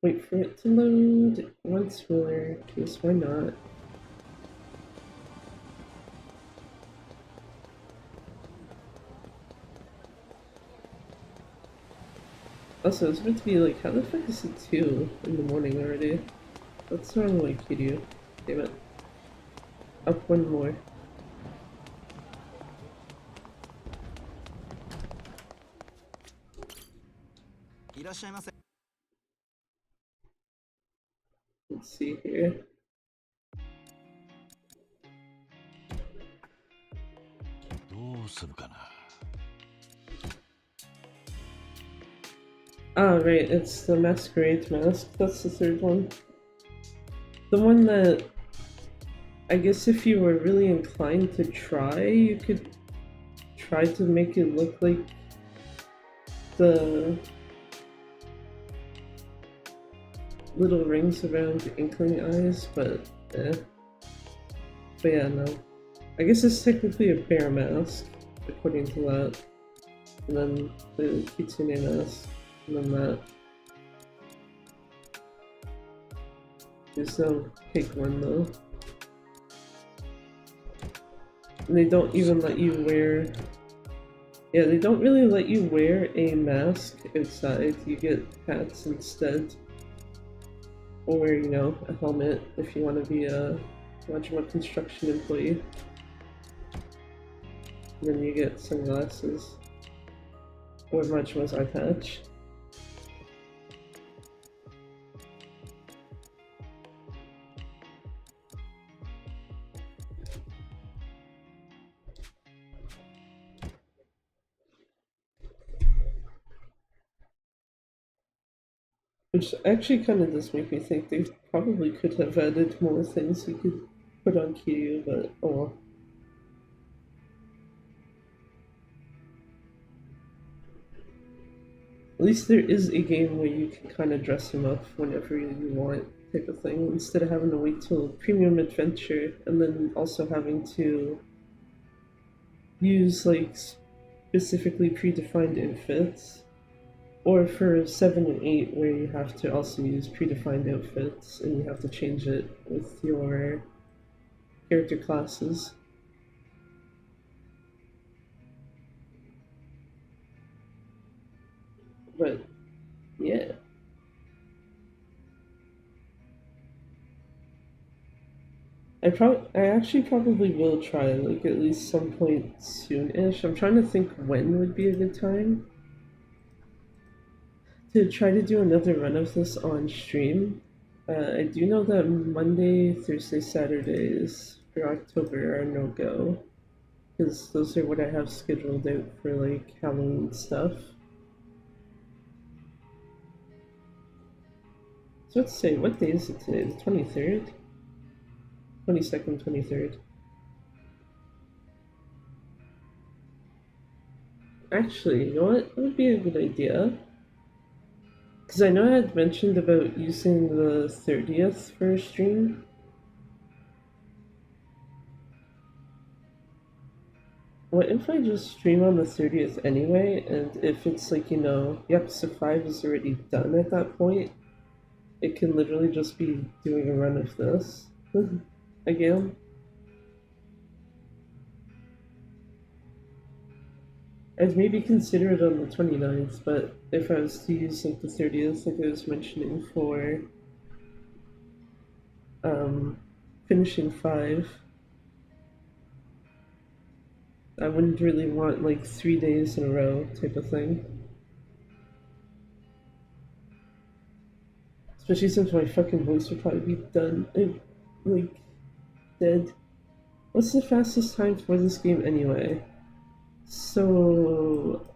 Wait for it to load once more, because why not? Also, it's meant to be like, how the fuck is it 2 in the morning already? That's normally Kiryu. Damn it. Up one more. Let's see here. Ah, right, it's the Masquerade Mask. That's the third one. The one that I guess if you were really inclined to try, you could try to make it look like the little rings around Inkling eyes, but eh. But yeah, no. I guess it's technically a bear mask, according to that. And then the Kitsune mask, and then that. There's no pig one though. And they don't even let you wear... Yeah, they don't really let you wear a mask outside. You get hats instead. Or, you know, a helmet if you want to be a Majima construction employee. And then you get sunglasses. Or Majima's eye patch. Which actually kind of does make me think they probably could have added more things you could put on Kiryu, but oh well. At least there is a game where you can kind of dress him up whenever you want, type of thing, instead of having to wait till Premium Adventure and then also having to use like specifically predefined outfits. Or for 7 and 8, where you have to also use predefined outfits and you have to change it with your character classes. But yeah. I actually probably will try, like, at least some point soon-ish. I'm trying to think when would be a good time to try to do another run of this on stream. I do know that Monday, Thursday, Saturdays for October are no-go, because those are what I have scheduled out for, like, Halloween stuff. So let's say, what day is it today? The 23rd? 22nd, 23rd. Actually, you know what? It would be a good idea. Because I know I had mentioned about using the 30th for a stream. What if I just stream on the 30th anyway, and if it's like, you know, the episode 5 is already done at that point, it can literally just be doing a run of this again. I'd maybe consider it on the 29th, but if I was to use like the 30th, like I was mentioning, for finishing 5, I wouldn't really want like 3 days in a row type of thing. Especially since my fucking voice would probably be done, like, dead. What's the fastest time for this game anyway? So,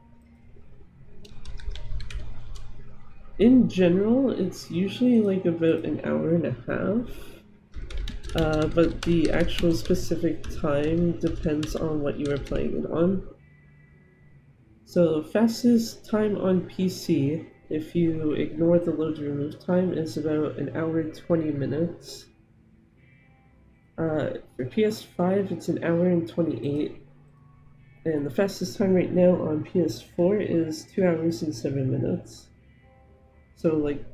in general, it's usually like about an hour and a half. But the actual specific time depends on what you are playing it on. So, fastest time on PC, if you ignore the load remove time, is about an hour and 20 minutes. For PS5, it's an hour and 28. And the fastest time right now on PS4 is 2 hours and 7 minutes. So, like,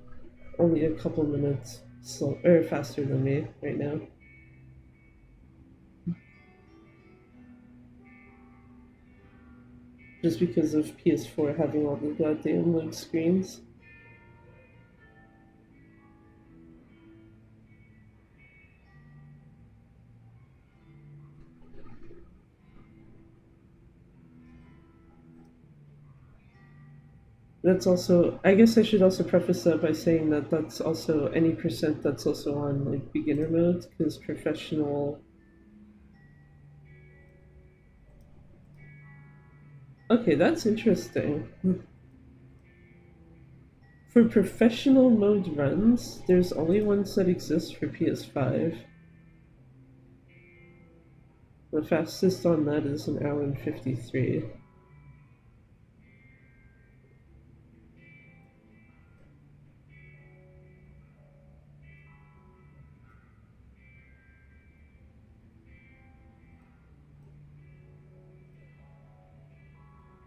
only a couple minutes slow, or faster than me right now. Just because of PS4 having all the goddamn load screens. That's also, I guess I should also preface that by saying that that's also any percent that's also on like beginner mode, because professional. Okay, that's interesting. For professional mode runs, there's only ones that exist for PS5. The fastest on that is an hour and 53.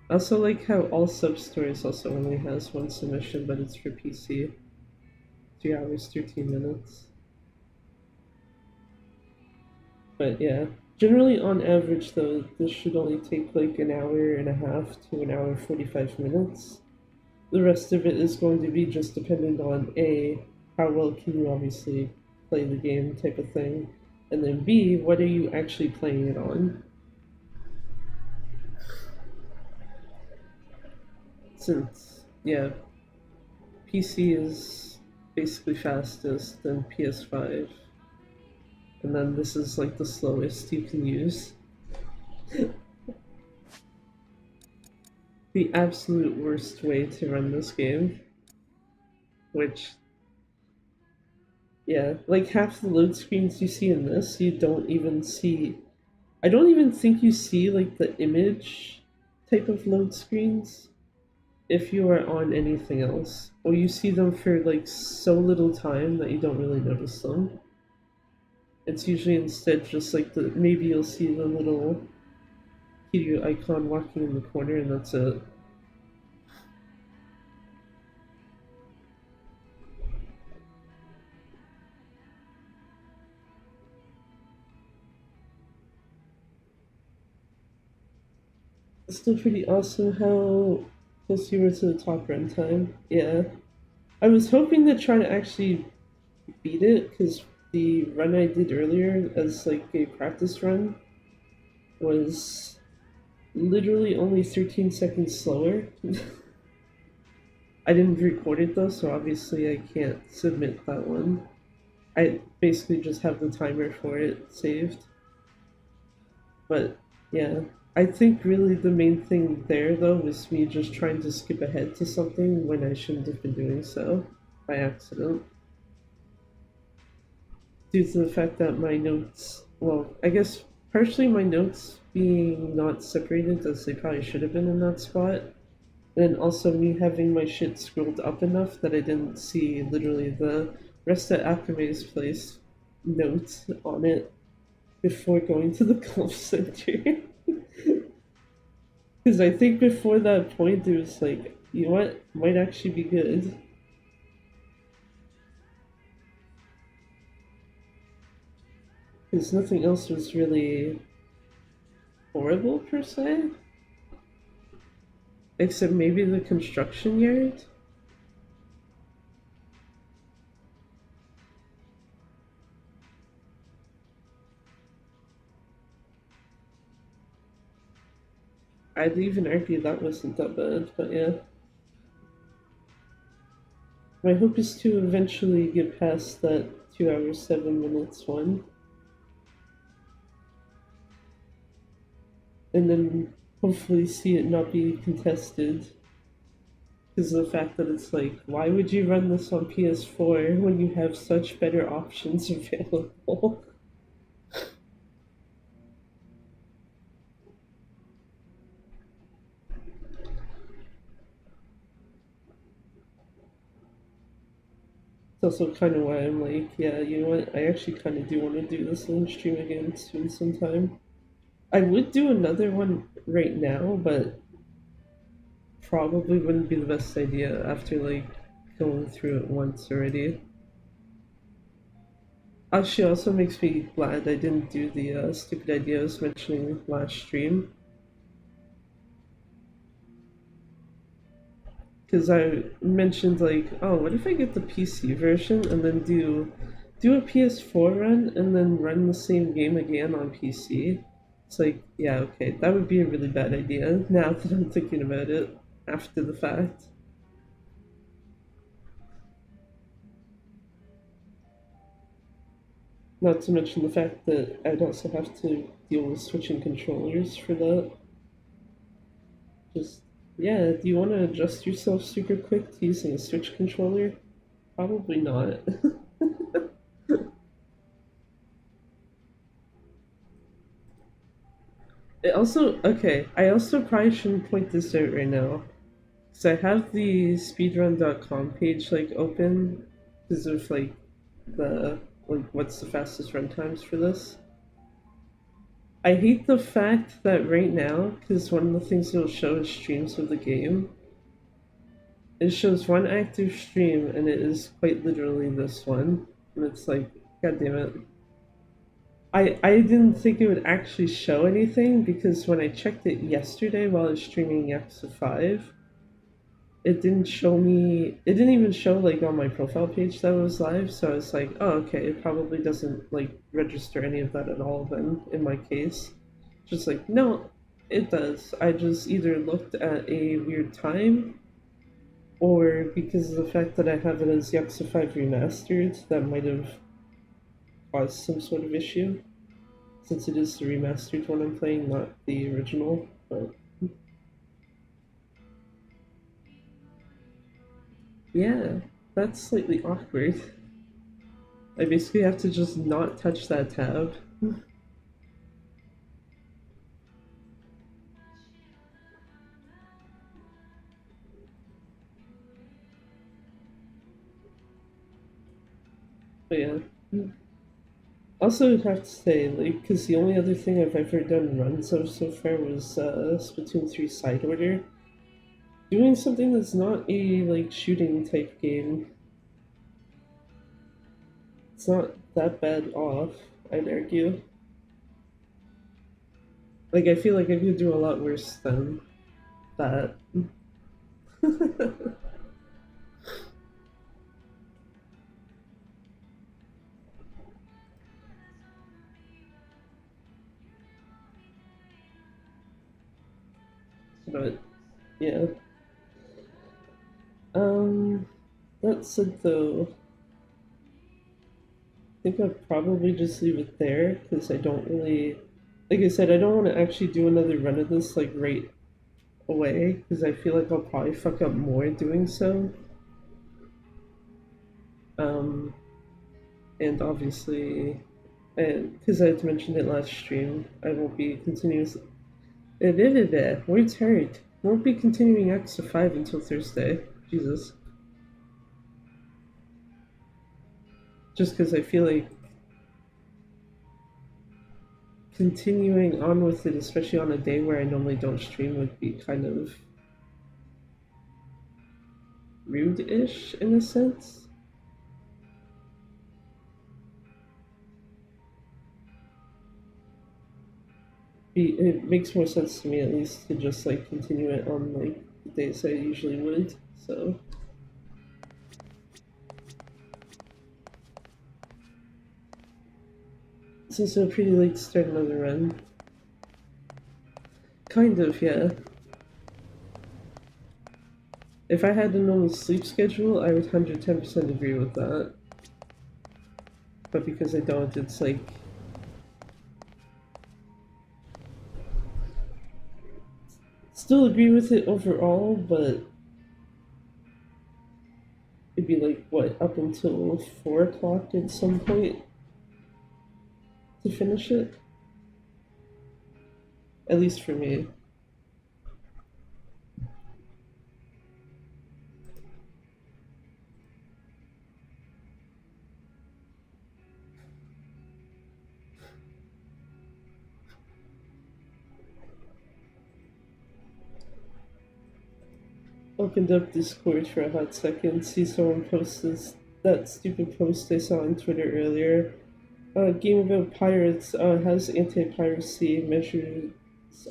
I also like how all sub-stories also only has one submission, but it's for PC. 3 hours, 13 minutes. But yeah, generally on average though, this should only take like an hour and a half to an hour 45 minutes. The rest of it is going to be just dependent on A, how well can you obviously play the game type of thing, and then B, what are you actually playing it on? Since, yeah, PC is basically fastest, then PS5, and then this is like the slowest you can use. The absolute worst way to run this game, which, yeah, like half the load screens you see in this, you don't even see. I don't even think you see like the image type of load screens if you are on anything else, or you see them for like so little time that you don't really notice them. It's usually instead just like the maybe you'll see the little Kiryu icon walking in the corner, and that's it. It's still pretty awesome how close you were to the top runtime. Yeah. I was hoping to try to actually beat it because the run I did earlier as like a practice run was literally only 13 seconds slower. I didn't record it though, so obviously I can't submit that one. I basically just have the timer for it saved. But yeah, I think really the main thing there though was me just trying to skip ahead to something when I shouldn't have been doing so by accident. Due to the fact that my notes, well, I guess partially my notes being not separated as they probably should have been in that spot, and also me having my shit scrolled up enough that I didn't see literally the rest at Akame's place note on it before going to the golf center. Because I think before that point, it was like, you know what, might actually be good. Because nothing else was really horrible per se, except maybe the construction yard. I'd even argue that wasn't that bad, but yeah. My hope is to eventually get past that 2 hours 7 minutes one. And then hopefully see it not be contested. Because of the fact that it's like, why would you run this on PS4 when you have such better options available? It's also kind of why I'm like, yeah, you know what? I actually kind of do want to do this on stream again soon sometime. I would do another one right now, but probably wouldn't be the best idea after like going through it once already. Actually, also makes me glad I didn't do the stupid idea I was mentioning last stream. Because I mentioned like, oh, what if I get the PC version and then do a PS4 run and then run the same game again on PC? It's like, yeah, okay, that would be a really bad idea now that I'm thinking about it after the fact. Not to mention the fact that I'd also have to deal with switching controllers for that. Just, yeah, do you want to adjust yourself super quick to using a Switch controller? Probably not. It also, okay, I also probably shouldn't point this out right now. Because I have the speedrun.com page, like, open, because of, like, the, like, what's the fastest run times for this. I hate the fact that right now, because one of the things it'll show is streams of the game, it shows one active stream, and it is quite literally this one. And it's like, god damn it. I didn't think it would actually show anything because when I checked it yesterday while I was streaming Yakuza 5, it didn't show me, it didn't even show like on my profile page that it was live, so I was like, oh, okay, it probably doesn't like register any of that at all then in my case. Just like, no, it does. I just either looked at a weird time or because of the fact that I have it as Yakuza 5 Remastered, that might have caused some sort of issue. Since it is the remastered one I'm playing, not the original. But yeah, that's slightly awkward. I basically have to just not touch that tab. But yeah. Also, I'd have to say, like, because the only other thing I've ever done runs of so far was Splatoon 3 Side Order. Doing something that's not a, like, shooting type game. It's not that bad off, I'd argue. Like, I feel like I could do a lot worse than that. But, yeah. Um, that said though, I think I'll probably just leave it there because I don't really, like I said, I don't want to actually do another run of this like right away because I feel like I'll probably fuck up more doing so. Um, and obviously, and because I had mentioned it last stream, I won't be continuously. Words hurt. Won't be continuing X to 5 until Thursday. Jesus. Just because I feel like continuing on with it, especially on a day where I normally don't stream, would be kind of rude-ish in a sense. It makes more sense to me at least to just like continue it on like the days I usually would. So it's also pretty late to start another run. Kind of, yeah. If I had a normal sleep schedule, I would 110% agree with that. But because I don't, it's like... Still agree with it overall, but... It'd be like, what, up until 4 o'clock at some point to finish it? At least for me. Opened up Discord for a hot second, see someone post that stupid post I saw on Twitter earlier. Game about pirates has anti-piracy measures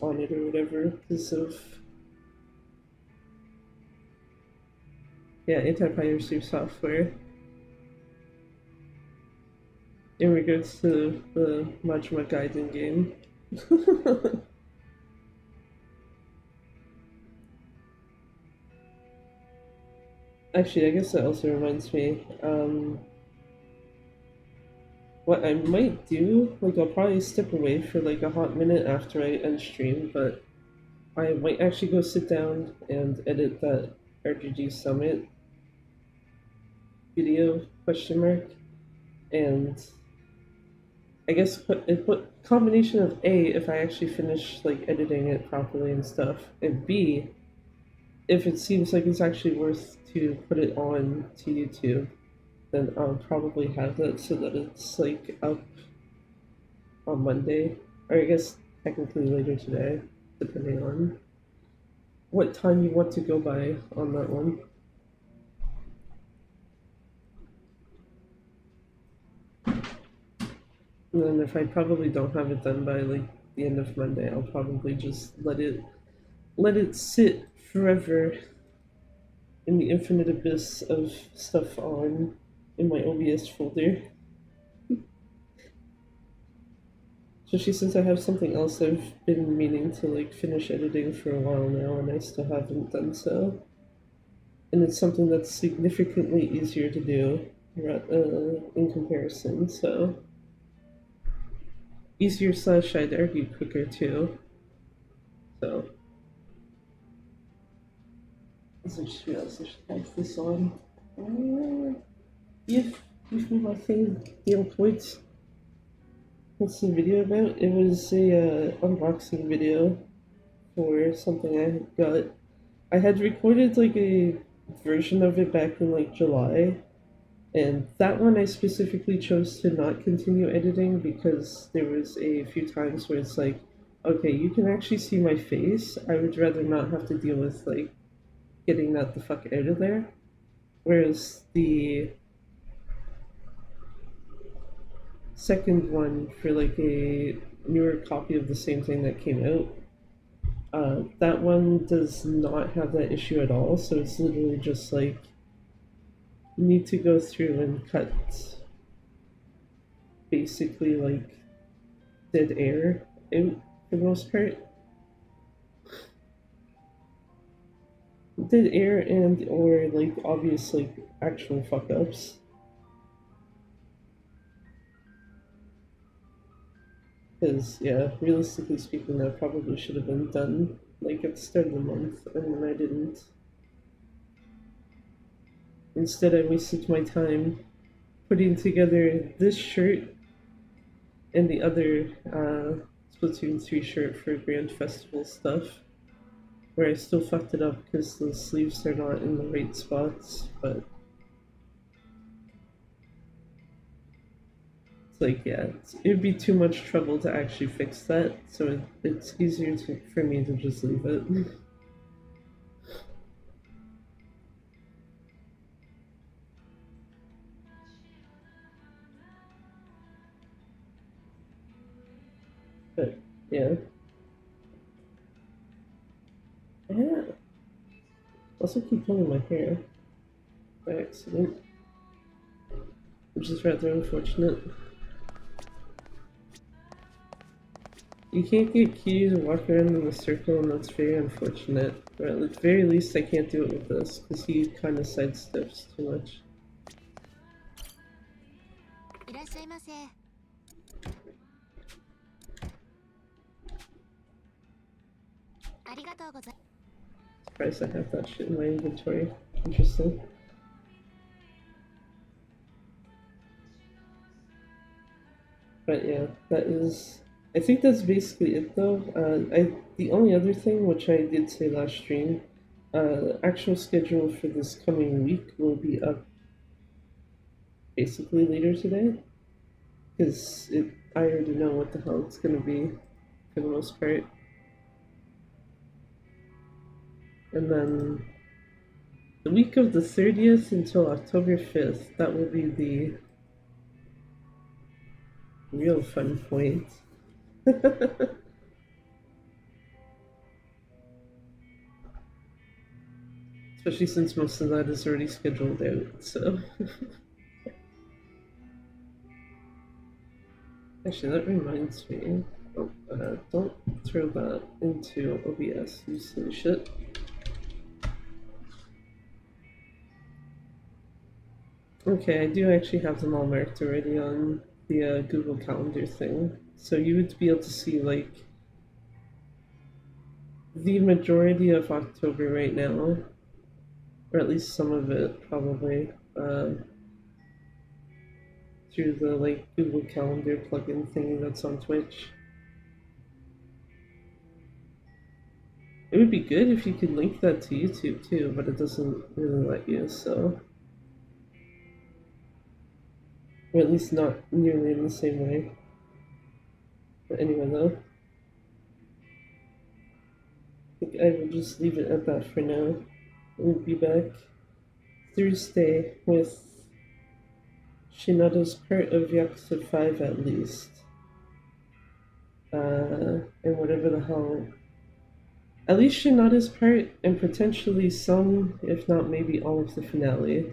on it or whatever because of anti-piracy software in regards to the A Dragon Gaiden game. Actually, I guess that also reminds me. What I might do, like I'll probably step away for like a hot minute after I end stream, but I might actually go sit down and edit that RGG Summit video question mark, and I guess put combination of A, if I actually finish like editing it properly and stuff, and B, if it seems like it's actually worth to put it on to YouTube, then I'll probably have that so that it's like up on Monday, or I guess technically later today, depending on what time you want to go by on that one. And then if I probably don't have it done by like the end of Monday, I'll probably just let it sit forever in the infinite abyss of stuff on in my OBS folder. Especially since I have something else I've been meaning to like finish editing for a while now and I still haven't done so. And it's something that's significantly easier to do in comparison, so easier slash I'd argue quicker too. So I just realized I should have this on. Give me my thing, deal points. What's the video about? It was a unboxing video for something I had got. I had recorded like a version of it back in like July, and that one I specifically chose to not continue editing because there was a few times where it's like, okay, you can actually see my face. I would rather not have to deal with like getting that the fuck out of there. Whereas the second one for like a newer copy of the same thing that came out, that one does not have that issue at all. So it's literally just like you need to go through and cut basically like dead air out for the most part. Dead air and or like obvious like actual fuck ups. Because yeah, realistically speaking, that probably should have been done like at the start of the month, and then I didn't. Instead, I wasted my time putting together this shirt and the other Splatoon 3 shirt for Grand Festival stuff, where I still fucked it up because the sleeves are not in the right spots, but it's like, yeah, it'd be too much trouble to actually fix that, so it's easier for me to just leave it. But, yeah. Yeah. Also keep pulling my hair by accident, which is rather unfortunate. You can't get Kyu to walk around in a circle, and that's very unfortunate. Or at the very least, I can't do it with this, because he kind of sidesteps too much. いらっしゃいませ。ありがとうござい Surprised I have that shit in my inventory. Interesting. But yeah, that is. I think that's basically it though. The only other thing which I did say last stream, actual schedule for this coming week will be up basically later today, because I already know what the hell it's gonna be for the most part. And then the week of the 30th until October 5th, that will be the real fun point. Especially since most of that is already scheduled out, so. Actually, that reminds me. Oh, don't throw that into OBS, you silly shit. Okay, I do actually have them all marked already on the Google Calendar thing. So you would be able to see, like, the majority of October right now, or at least some of it, probably, through the, like, Google Calendar plugin thing that's on Twitch. It would be good if you could link that to YouTube too, but it doesn't really let you, so. Or at least not nearly in the same way. But anyway, though, I think I will just leave it at that for now. We'll be back Thursday with Shinada's part of Yakuza 5 at least. And whatever the hell. At least Shinada's part, and potentially some, if not maybe all of the finale.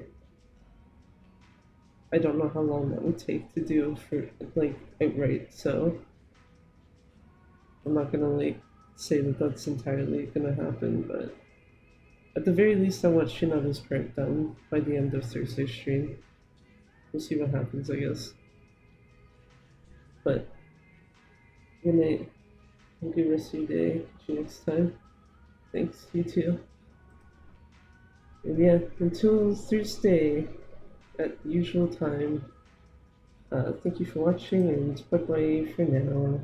I don't know how long that would take to do for, like, outright, so I'm not gonna, like, say that that's entirely gonna happen, but at the very least, I want Shinada's part done by the end of Thursday's stream. We'll see what happens, I guess. But, good night. Have a good rest of your day. See you next time. Thanks, you too. And yeah, until Thursday at the usual time, thank you for watching, and bye-bye for now.